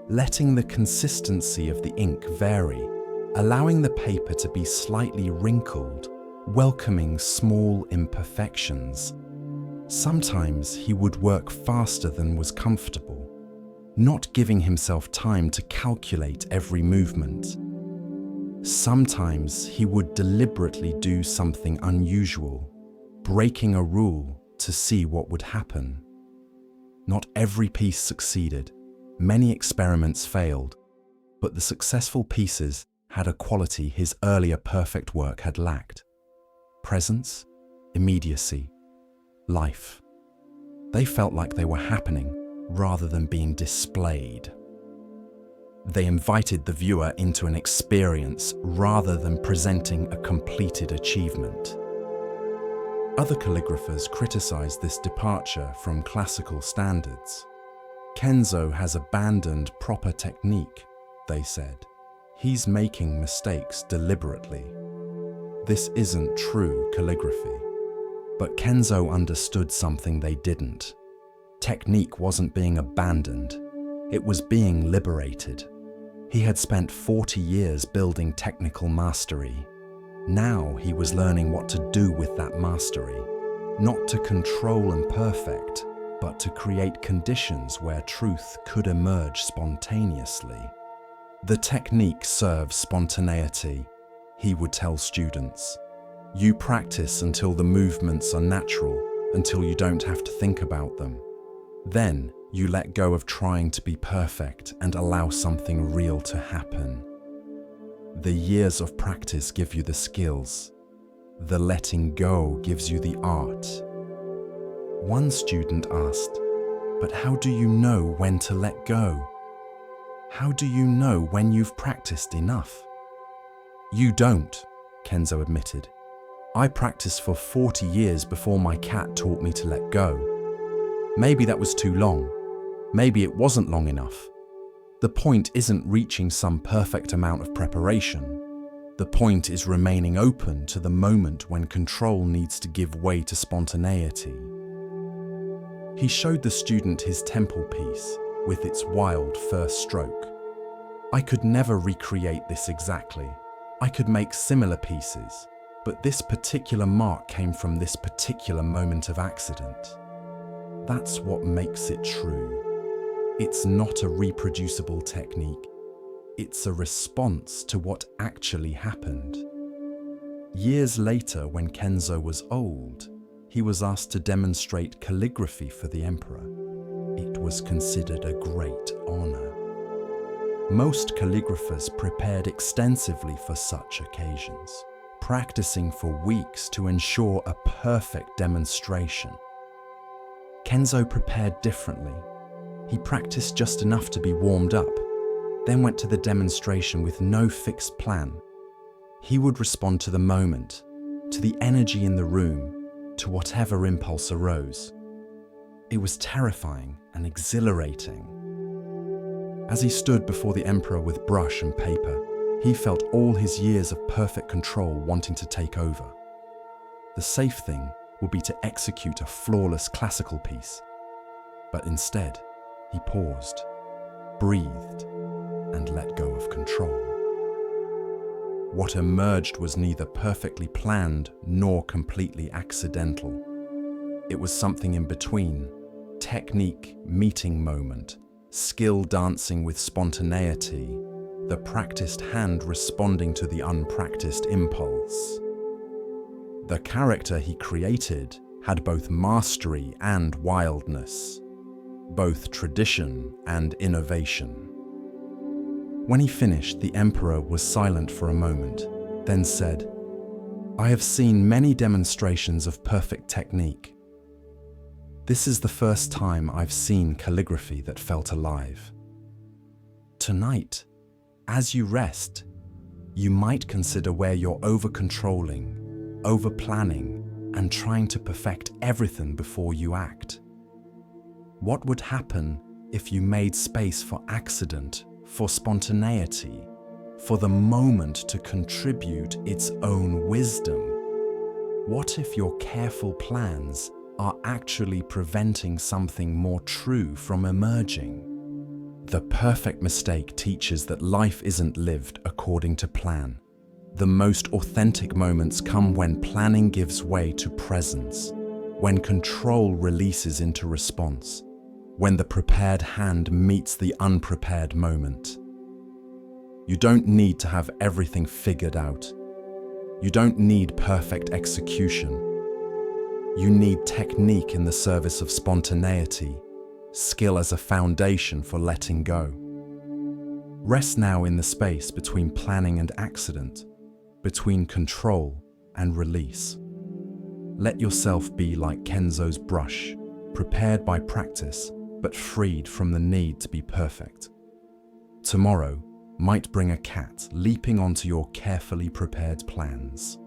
letting the consistency of the ink vary, allowing the paper to be slightly wrinkled, welcoming small imperfections. Sometimes he would work faster than was comfortable, not giving himself time to calculate every movement. Sometimes he would deliberately do something unusual, breaking a rule to see what would happen. Not every piece succeeded. Many experiments failed, but the successful pieces had a quality his earlier perfect work had lacked: presence, immediacy, life. They felt like they were happening rather than being displayed. They invited the viewer into an experience rather than presenting a completed achievement. Other calligraphers criticized this departure from classical standards. "Kenzo has abandoned proper technique," they said. "He's making mistakes deliberately." This isn't true calligraphy. But Kenzo understood something they didn't. Technique wasn't being abandoned, it was being liberated. He had spent 40 years building technical mastery. Now he was learning what to do with that mastery, not to control and perfect, but to create conditions where truth could emerge spontaneously. "The technique serves spontaneity," he would tell students. "You practice until the movements are natural, until you don't have to think about them. Then you let go of trying to be perfect and allow something real to happen. The years of practice give you the skills. The letting go gives you the art." One student asked, "But how do you know when to let go? How do you know when you've practiced enough?" "You don't," Kenzo admitted. "I practiced for 40 years before my cat taught me to let go. Maybe that was too long. Maybe it wasn't long enough. The point isn't reaching some perfect amount of preparation. The point is remaining open to the moment when control needs to give way to spontaneity." He showed the student his temple piece with its wild first stroke. "I could never recreate this exactly. I could make similar pieces, but this particular mark came from this particular moment of accident." That's what makes it true. It's not a reproducible technique. It's a response to what actually happened. Years later, when Kenzo was old, he was asked to demonstrate calligraphy for the emperor. It was considered a great honor. Most calligraphers prepared extensively for such occasions, practicing for weeks to ensure a perfect demonstration. Kenzo prepared differently. He practiced just enough to be warmed up, then went to the demonstration with no fixed plan. He would respond to the moment, to the energy in the room, to whatever impulse arose. It was terrifying and exhilarating. As he stood before the emperor with brush and paper, he felt all his years of perfect control wanting to take over. The safe thing would be to execute a flawless classical piece. But instead, he paused, breathed, and let go of control. What emerged was neither perfectly planned nor completely accidental. It was something in between: technique meeting moment, skill dancing with spontaneity, the practiced hand responding to the unpracticed impulse. The character he created had both mastery and wildness, both tradition and innovation. When he finished, the emperor was silent for a moment, then said, "I have seen many demonstrations of perfect technique. This is the first time I've seen calligraphy that felt alive. Tonight, as you rest, you might consider where you're over-controlling, over-planning, and trying to perfect everything before you act. What would happen if you made space for accident, for spontaneity, for the moment to contribute its own wisdom? What if your careful plans are actually preventing something more true from emerging?" The perfect mistake teaches that life isn't lived according to plan. The most authentic moments come when planning gives way to presence, when control releases into response, when the prepared hand meets the unprepared moment. You don't need to have everything figured out. You don't need perfect execution. You need technique in the service of spontaneity, skill as a foundation for letting go. Rest now in the space between planning and accident, between control and release. Let yourself be like Kenzo's brush, prepared by practice, but freed from the need to be perfect. Tomorrow might bring a cat leaping onto your carefully prepared plans.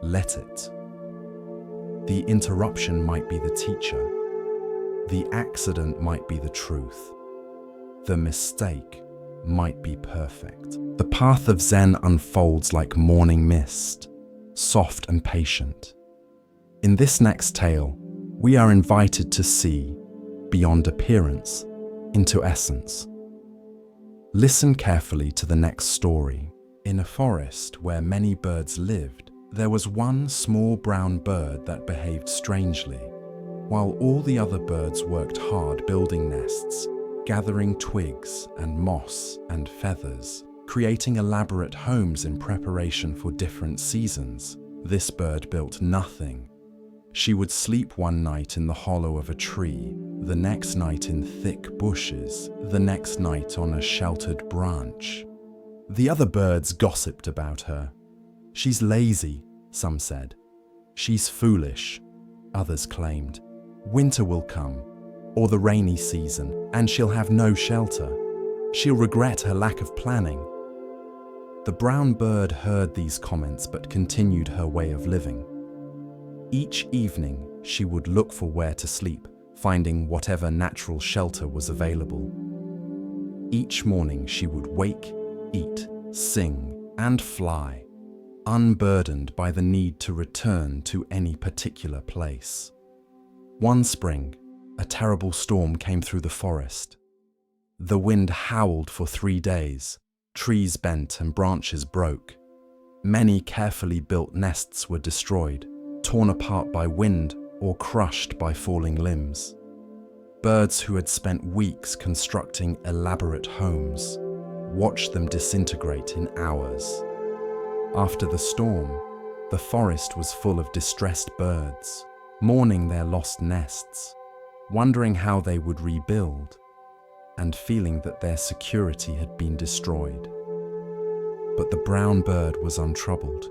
Let it. The interruption might be the teacher. The accident might be the truth. The mistake might be perfect. The path of Zen unfolds like morning mist, soft and patient. In this next tale, we are invited to see, beyond appearance, into essence. Listen carefully to the next story. In a forest where many birds lived, there was one small brown bird that behaved strangely. While all the other birds worked hard building nests, gathering twigs and moss and feathers, creating elaborate homes in preparation for different seasons, this bird built nothing. She would sleep one night in the hollow of a tree, the next night in thick bushes, the next night on a sheltered branch. The other birds gossiped about her. "She's lazy," some said. "She's foolish," others claimed. "Winter will come, or the rainy season, and she'll have no shelter. She'll regret her lack of planning." The brown bird heard these comments but continued her way of living. Each evening, she would look for where to sleep, finding whatever natural shelter was available. Each morning, she would wake, eat, sing, and fly, unburdened by the need to return to any particular place. One spring, a terrible storm came through the forest. The wind howled for 3 days, trees bent and branches broke. Many carefully built nests were destroyed, torn apart by wind or crushed by falling limbs. Birds who had spent weeks constructing elaborate homes watched them disintegrate in hours. After the storm, the forest was full of distressed birds, mourning their lost nests, wondering how they would rebuild, and feeling that their security had been destroyed. But the brown bird was untroubled.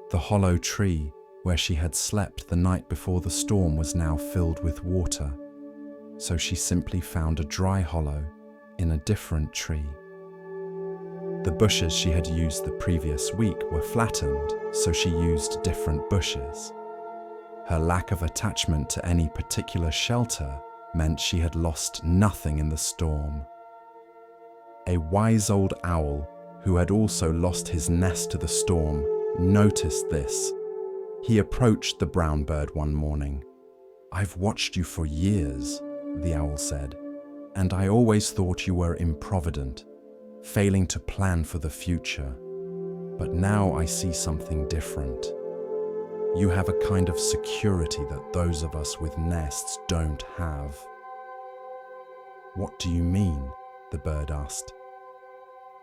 The hollow tree where she had slept the night before the storm was now filled with water, so she simply found a dry hollow in a different tree. The bushes she had used the previous week were flattened, so she used different bushes. Her lack of attachment to any particular shelter meant she had lost nothing in the storm. A wise old owl, who had also lost his nest to the storm, noticed this. He approached the brown bird one morning. "I've watched you for years," the owl said, "and I always thought you were improvident, failing to plan for the future. But now I see something different. You have a kind of security that those of us with nests don't have." "What do you mean?" the bird asked.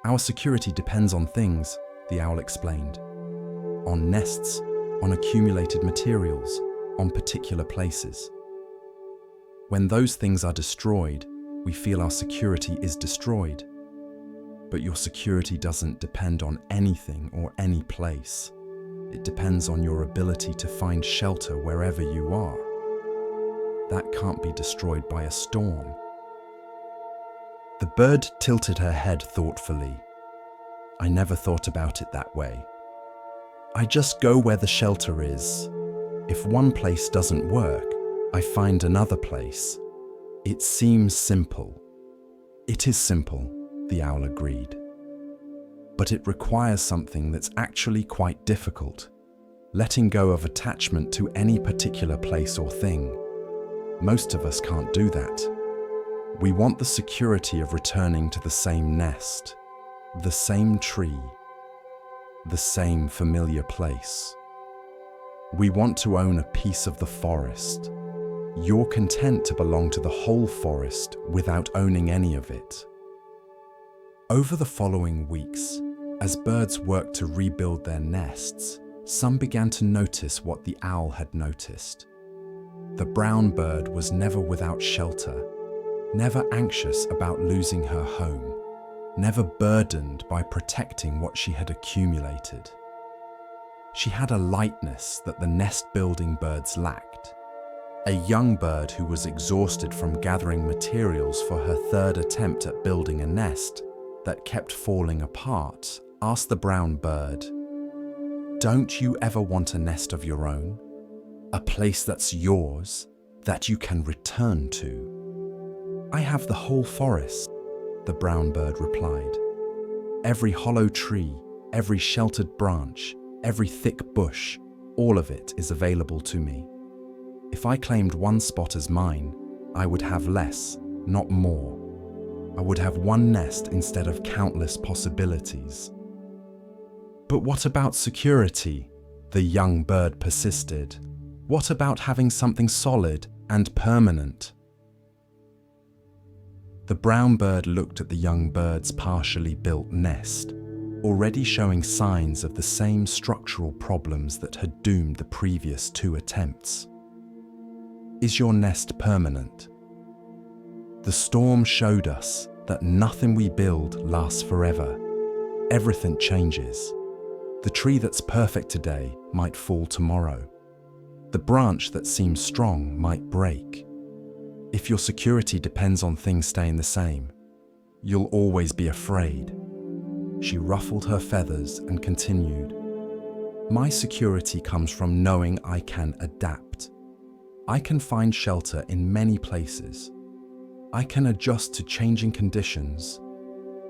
"Our security depends on things," the owl explained. "On nests, on accumulated materials, on particular places. When those things are destroyed, we feel our security is destroyed. But your security doesn't depend on anything or any place. It depends on your ability to find shelter wherever you are. That can't be destroyed by a storm." The bird tilted her head thoughtfully. "I never thought about it that way. I just go where the shelter is. If one place doesn't work, I find another place. It seems simple." "It is simple," the owl agreed. "But it requires something that's actually quite difficult. Letting go of attachment to any particular place or thing. Most of us can't do that. We want the security of returning to the same nest, the same tree, the same familiar place. We want to own a piece of the forest. You're content to belong to the whole forest without owning any of it." Over the following weeks, as birds worked to rebuild their nests, some began to notice what the owl had noticed. The brown bird was never without shelter, never anxious about losing her home, never burdened by protecting what she had accumulated. She had a lightness that the nest-building birds lacked. A young bird who was exhausted from gathering materials for her third attempt at building a nest that kept falling apart asked the brown bird, "Don't you ever want a nest of your own? A place that's yours, that you can return to?" "I have the whole forest," the brown bird replied. "Every hollow tree, every sheltered branch, every thick bush, all of it is available to me. If I claimed one spot as mine, I would have less, not more. I would have one nest instead of countless possibilities." "But what about security?" the young bird persisted. "What about having something solid and permanent?" The brown bird looked at the young bird's partially built nest, already showing signs of the same structural problems that had doomed the previous 2 attempts. "Is your nest permanent? The storm showed us that nothing we build lasts forever. Everything changes. The tree that's perfect today might fall tomorrow. The branch that seems strong might break. If your security depends on things staying the same, you'll always be afraid." She ruffled her feathers and continued, "My security comes from knowing I can adapt. I can find shelter in many places. I can adjust to changing conditions.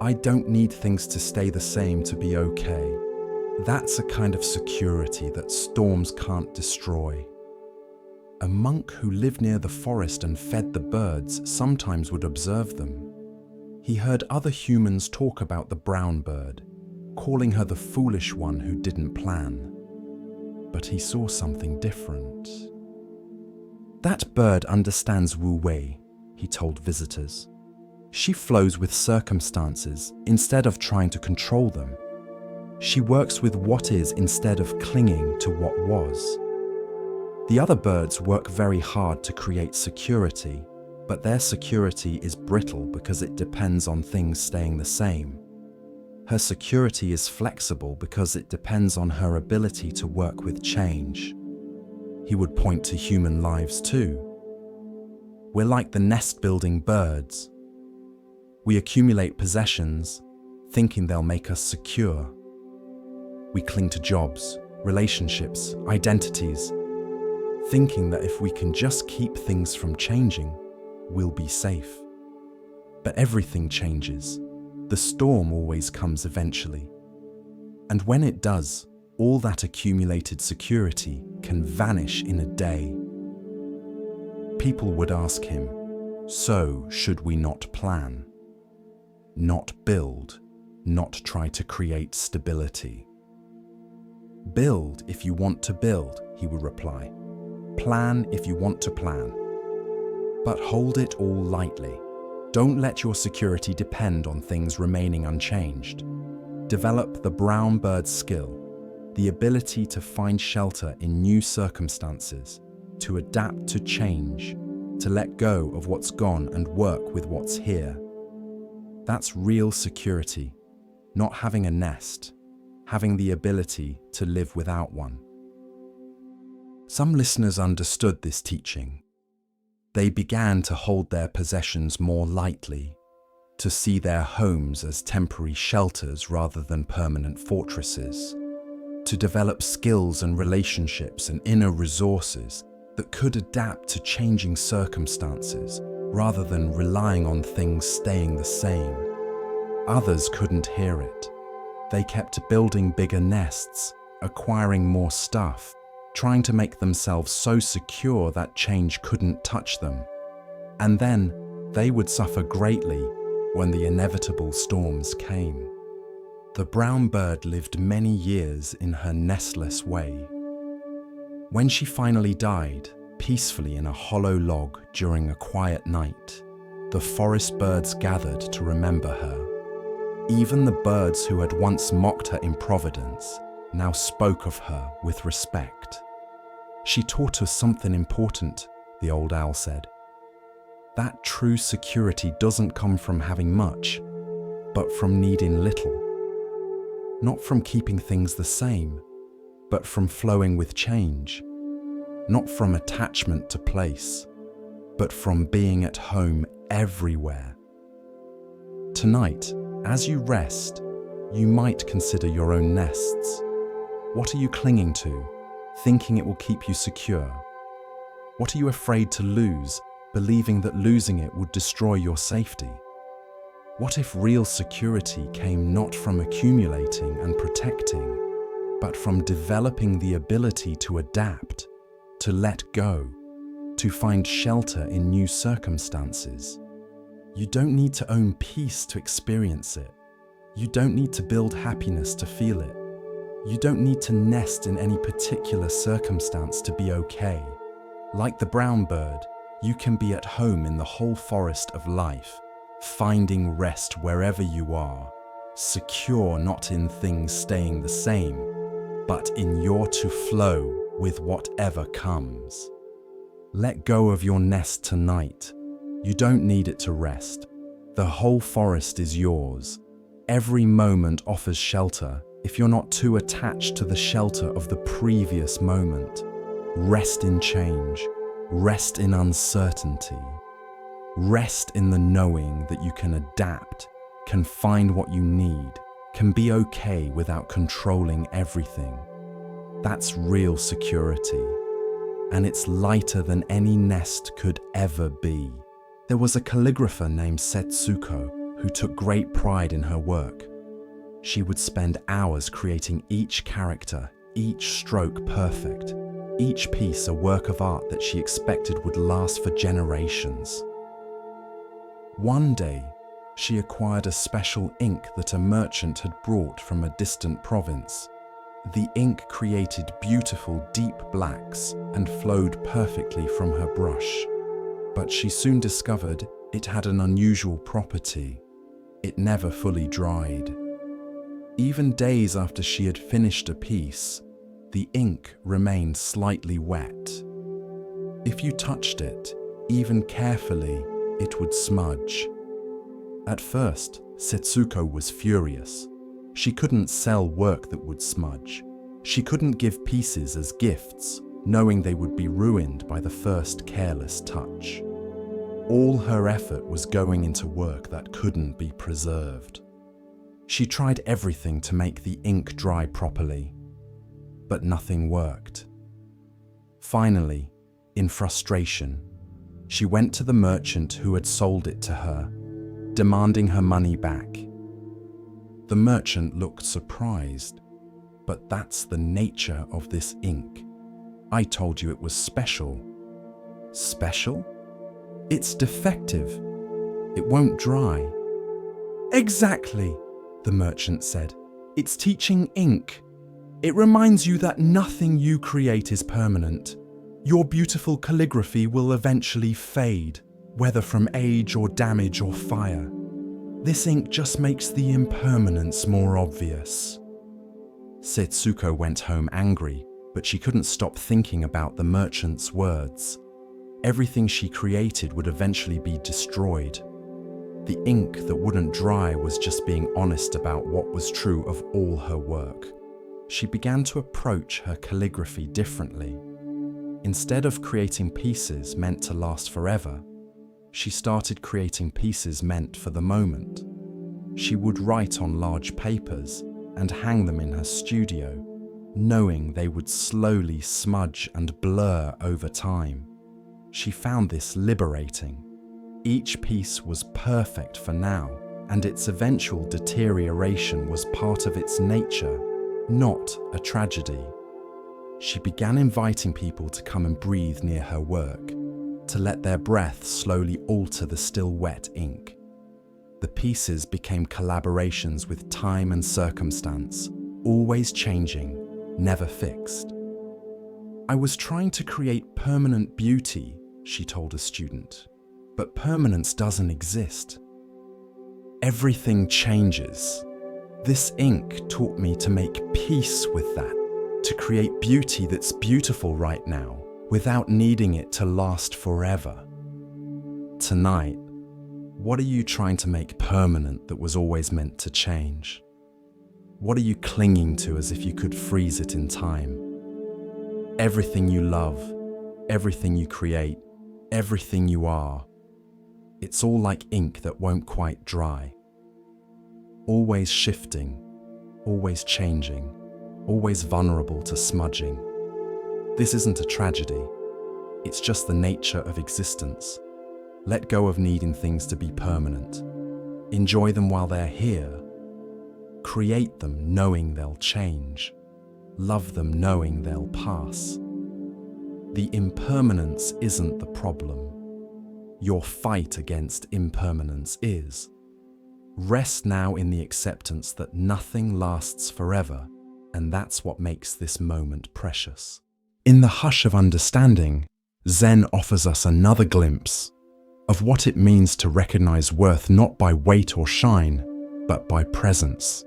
I don't need things to stay the same to be okay. That's a kind of security that storms can't destroy." A monk who lived near the forest and fed the birds sometimes would observe them. He heard other humans talk about the brown bird, calling her the foolish one who didn't plan. But he saw something different. "That bird understands Wu Wei," he told visitors. "She flows with circumstances instead of trying to control them. She works with what is instead of clinging to what was. The other birds work very hard to create security, but their security is brittle because it depends on things staying the same. Her security is flexible because it depends on her ability to work with change." He would point to human lives too. We're like the nest-building birds. We accumulate possessions, thinking they'll make us secure. We cling to jobs, relationships, identities, thinking that if we can just keep things from changing, we'll be safe. But everything changes. The storm always comes eventually. And when it does, all that accumulated security can vanish in a day. People would ask him, so should we not plan? Not build, not try to create stability. Build if you want to build, he would reply. Plan if you want to plan. But hold it all lightly. Don't let your security depend on things remaining unchanged. Develop the brown bird skill, the ability to find shelter in new circumstances, to adapt to change, to let go of what's gone and work with what's here. That's real security, not having a nest, having the ability to live without one. Some listeners understood this teaching. They began to hold their possessions more lightly, to see their homes as temporary shelters rather than permanent fortresses, to develop skills and relationships and inner resources that could adapt to changing circumstances rather than relying on things staying the same. Others couldn't hear it. They kept building bigger nests, acquiring more stuff, trying to make themselves so secure that change couldn't touch them. And then they would suffer greatly when the inevitable storms came. The brown bird lived many years in her nestless way. When she finally died, peacefully in a hollow log during a quiet night, the forest birds gathered to remember her. Even the birds who had once mocked her improvidence now spoke of her with respect. She taught us something important, the old owl said. That true security doesn't come from having much, but from needing little. Not from keeping things the same, but from flowing with change. Not from attachment to place, but from being at home everywhere. Tonight, as you rest, you might consider your own nests. What are you clinging to, thinking it will keep you secure? What are you afraid to lose, believing that losing it would destroy your safety? What if real security came not from accumulating and protecting, but from developing the ability to adapt, to let go, to find shelter in new circumstances? You don't need to own peace to experience it. You don't need to build happiness to feel it. You don't need to nest in any particular circumstance to be okay. Like the brown bird, you can be at home in the whole forest of life, finding rest wherever you are, secure not in things staying the same, but in your to flow with whatever comes. Let go of your nest tonight. You don't need it to rest. The whole forest is yours. Every moment offers shelter if you're not too attached to the shelter of the previous moment. Rest in change. Rest in uncertainty. Rest in the knowing that you can adapt, can find what you need, can be okay without controlling everything. That's real security. And it's lighter than any nest could ever be. There was a calligrapher named Setsuko who took great pride in her work. She would spend hours creating each character, each stroke perfect, each piece a work of art that she expected would last for generations. One day, she acquired a special ink that a merchant had brought from a distant province. The ink created beautiful deep blacks and flowed perfectly from her brush. But she soon discovered it had an unusual property. It never fully dried. Even days after she had finished a piece, the ink remained slightly wet. If you touched it, even carefully, it would smudge. At first, Setsuko was furious. She couldn't sell work that would smudge. She couldn't give pieces as gifts, knowing they would be ruined by the first careless touch. All her effort was going into work that couldn't be preserved. She tried everything to make the ink dry properly, but nothing worked. Finally, in frustration, she went to the merchant who had sold it to her, demanding her money back. The merchant looked surprised. But that's the nature of this ink. I told you it was special. Special? It's defective. It won't dry. Exactly, the merchant said. It's teaching ink. It reminds you that nothing you create is permanent. Your beautiful calligraphy will eventually fade, whether from age or damage or fire. This ink just makes the impermanence more obvious. Setsuko went home angry, but she couldn't stop thinking about the merchant's words. Everything she created would eventually be destroyed. The ink that wouldn't dry was just being honest about what was true of all her work. She began to approach her calligraphy differently. Instead of creating pieces meant to last forever, she started creating pieces meant for the moment. She would write on large papers and hang them in her studio, knowing they would slowly smudge and blur over time. She found this liberating. Each piece was perfect for now, and its eventual deterioration was part of its nature, not a tragedy. She began inviting people to come and breathe near her work, to let their breath slowly alter the still wet ink. The pieces became collaborations with time and circumstance, always changing, never fixed. I was trying to create permanent beauty, she told a student, but permanence doesn't exist. Everything changes. This ink taught me to make peace with that, to create beauty that's beautiful right now, without needing it to last forever. Tonight, what are you trying to make permanent that was always meant to change? What are you clinging to as if you could freeze it in time? Everything you love, everything you create, everything you are, it's all like ink that won't quite dry. Always shifting, always changing, always vulnerable to smudging. This isn't a tragedy. It's just the nature of existence. Let go of needing things to be permanent. Enjoy them while they're here. Create them knowing they'll change. Love them knowing they'll pass. The impermanence isn't the problem. Your fight against impermanence is. Rest now in the acceptance that nothing lasts forever, and that's what makes this moment precious. In the hush of understanding, Zen offers us another glimpse of what it means to recognize worth not by weight or shine, but by presence.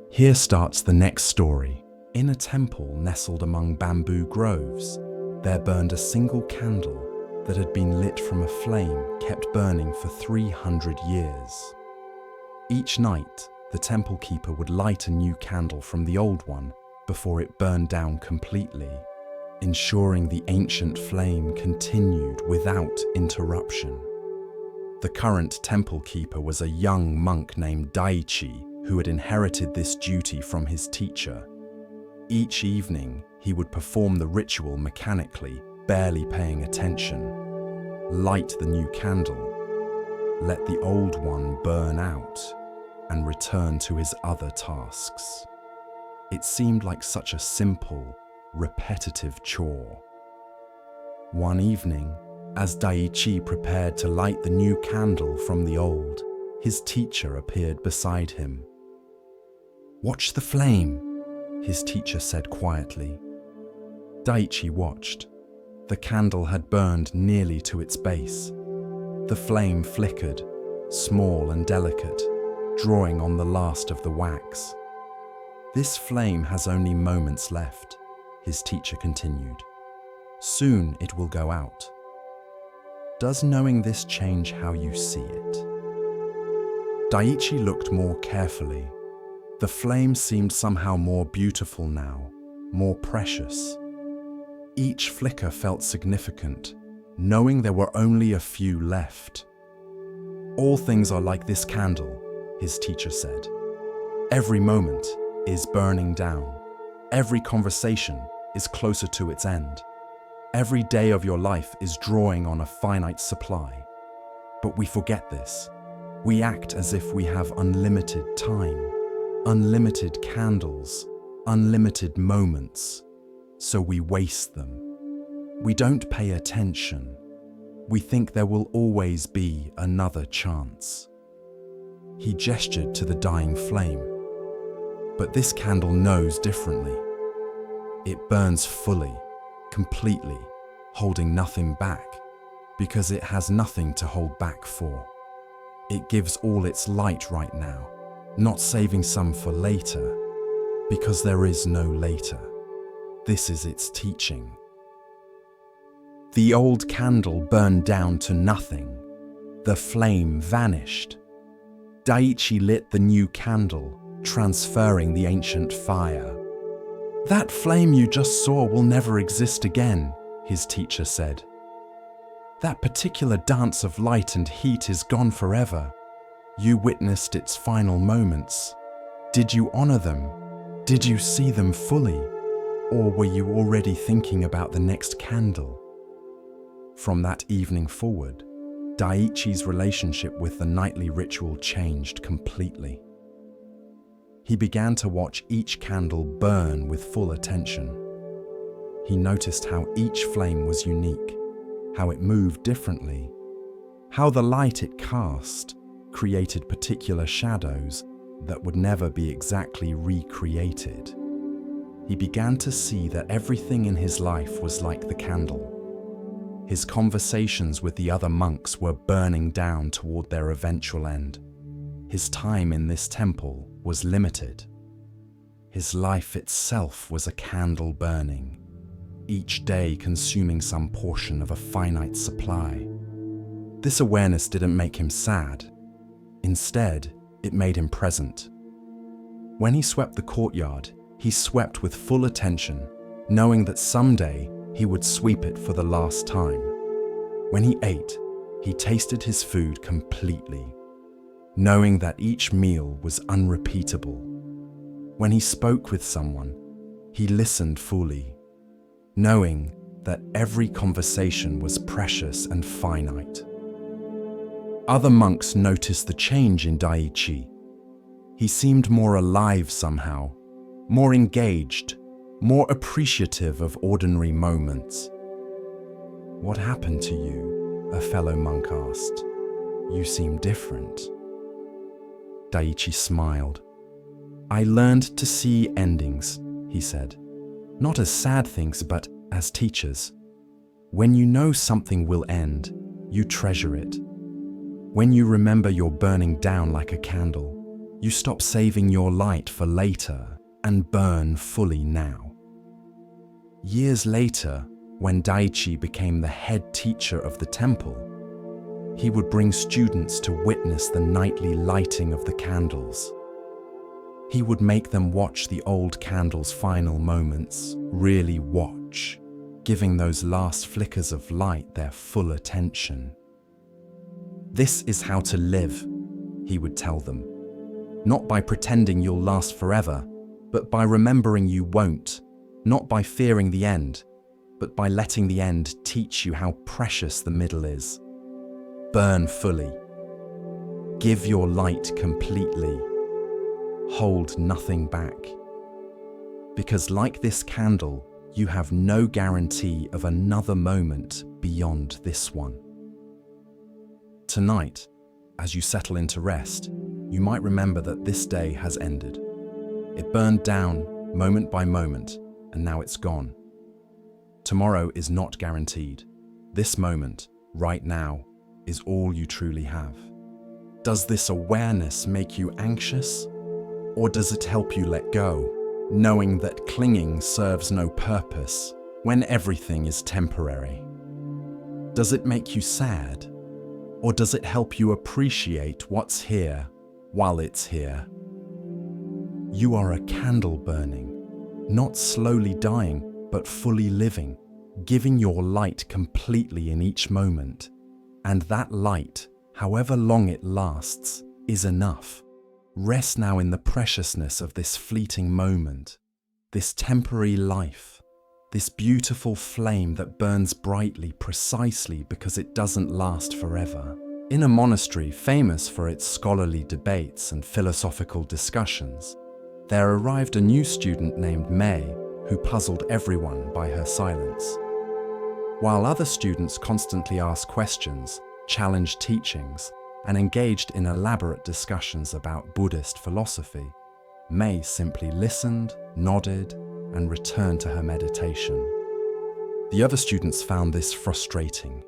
Here starts the next story. In a temple nestled among bamboo groves, there burned a single candle that had been lit from a flame kept burning for 300 years. Each night, the temple keeper would light a new candle from the old one before it burned down completely, ensuring the ancient flame continued without interruption. The current temple keeper was a young monk named Daichi who had inherited this duty from his teacher. Each evening, he would perform the ritual mechanically, barely paying attention. Light the new candle, let the old one burn out, and return to his other tasks. It seemed like such a simple, repetitive chore. One evening, as Daichi prepared to light the new candle from the old, his teacher appeared beside him. "Watch the flame," his teacher said quietly. Daichi watched. The candle had burned nearly to its base. The flame flickered, small and delicate, drawing on the last of the wax. "This flame has only moments left," his teacher continued. "Soon it will go out. Does knowing this change how you see it?" Daichi looked more carefully. The flame seemed somehow more beautiful now, more precious. Each flicker felt significant, knowing there were only a few left. "All things are like this candle," his teacher said. "Every moment is burning down. Every conversation is closer to its end. Every day of your life is drawing on a finite supply. But we forget this. We act as if we have unlimited time, unlimited candles, unlimited moments, so we waste them. We don't pay attention. We think there will always be another chance. He gestured to the dying flame. But this candle knows differently. It burns fully, completely, holding nothing back, because it has nothing to hold back for. It gives all its light right now, not saving some for later, because there is no later. This is its teaching. The old candle burned down to nothing. The flame vanished. Daiichi lit the new candle, transferring the ancient fire. "That flame you just saw will never exist again," his teacher said. "That particular dance of light and heat is gone forever. You witnessed its final moments. Did you honor them? Did you see them fully? Or were you already thinking about the next candle?" From that evening forward, Daiichi's relationship with the nightly ritual changed completely. He began to watch each candle burn with full attention. He noticed how each flame was unique, how it moved differently, how the light it cast created particular shadows that would never be exactly recreated. He began to see that everything in his life was like the candle. His conversations with the other monks were burning down toward their eventual end. His time in this temple was limited. His life itself was a candle burning, each day consuming some portion of a finite supply. This awareness didn't make him sad. Instead, it made him present. When he swept the courtyard, he swept with full attention, knowing that someday he would sweep it for the last time. When he ate, he tasted his food completely, knowing that each meal was unrepeatable. When he spoke with someone, he listened fully, knowing that every conversation was precious and finite. Other monks noticed the change in Daiichi. He seemed more alive somehow, more engaged, more appreciative of ordinary moments. "What happened to you?" a fellow monk asked. "You seem different." Daiichi smiled. "I learned to see endings," he said. "Not as sad things, but as teachers. When you know something will end, you treasure it. When you remember you're burning down like a candle, you stop saving your light for later and burn fully now." Years later, when Daiichi became the head teacher of the temple, he would bring students to witness the nightly lighting of the candles. He would make them watch the old candle's final moments, really watch, giving those last flickers of light their full attention. "This is how to live," he would tell them. "Not by pretending you'll last forever, but by remembering you won't, not by fearing the end, but by letting the end teach you how precious the middle is. Burn fully. Give your light completely. Hold nothing back. Because like this candle, you have no guarantee of another moment beyond this one." Tonight, as you settle into rest, you might remember that this day has ended. It burned down moment by moment, and now it's gone. Tomorrow is not guaranteed. This moment, right now, is all you truly have. Does this awareness make you anxious? Or does it help you let go, knowing that clinging serves no purpose when everything is temporary? Does it make you sad? Or does it help you appreciate what's here while it's here? You are a candle burning, not slowly dying, but fully living, giving your light completely in each moment. And that light, however long it lasts, is enough. Rest now in the preciousness of this fleeting moment, this temporary life, this beautiful flame that burns brightly precisely because it doesn't last forever. In a monastery famous for its scholarly debates and philosophical discussions, there arrived a new student named May, who puzzled everyone by her silence. While other students constantly asked questions, challenged teachings, and engaged in elaborate discussions about Buddhist philosophy, May simply listened, nodded, and returned to her meditation. The other students found this frustrating.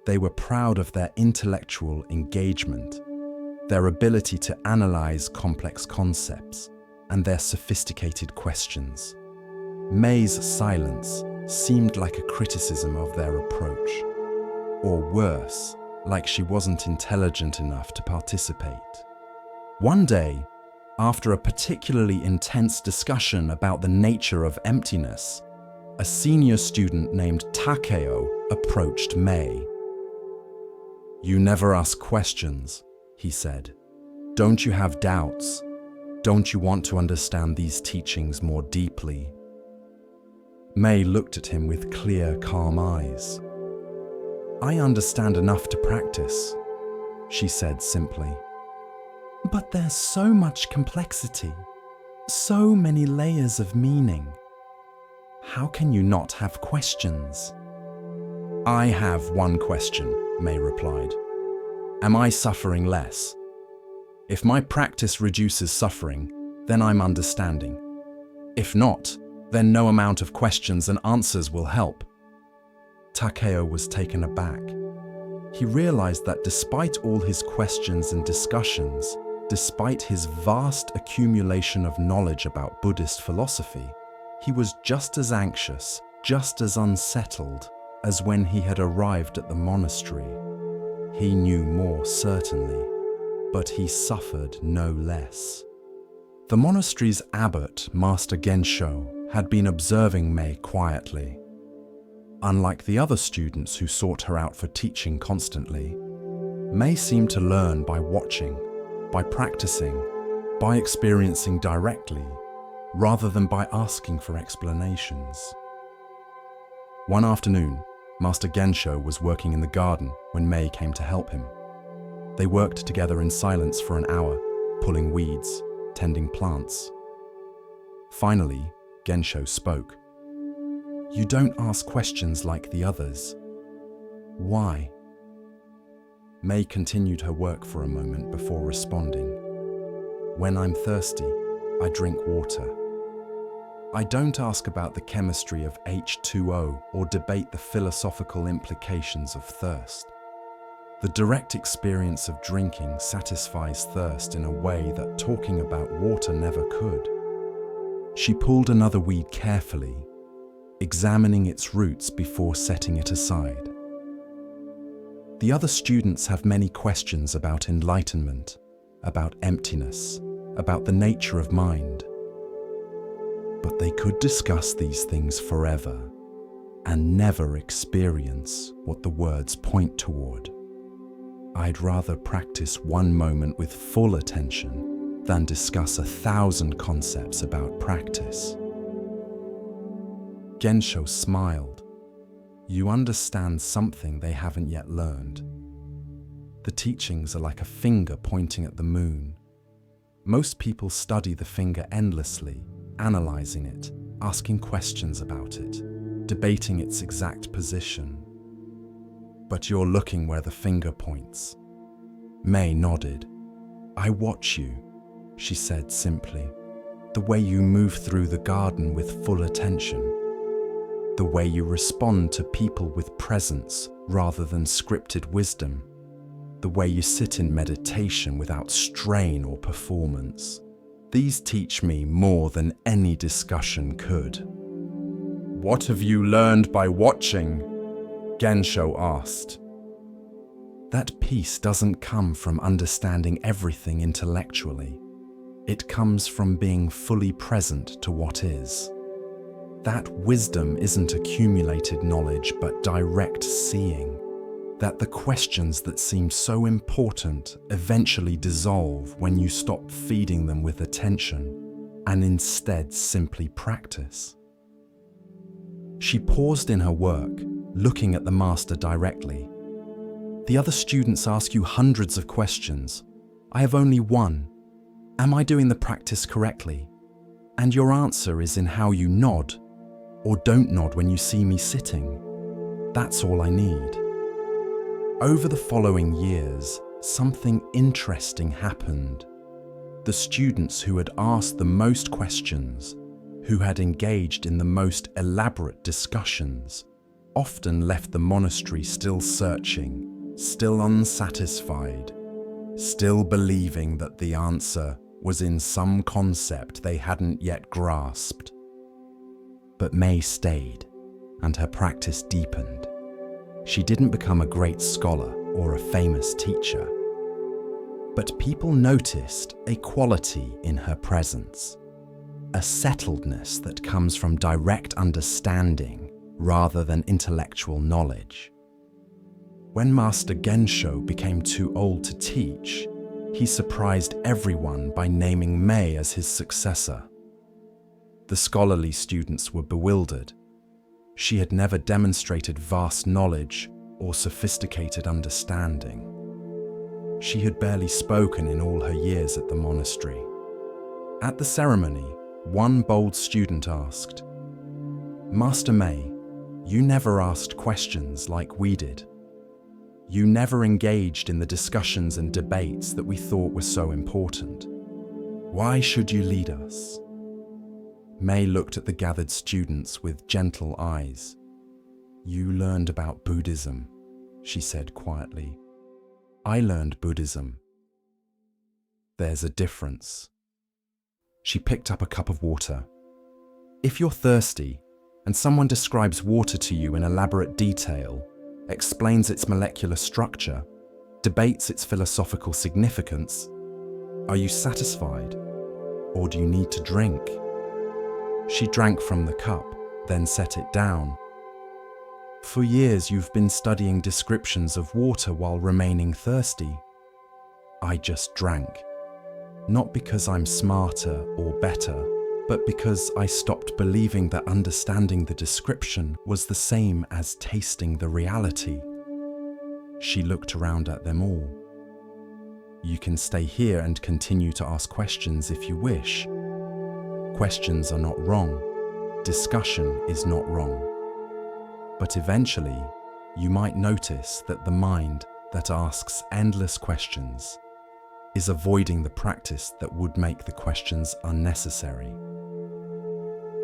They were proud of their intellectual engagement, their ability to analyze complex concepts, and their sophisticated questions. May's silence seemed like a criticism of their approach, or worse, like she wasn't intelligent enough to participate. One day, after a particularly intense discussion about the nature of emptiness, a senior student named Takeo approached May. "You never ask questions," he said. "Don't you have doubts? Don't you want to understand these teachings more deeply?" May looked at him with clear, calm eyes. "I understand enough to practice," she said simply. "But there's so much complexity, so many layers of meaning. How can you not have questions?" "I have one question," May replied. "Am I suffering less? If my practice reduces suffering, then I'm understanding. If not, then no amount of questions and answers will help." Takeo was taken aback. He realized that despite all his questions and discussions, despite his vast accumulation of knowledge about Buddhist philosophy, he was just as anxious, just as unsettled as when he had arrived at the monastery. He knew more, certainly, but he suffered no less. The monastery's abbot, Master Gensho, had been observing May quietly. Unlike the other students who sought her out for teaching constantly, May seemed to learn by watching, by practicing, by experiencing directly, rather than by asking for explanations. One afternoon, Master Gensho was working in the garden when May came to help him. They worked together in silence for an hour, pulling weeds, tending plants. Finally, Gensho spoke. "You don't ask questions like the others. Why?" May continued her work for a moment before responding. "When I'm thirsty, I drink water. I don't ask about the chemistry of H2O or debate the philosophical implications of thirst. The direct experience of drinking satisfies thirst in a way that talking about water never could." She pulled another weed carefully, examining its roots before setting it aside. The other students have many questions about enlightenment, about emptiness, about the nature of mind. But they could discuss these things forever and never experience what the words point toward. I'd rather practice one moment with full attention than discuss 1,000 concepts about practice. Gensho smiled. "You understand something they haven't yet learned. The teachings are like a finger pointing at the moon. Most people study the finger endlessly, analyzing it, asking questions about it, debating its exact position. But you're looking where the finger points." May nodded. "I watch you," she said simply. "The way you move through the garden with full attention. The way you respond to people with presence rather than scripted wisdom. The way you sit in meditation without strain or performance. These teach me more than any discussion could." "What have you learned by watching?" Gensho asked. "That peace doesn't come from understanding everything intellectually. It comes from being fully present to what is. That wisdom isn't accumulated knowledge but direct seeing. That the questions that seem so important eventually dissolve when you stop feeding them with attention and instead simply practice." She paused in her work, looking at the master directly. "The other students ask you hundreds of questions. I have only one. Am I doing the practice correctly? And your answer is in how you nod or don't nod when you see me sitting. That's all I need. Over the following years, something interesting happened. The students who had asked the most questions, who had engaged in the most elaborate discussions, often left the monastery still searching, still unsatisfied, still believing that the answer was in some concept they hadn't yet grasped. But May stayed, and her practice deepened. She didn't become a great scholar or a famous teacher, but people noticed a quality in her presence, a settledness that comes from direct understanding rather than intellectual knowledge. When Master Gensho became too old to teach, he surprised everyone by naming May as his successor. The scholarly students were bewildered. She had never demonstrated vast knowledge or sophisticated understanding. She had barely spoken in all her years at the monastery. At the ceremony, one bold student asked, "Master May, you never asked questions like we did. You never engaged in the discussions and debates that we thought were so important. Why should you lead us?" May looked at the gathered students with gentle eyes. "You learned about Buddhism," she said quietly. "I learned Buddhism. There's a difference." She picked up a cup of water. If you're thirsty, and someone describes water to you in elaborate detail, explains its molecular structure, debates its philosophical significance, are you satisfied, or do you need to drink? She drank from the cup, then set it down. "For years you've been studying descriptions of water while remaining thirsty. I just drank. Not because I'm smarter or better, but because I stopped believing that understanding the description was the same as tasting the reality." She looked around at them all. "You can stay here and continue to ask questions if you wish. Questions are not wrong. Discussion is not wrong. But eventually, you might notice that the mind that asks endless questions is avoiding the practice that would make the questions unnecessary.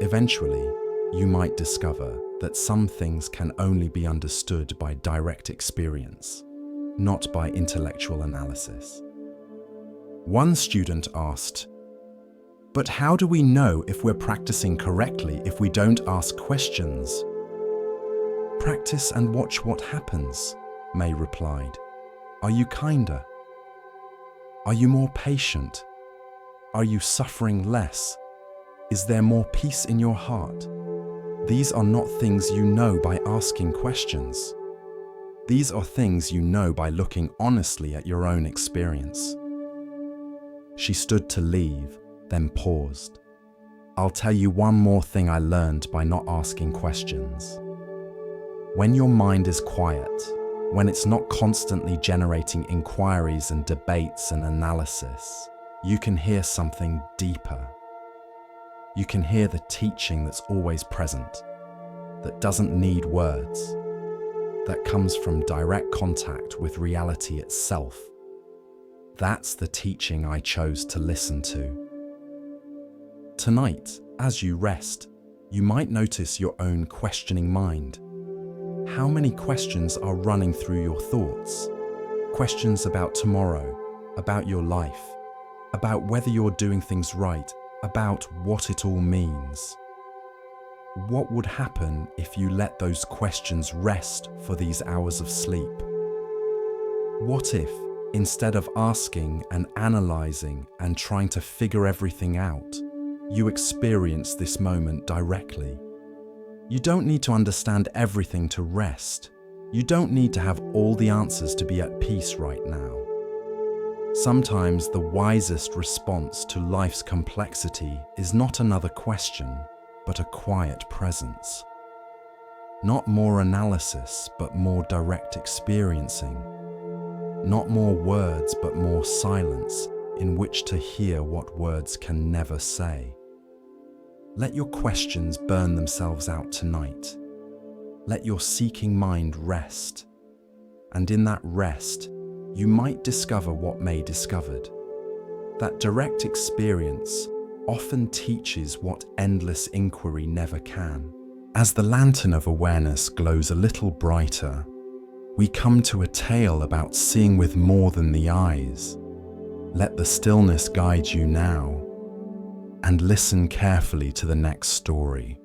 Eventually, you might discover that some things can only be understood by direct experience, not by intellectual analysis." One student asked, "But how do we know if we're practicing correctly if we don't ask questions?" "Practice and watch what happens," May replied. "Are you kinder? Are you more patient? Are you suffering less? Is there more peace in your heart? These are not things you know by asking questions. These are things you know by looking honestly at your own experience." She stood to leave, then paused. "I'll tell you one more thing I learned by not asking questions. When your mind is quiet, when it's not constantly generating inquiries and debates and analysis, you can hear something deeper. You can hear the teaching that's always present, that doesn't need words, that comes from direct contact with reality itself. That's the teaching I chose to listen to." Tonight, as you rest, you might notice your own questioning mind. How many questions are running through your thoughts? Questions about tomorrow, about your life, about whether you're doing things right, about what it all means. What would happen if you let those questions rest for these hours of sleep? What if, instead of asking and analyzing and trying to figure everything out, you experience this moment directly? You don't need to understand everything to rest. You don't need to have all the answers to be at peace right now. Sometimes the wisest response to life's complexity is not another question, but a quiet presence. Not more analysis, but more direct experiencing. Not more words, but more silence in which to hear what words can never say. Let your questions burn themselves out tonight. Let your seeking mind rest. And in that rest, you might discover what may be discovered. That direct experience often teaches what endless inquiry never can. As the lantern of awareness glows a little brighter, we come to a tale about seeing with more than the eyes. Let the stillness guide you now, and listen carefully to the next story.